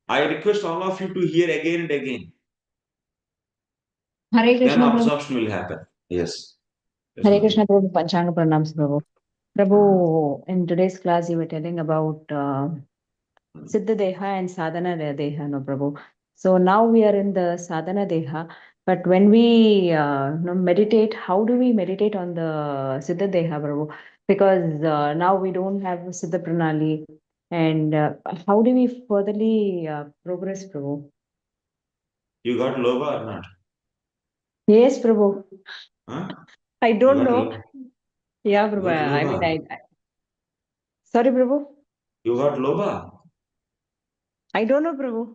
I request all of you to hear again and again. Hare Krishna, Then Prabhu. absorption will happen. Yes. Hare Krishna, Prabhu. Panchanga Pranams, Prabhu. Prabhu, in today's class, you were telling about Siddha Deha and Sadhana Deha, no, Prabhu. So now we are in the Sadhana Deha. But when we meditate, how do we meditate on the Siddha Deha, Prabhu? Because now we don't have Siddha Pranali. And how do we furtherly progress, Prabhu? You got lobha or not? Yes, Prabhu. Huh? I don't know. Yeah, Prabhu. I mean, sorry, Prabhu. You got lobha? I don't know, Prabhu.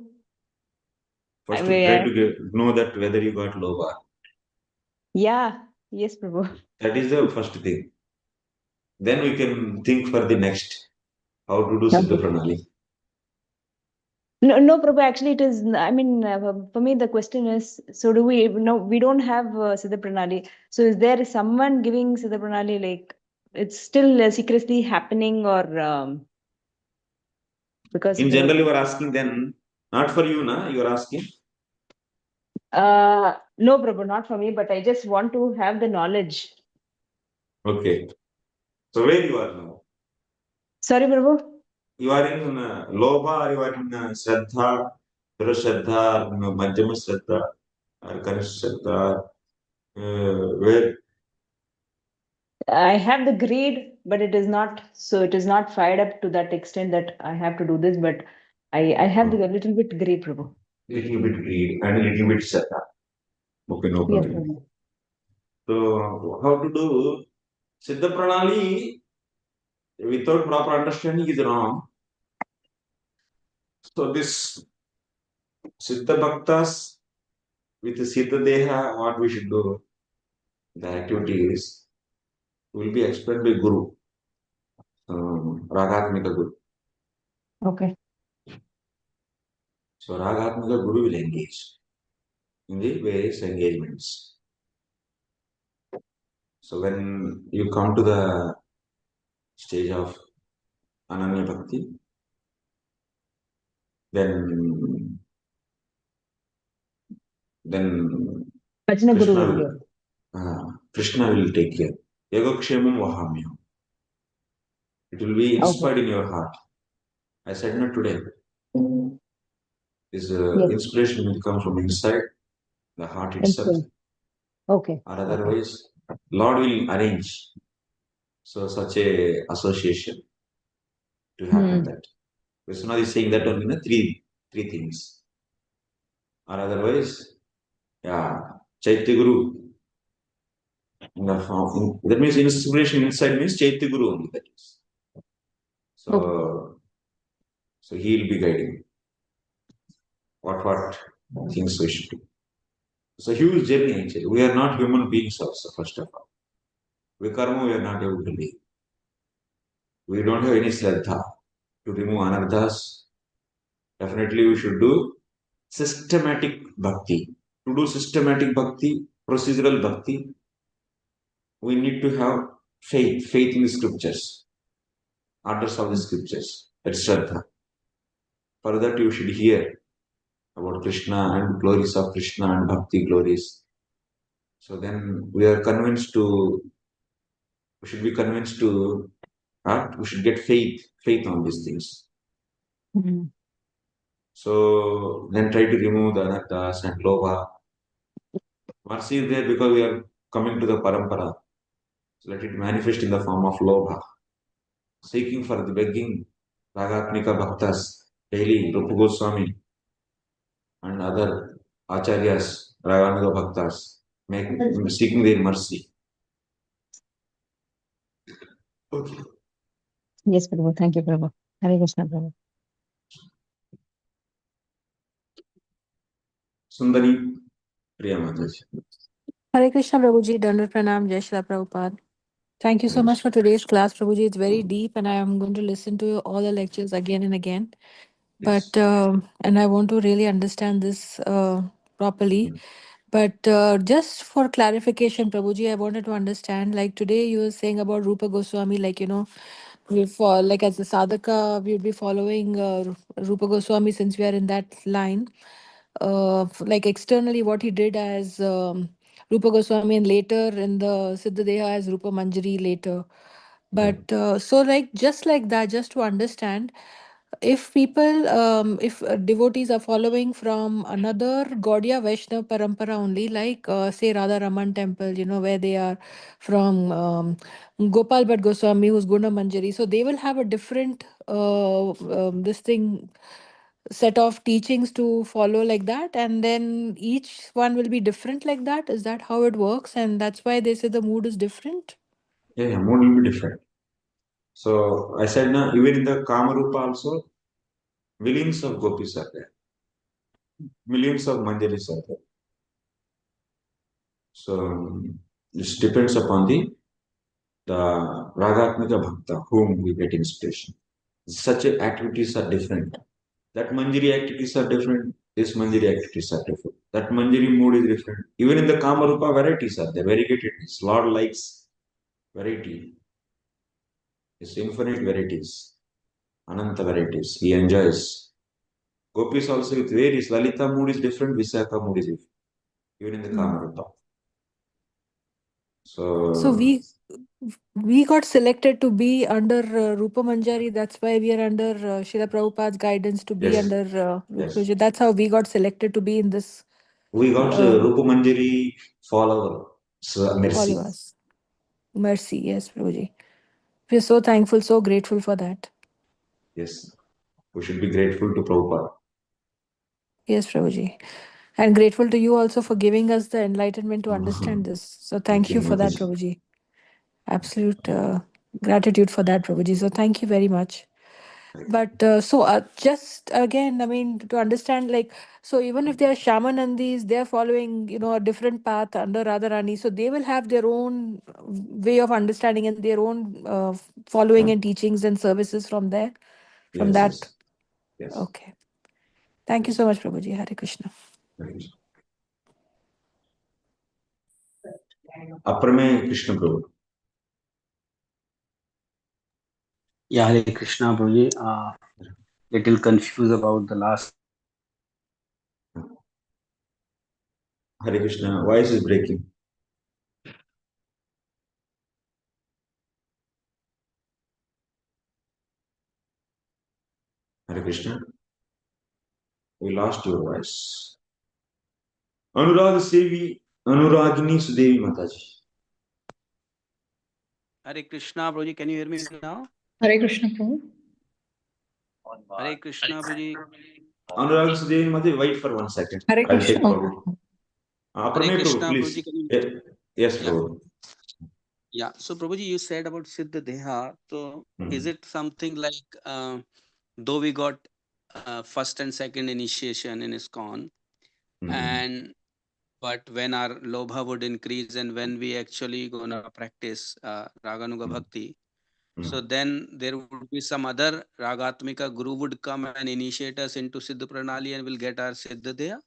First, try to know that whether you got lobha. Yeah. Yes, Prabhu. That is the first thing. then we can think for the next how to do Siddha Pranali. No, Prabhu, actually it is, I mean, for me, the question is, so do we, no, we don't have Siddha Pranali. So is there someone giving Siddha Pranali, like, it's still secretly happening or, because In general, you are asking then, not for you, na? You are asking? No, Prabhu, not for me, but I just want to have the knowledge. Okay. So where you are now? Sorry, Prabhu? You are in lobha or you are in shraddha, shraddha, madhyama shraddha, or kanishta shraddha, where? I have the greed, but it is not, so it is not fired up to that extent that I have to do this, but I have the little bit greed, Prabhu. Little bit greed and little bit shraddha. Okay, no Yes, problem. Prabhu. So how to do Siddha Pranali without proper understanding is wrong. So this Siddha Bhaktas with Siddha Deha, what we should do, the activities will be explained by Guru, Ragatmika Guru. Okay. So Ragatmika Guru will engage in the various engagements. So when you come to the stage of Ananya Bhakti, then Bhajana Guru Krishna will will, Krishna will take care. Yogakshemam vahamyam. It will be inspired in your heart. I said not today. This Yes. inspiration will come from inside the heart itself. Okay. Or otherwise, Lord will arrange so such a association to happen that. Krishna is saying that only three things. Or otherwise, yeah, Chaitya Guru. In the form, that means inspiration inside means Chaitya Guru only. That is. So, so he will be guiding what things we should do. It's a huge journey actually. We are not human beings also, first of all. We karma, we are not able to live. We don't have any shraddha to remove anarthas. Definitely we should do systematic bhakti. To do systematic bhakti, procedural bhakti, we need to have faith in the scriptures, orders of the scriptures. That's shraddha. For that you should hear about Krishna and glories of Krishna and bhakti glories. So then we should be convinced to we should get faith on these things. So then try to remove the anarthas and lobha. Mercy is there because we are coming to the parampara. So let it manifest in the form of lobha. Seeking for the begging Ragatmika bhaktas daily, Rupa Goswami and other acharyas, Raganuga bhaktas, seeking their mercy. Okay. Yes, Prabhu. Thank you, Prabhu. Hare Krishna, Prabhu. Sundari Priya Mataji. Hare Krishna, Prabhuji. Dandar Pranam, Jai Shri Prabhupada. Thank you so much for today's class, Prabhuji. It's very deep, and I am going to listen to all the lectures again and again. But and I want to really understand this properly. But just for clarification, Prabhuji, I wanted to understand. Like today, you were saying about Rupa Goswami, like we for like as a sadhaka, we would be following Rupa Goswami since we are in that line. Like externally, what he did as Rupa Goswami, and later in the Siddhadeha as Rupa Manjari later. But so like just like that, just to understand, if people, if devotees are following from another Gaudiya Vaishnava parampara only, like say Radha Raman temple, where they are from Gopal Bhatt Goswami, who's Guna Manjari, so they will have a different this thing set of teachings to follow like that, and then each one will be different like that. Is that how it works? And that's why they say the mood is different. Yeah, mood will be different. So I said now, even in the Kamarupa also, millions of gopis are there. Millions of manjaris are there. So this depends upon the the Ragatmika bhakta, whom we get inspiration. Such activities are different. That Manjari activities are different. This Manjari activities are different. That Manjari mood is different. Even in the Kamarupa, varieties are there, variegatedness. Lord likes variety. It's infinite varieties. Ananta varieties. He enjoys. Gopis also with varies. Lalita mood is different. Visakha mood is different. Even in the Kamarupa. So So we got selected to be under Rupa Manjari. That's why we are under Srila Prabhupada's guidance to be yes, under Rupa yes. Manjari. That's how we got selected to be in this. We got Rupa Manjari follower mercy. Followers. Mercy, yes, Prabhuji. We're so thankful, so grateful for that. Yes. We should be grateful to Prabhupada. Yes, Prabhuji. And grateful to you also for giving us the enlightenment to understand this. So thank you for that, Prabhuji. Absolute gratitude for that, Prabhuji. So thank you very much. But just again, I mean, to understand, like, so even if they are Shamanandis, they are following, a different path under Radharani. So they will have their own way of understanding and their own following and teachings and services from there, from Yes, that. yes. Okay. Thank you so much, Prabhuji. Hare Krishna. Aprame Krishna Prabhu. Yeah, Hare Krishna, Prabhuji. Little confused about the last. Hare Krishna. Voice is breaking. Hare Krishna. We lost your voice. Anurag Sevi, Anuragini Sudevi Mataji. Hare Krishna, Prabhuji. Can you hear me now? Hare Krishna, Prabhu. Hare Krishna, Prabhuji. Anurag Sudevi Mataji, wait for 1 second. Hare I'll take Krishna. Prabhu. Aprame Prabhu, please. Yes, Prabhu. Yeah. So, Prabhuji, you said about Siddha Deha. So, is it something like though we got first and second initiation in ISKCON, and but when our lobha would increase and when we actually gonna practice Raganuga Bhakti, so then there would be some other Ragatmika guru would come and initiate us into Siddha Pranali and we'll get our Siddha Deha?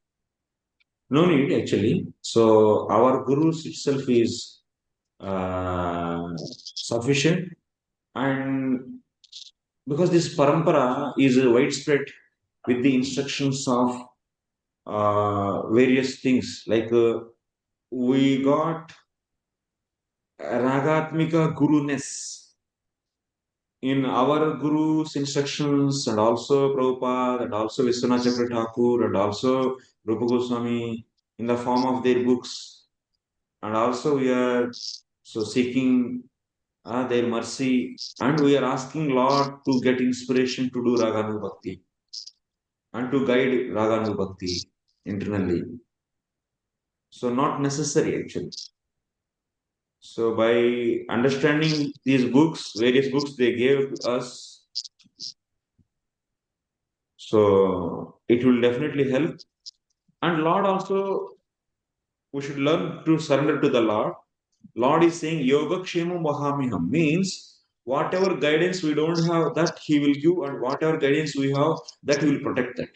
No need actually. So our Guru itself is sufficient, and because this parampara is widespread with the instructions of various things, like we got Ragatmika Guruness in our Guru's instructions, and also Prabhupada, and also Vishwanath Chakra Thakur, and also Rupa Goswami in the form of their books. And also we are so seeking their mercy, and we are asking Lord to get inspiration to do Raganuga Bhakti and to guide Raganuga Bhakti internally. So not necessary actually. So by understanding these books, various books they gave us, so it will definitely help. And Lord also, we should learn to surrender to the Lord. Lord is saying Yoga Kshema Mahamiham, means whatever guidance we don't have, that He will give, and whatever guidance we have, that He will protect that.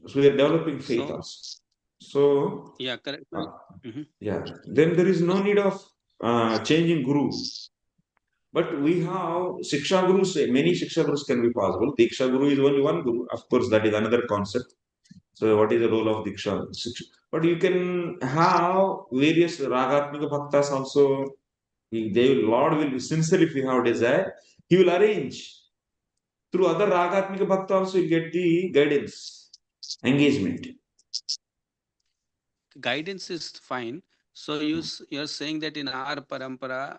So we are developing faith also. So yeah, correct. Yeah, then there is no need of changing guru. But we have Shiksha Gurus, many Shiksha Gurus can be possible. Diksha Guru is only one Guru. Of course, that is another concept. So, what is the role of Diksha? But you can have various Ragatmika Bhaktas also. Lord will be sincere if you have desire. He will arrange. Through other Ragatmika Bhakta also, you get the guidance, engagement. Guidance is fine. So you're saying that in our parampara,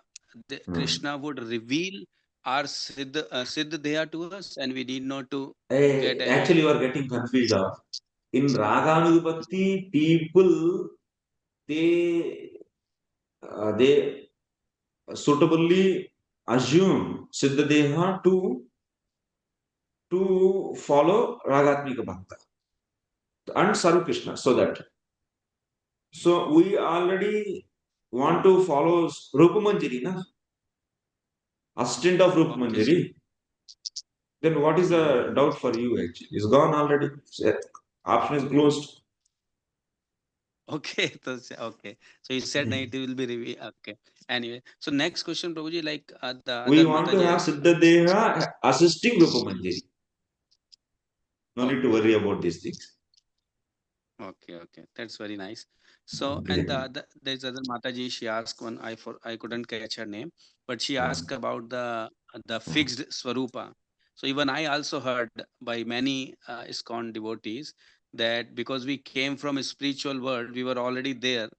Krishna would reveal our Siddha Deha to us, and we need not to get any. Actually, you are getting confused. In Raganuga Bhakti, people they suitably assume Siddha Deha to follow Ragatmika Bhakta and Saru Krishna. So we already want to follow Rupamanjari, na? Assistant of Rupamanjari. Then what is the doubt for you actually? It's gone already. Option is closed. Okay, okay. So you said it will be revealed. Okay. Anyway, so next question, Prabhuji, like the We other want to Mataji. have Siddhadeha assisting Rupamanjari. No need to worry about these things. Okay, okay, that's very nice. So, and there's other Mataji. She asked one. I couldn't catch her name, but she asked about the fixed swarupa. So even I also heard by many ISKCON devotees that because we came from a spiritual world, we were already there,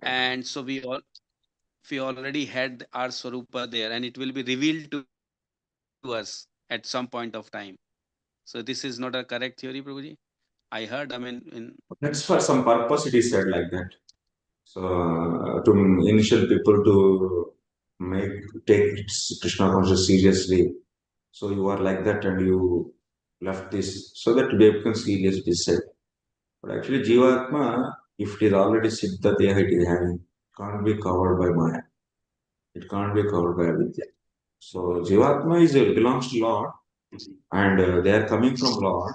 and so we already had our swarupa there, and it will be revealed to us at some point of time. So this is not a correct theory, Prabhuji. I heard. I mean, That's for some purpose it is said like that. So to initial people to take Krishna consciousness seriously. So you are like that and you left this so that they become serious, it is said. But actually Jivatma, if it is already Siddha Deha it is having, can't be covered by Maya. It can't be covered by Avidya. So Jivatma belongs to Lord and they are coming from Lord,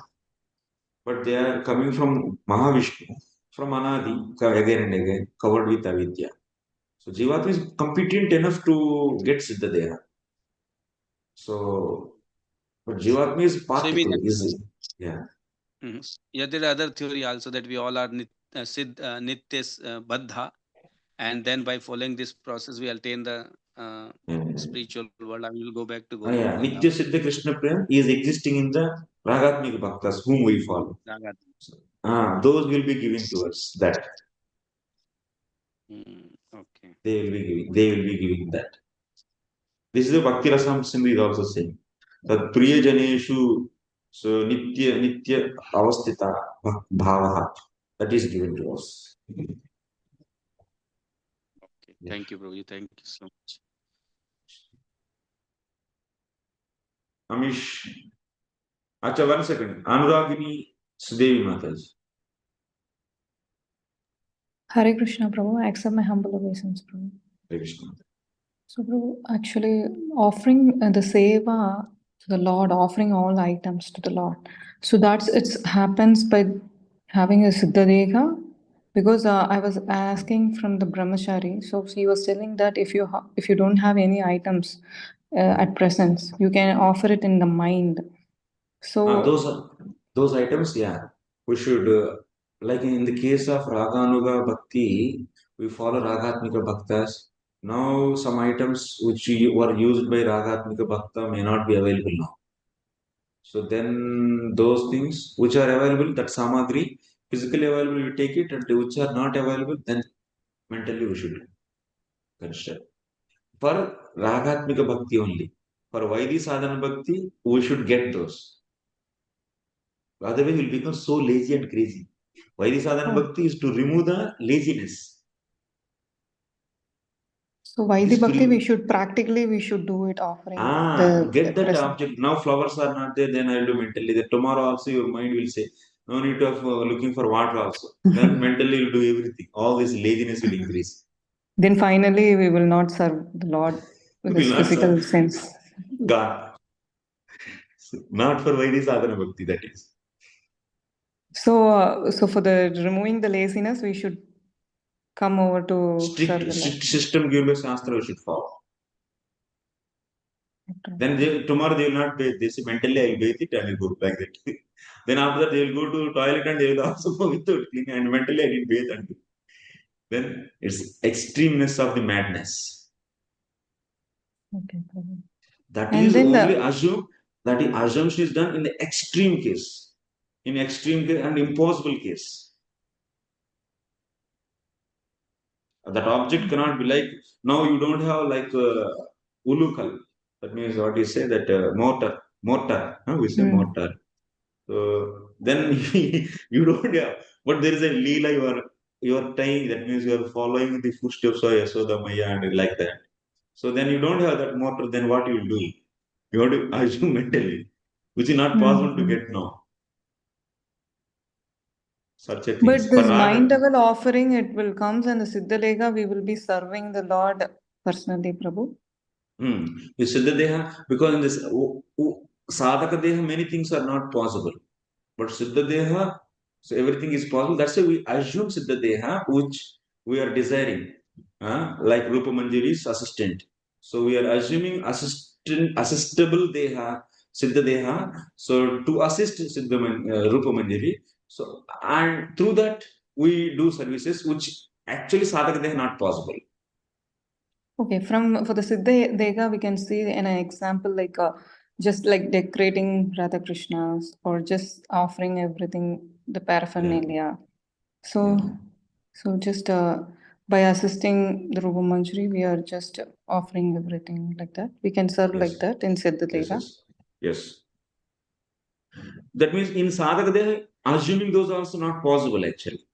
but they are coming from Mahavishnu, from Anadi, again and again, covered with Avidya. So Jivatma is competent enough to get Siddha Deha. So, but Jivatma is so you mean particle, is yeah. Yeah, there are other theory also that we all are nityas baddha, and then by following this process we attain the spiritual world. I will go back to Goloka Yeah, Nitya Vrindavan. Siddha Krishna Prem is existing in the Ragatmika Bhaktas whom we follow. Raga. Those will be giving to us that. Okay. They will be giving that. This is the Bhakti Rasam Sindhu is also saying. That Priya Janeshu so Nitya Avastita Bhavaha. That is given to us. Okay. Thank you, Prabhuji. Thank you so much. Amish. Acha, 1 second. Anuragini Sudevi Mataji. Hare Krishna, Prabhu. I accept my humble obeisance, Prabhu. Hare Krishna. So, Prabhu, actually, offering the seva to the Lord, offering all items to the Lord. So that's it happens by having a siddhadeha. Because I was asking from the brahmachari, so he was telling that if you don't have any items at present, you can offer it in the mind. So those items, yeah. We should, like in the case of Raganuga Bhakti, we follow Ragatmika Bhaktas. Now, some items which were used by Ragatmika Bhakta may not be available now. So then those things which are available, that Samagri, physically available, you take it, and which are not available, then mentally we should consider. For Ragatmika Bhakti only. For Vaidhi Sadhana Bhakti, we should get those. Otherwise, we will become so lazy and crazy. Vaidhi Sadhana Bhakti is to remove the laziness. So Vaidhi Bhakti, we should do it offering Get that present. object. Now flowers are not there, then I'll do mentally that. Tomorrow also your mind will say, no need of looking for water also. Then mentally you'll do everything. All this laziness will increase. Then finally we will not serve the Lord with his physical sense. God. Not for Vaidhi Sadhana Bhakti, that is. So for the removing the laziness, we should come over to strict system given by Shastra we should follow. Then tomorrow they will not bathe. They say mentally I will bathe it and I will go like that. Then after that they will go to toilet and they will also go without cleaning and mentally I will bathe and do. Then it's extremeness of the madness. Okay. That is only assume that the assumption is done in the extreme case. In extreme case and impossible case. That object cannot be like, now you don't have like ulukal. That means what you say that mortar. We say mortar. So then you don't have, but there is a leela you are tying. That means you are following the footsteps of yasoda, maya, and like that. So then you don't have that mortar. Then what you will do? You have to assume mentally, which is not possible to get now. such a thing. But this mind level offering, it will comes, and the Siddhalega, we will be serving the Lord personally, Prabhu. You Siddha Deha, because in this Sadhaka Deha, many things are not possible. But Siddha Deha, so everything is possible. That's why we assume Siddha Deha, which we are desiring, like Rupa Manjari's assistant. So we are assuming assistable Deha, Siddha Deha, so to assist Rupa Manjari. So, and through that, we do services which actually Sadhaka Deha not possible. Okay, for the Siddha we can see an example like just like decorating Radha Krishnas or just offering everything, the paraphernalia. So just by assisting the Rupa Manjari, we are just offering everything like that. We can serve like that in Siddha Yes. That means in Sadhaka Deha, assuming those are also not possible actually.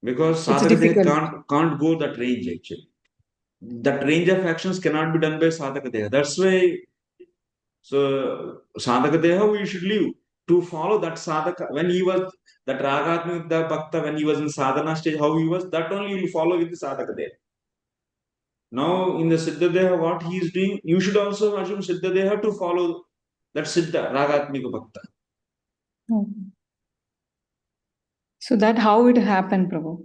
Because Sadhaka Deha can't go that range actually. That range of actions cannot be done by Sadhaka Deha. That's why, so Sadhaka Deha we should leave to follow that Sadhaka. When he was, that Ragatmika bhakta, when he was in Sadhana stage, how he was, that only you will follow with the Sadhaka Deha. Now in the Siddha Deha, what he is doing, you should also assume Siddha Deha to follow that Siddha, Ragatmika bhakta. So that how it happened, Prabhu?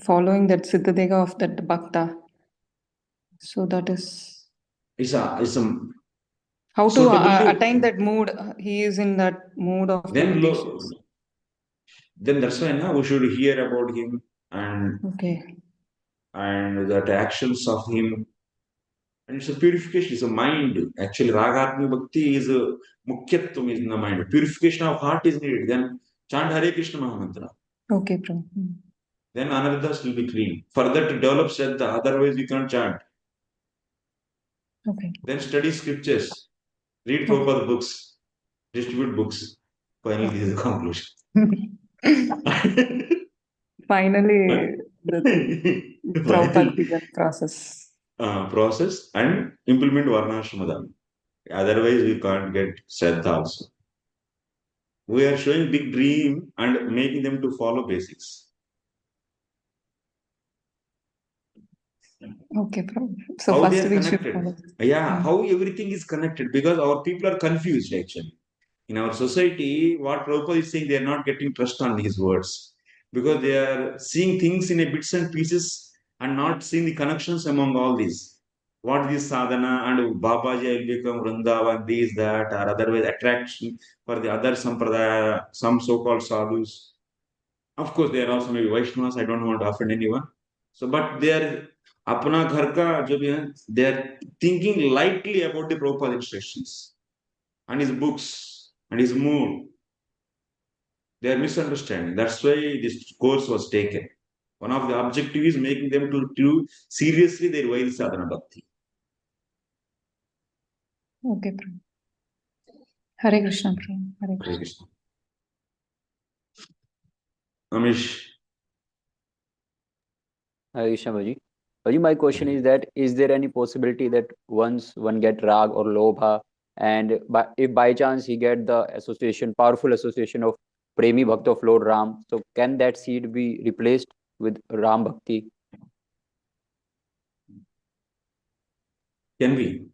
Following that Siddha of that bhakta. So that is... It's a how to attain that mood. He is in that mood of meditations. Then that's why we should hear about him and the actions of him. And it's a purification, it's a mind. Actually, Ragatmika Bhakti is a Mukhyatvam is in the mind. Purification of heart is needed. Then chant Hare Krishna Mahamantra. Okay, Prabhu. Then Anarthas will be clean. Further to develop Shraddha, otherwise we can't chant. Okay. Then study scriptures. Read Prabhupada books. Distribute books. Finally, this is the conclusion. Finally, the Prabhupada process. Process and implement Varnashramadam. Otherwise, we can't get Shraddha also. We are showing big dream and making them to follow basics. Okay, Prabhu. So how first they are we should connected. How everything is connected, because our people are confused actually. In our society, what Prabhupada is saying, they are not getting trust on his words because they are seeing things in a bits and pieces and not seeing the connections among all these. What is sadhana and Babaji will become Vrindavan, these, that, or otherwise attraction for the other sampradaya, some so-called sadhus. Of course, they are also maybe Vaishnavas, I don't want to offend anyone. So, but they are apna ghar ka jo bhi hai, they are thinking lightly about the Prabhupada instructions and his books and his mood. They are misunderstanding. That's why this course was taken. One of the objectives is making them to do seriously their Vaidhi Sadhana Bhakti. Okay, Prabhu. Hare Krishna, Prabhu. Hare Krishna. Amish. Hare Krishna, Bhaji. Bhaji, my question is that, is there any possibility that once one get rag or lobha, and if by chance he get the association, powerful association of Premi Bhakta of Lord Ram, so can that seed be replaced with Ram Bhakti? Can be.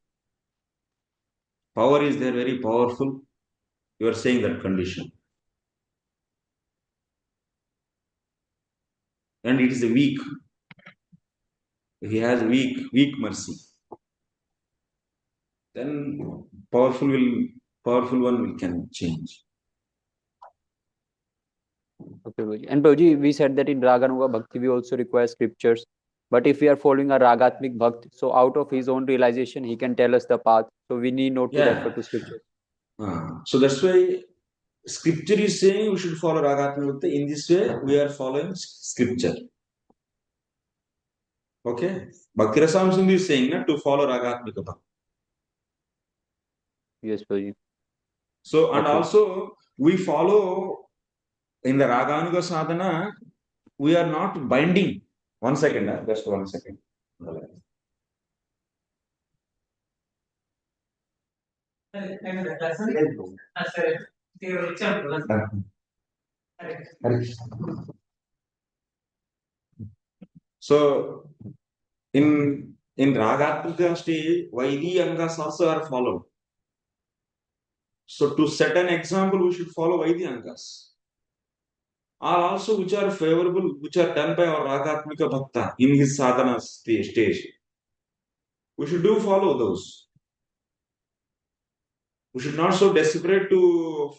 Power is there, very powerful. You are saying that condition. And it is a weak. He has weak mercy. Then powerful one can change. Okay, Bhaji. And Bhaji, we said that in Raganuga Bhakti we also require scriptures. But if we are following a Ragatmik Bhakt, so out of his own realization, he can tell us the path. So we need not to refer to scriptures. So that's why scripture is saying we should follow Ragatmika Bhakti. In this way, we are following scripture. Okay? Bhakti Rasamsundhi is saying to follow Ragatmika Bhakti. Yes, Bhaji. So, and also, we follow in the Raganuga sadhana, we are not binding. 1 second, just 1 second. So in Ragatmika stage, Vaidhi Angas also are followed. So to set an example, we should follow Vaidhi Angas. Are also which are favorable, which are done by our Ragatmika Bhakta in his sadhana stage. We should do follow those. We should not so desperate to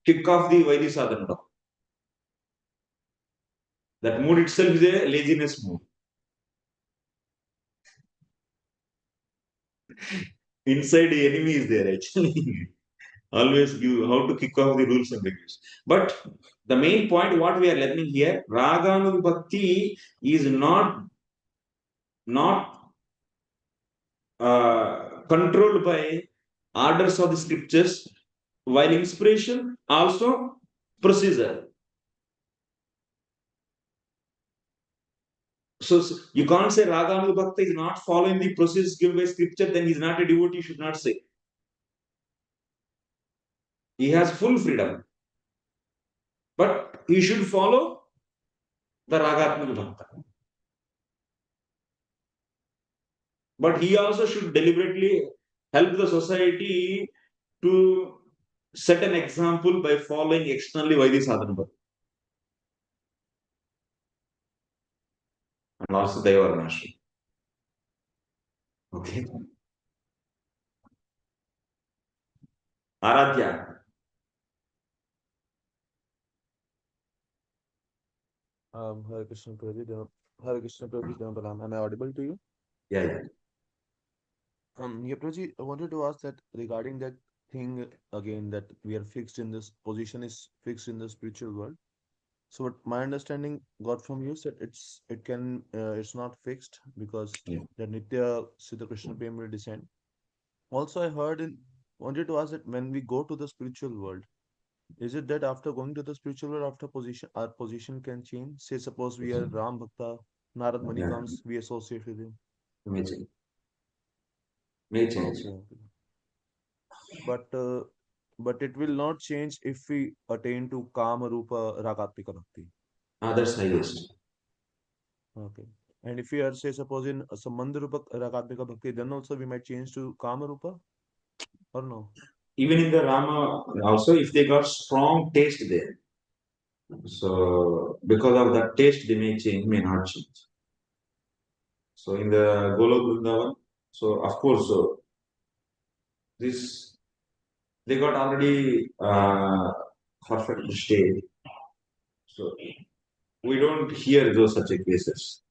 kick off the Vaidhi sadhana. That mood itself is a laziness mood. Inside the enemy is there actually. Always give how to kick off the rules and regulations. But the main point what we are learning here, Raganuga Bhakti is not controlled by orders of the scriptures, while inspiration also procedure. So you can't say Raganuga Bhakti is not following the procedures given by scripture, then he is not a devotee, you should not say. He has full freedom. But he should follow the Ragatmika Bhakta. But he also should deliberately help the society to set an example by following externally Vaidhi Sadhana. And also Deva Varnashram. Okay. Aradhya. Hare Krishna Prabhuji, Hare Krishna Prabhuji, Dhanaparam. Am I audible to you? Yeah. Yeah, Prabhuji, I wanted to ask that regarding that thing again that we are fixed in this position is fixed in the spiritual world. So what my understanding got from you said it's not fixed because the Nitya Siddha Krishna Prem will descend. Also, wanted to ask that when we go to the spiritual world, is it that after going to the spiritual world, our position can change? Say, suppose we are Ram Bhakta, Narad Muni comes, we associate with him. May change. May change. Okay. But it will not change if we attain to Kama Rupa Ragatmika Bhakti. That's highest. Okay. And if we are, say, suppose in Sambandha Rupa Ragatmika Bhakti, then also we might change to Kama Rupa or no? Even in the Rama, also if they got strong taste there. So because of that taste, they may change, may not change. So in the Golok Vrindavan, so of course, this they got already perfect state. So we don't hear those such cases.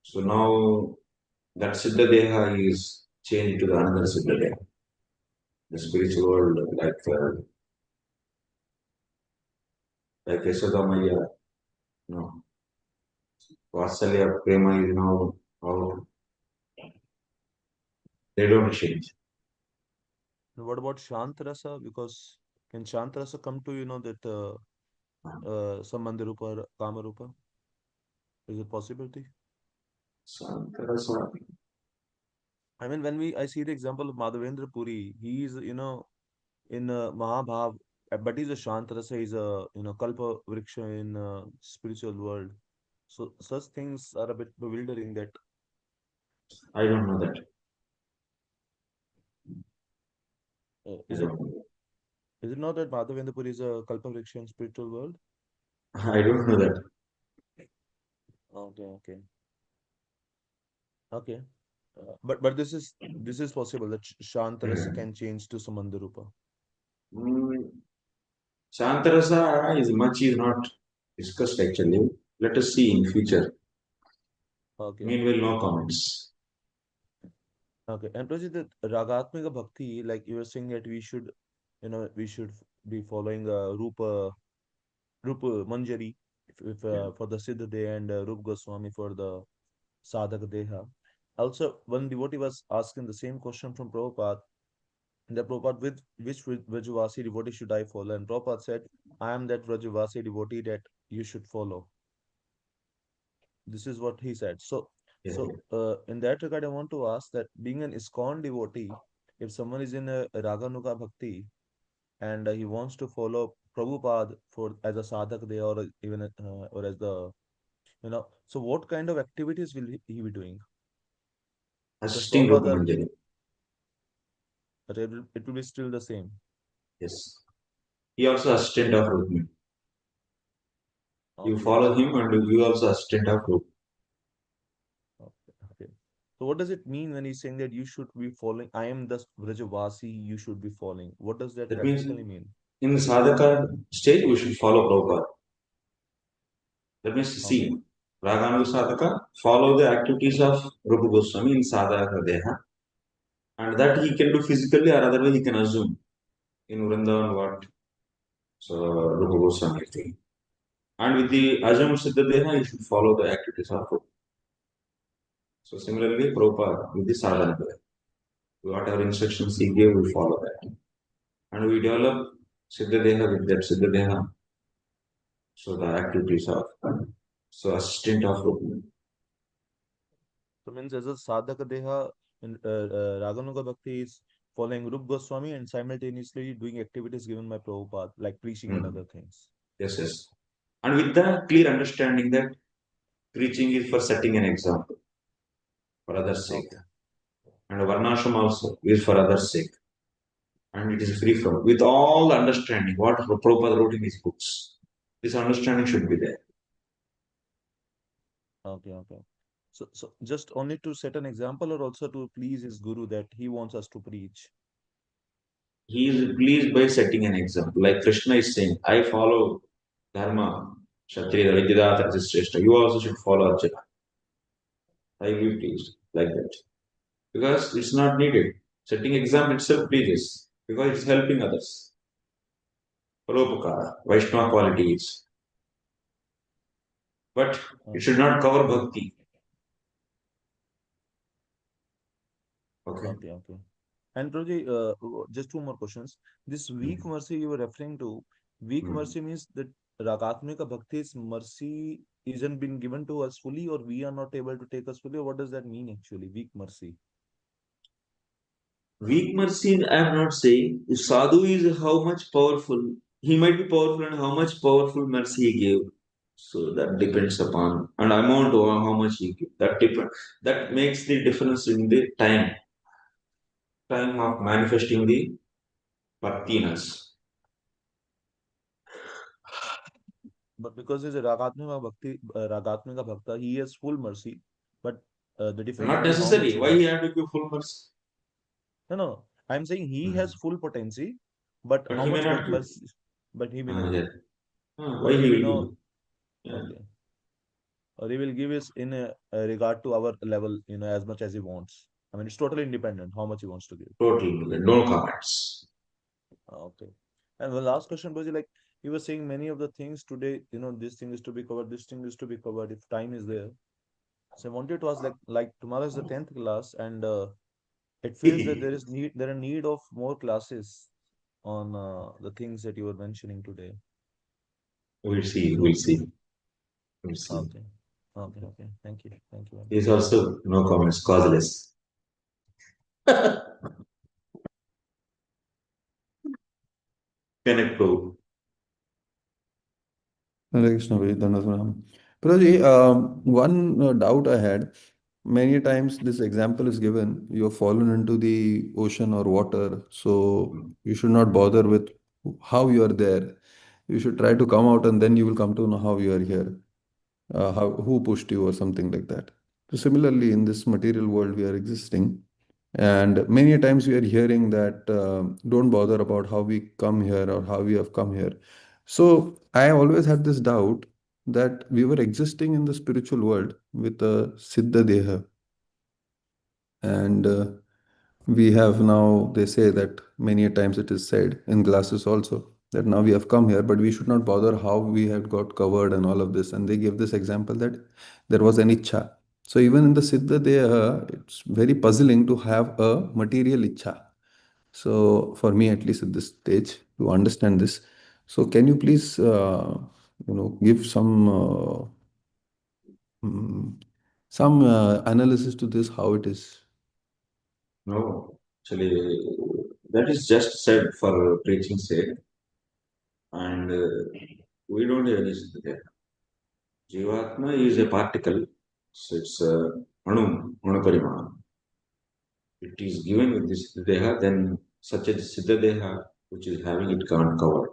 So now that Siddha Deha is changed to the another Siddha Deha. The spiritual world, like Yasoda Maya, no. Vatsalya Prema is now how they don't change. And what about Shantarasa? Because can Shantarasa come to, that Sambandha Rupa or Kama Rupa? Is it possibility? Sankarasa. I mean, I see the example of Madhavendra Puri, he is, in Mahabhav, but he's a Shantarasa, he's a, Kalpa Vriksha in spiritual world. So such things are a bit bewildering that I don't know that. is it not that Madhavendra Puri is a Kalpa Vriksha in spiritual world? I don't know that. Okay. But this is possible that Shantarasa can change to Samandha Rupa. Shantarasa is not discussed actually. Let us see in future. Okay. Meanwhile, no comments. Okay. And Prajit, the Ragatmika Bhakti, like you were saying that we should be following Rupa Manjari if for the Siddha Deha and Rupa Goswami for the Sadhaka Deha. Also, one devotee was asking the same question from Prabhupada. The Prabhupada, with which Vrajavasi devotee should I follow? And Prabhupada said, I am that Vrajavasi devotee that you should follow. This is what he said. So in that regard, I want to ask that being an ISKCON devotee, if someone is in a Raganuga Bhakti and he wants to follow Prabhupada for as a sadhak there, or even or as the so what kind of activities will he be doing? Because Assisting Prabhupada, Rupamanjari. but it will be still the same. Yes. He also assistant of Rukmini. You Okay. follow him and you also assistant of Rukmini. Okay. So what does it mean when he's saying that you should be following? I am the Vrajavasi, you should be following. What does that That means practically mean? in the sadhaka stage, we should follow Prabhupada. That means, Okay. see, Raganuga sadhaka, follow the activities of Rupa Goswami in sadhaka deha, and that he can do physically or otherwise he can assume in Vrindavan what so Rupa Goswami is doing. And with the assumed Siddha deha, he should follow the activities of Rupa. So similarly, Prabhupada with the sadhana deha. Whatever instructions he gave, we follow that. And we develop Siddha deha with that Siddha deha. So the activities of so assistant of Rupa. So means as a sadhaka deha, in Raganuga Bhakti is following Rup Goswami and simultaneously doing activities given by Prabhupada, like preaching and other things. Yes, yes. And with the clear understanding that preaching is for setting an example for others' sake. Okay. And Varnashram also is for others' sake. And it is free from, with all the understanding what Prabhupada wrote in his books. This understanding should be there. Okay. So just only to set an example or also to please his guru that he wants us to preach. He is pleased by setting an example. Like Krishna is saying, I follow Dharma, Kshatriya, Vidyadhara, Shrestha. You also should follow Arjuna. I will be pleased like that. Because it's not needed. Setting example itself pleases. Because it's helping others. Paropakara, Vaishnava quality is. But it should not cover bhakti. Okay. And Prabhuji, just two more questions. This weak mercy you were referring to, weak mercy means that Ragatmika Bhakti's mercy isn't been given to us fully, or we are not able to take us fully, or what does that mean actually, weak mercy? Weak mercy, I am not saying. If sadhu is how much powerful, he might be powerful and how much powerful mercy he gave. So that depends upon an amount of how much he gave. That depend. That makes the difference in the time of manifesting the bhaktiness. But because he's a Ragatmika Bhakta, he has full mercy. But the difference Not will be how much necessary. he Why he has. had to give full mercy? No. I'm saying he has full potency, but But how he may much not give. mercy? But he may not Yeah. give. Why Or he maybe will no. give? Yeah. Okay. Or he will give us in a regard to our level, as much as he wants. I mean, it's totally independent how much he wants to give. Totally. No comments. Okay. And the last question was like, you were saying many of the things today, this thing is to be covered, this thing is to be covered if time is there. So I wanted to ask, like tomorrow is the 10th class, and it feels that there are need of more classes on the things that you were mentioning today. We'll see. We'll see. We'll see. Okay. Thank you. He's also no comments, causeless. Connect to. Hare Krishna, Bhai, Dandasvaram. Prabhuji, one doubt I had, many times this example is given, you have fallen into the ocean or water, so you should not bother with how you are there. You should try to come out and then you will come to know how you are here, who pushed you or something like that. So similarly, in this material world we are existing, and many times we are hearing that don't bother about how we come here or how we have come here. So I always had this doubt that we were existing in the spiritual world with a Siddha Deha. And we have now, they say that many a times it is said in classes also, that now we have come here, but we should not bother how we had got covered and all of this. And they give this example that there was an ichha. So even in the Siddha Deha, it's very puzzling to have a material ichha. So for me, at least at this stage, to understand this. So can you please, give mm, some analysis to this, how it is? No, actually, that is just said for preaching sake. and we don't have any Siddha Deha. Jivatma is a particle, so it's Anu Parima. It is given with this Deha, then such a Siddha Deha which is having it can't cover.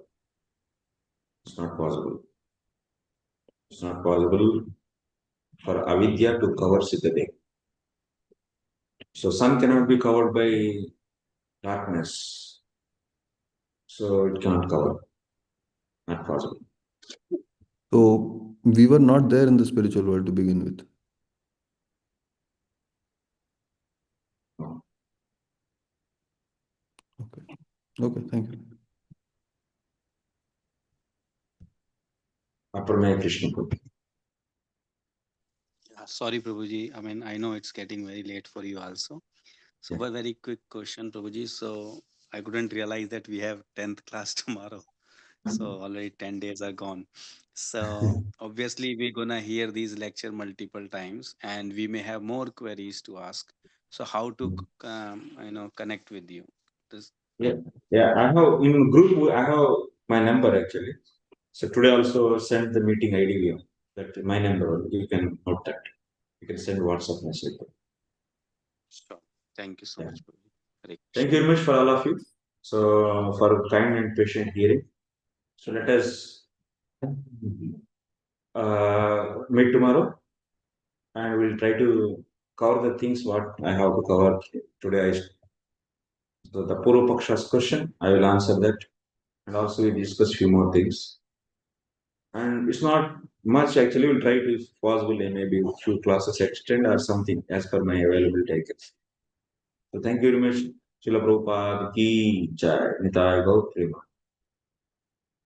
It's not possible. It's not possible for avidya to cover Siddha Deha. So sun cannot be covered by darkness. So it cannot cover. Not possible. So we were not there in the spiritual world to begin with. Okay. Okay, thank you. Krishna. Sorry, Prabhuji. I mean, I know it's getting very late for you also. So, a very quick question, Prabhuji. So, I couldn't realize that we have 10th class tomorrow. So, already 10 days are gone. So, obviously, we're going to hear these lecture multiple times and we may have more queries to ask. So, how to, connect with you? Yeah, I have in group, I have my number actually. So today also send the meeting ID that my number, you can note that. You can send WhatsApp message. Sure. Thank you so much, Prabhuji. Thank you very much for all of you. So for kind and patient hearing. So let us meet tomorrow and we'll try to cover the things what I have to cover today. So the Purva Paksha's question, I will answer that. And also we discuss few more things. And it's not much actually, we'll try to, if possible, maybe a few classes extend or something as per my available takers. So thank you very much. Srila Prabhupada ki jai. Nitai Gaur Prema.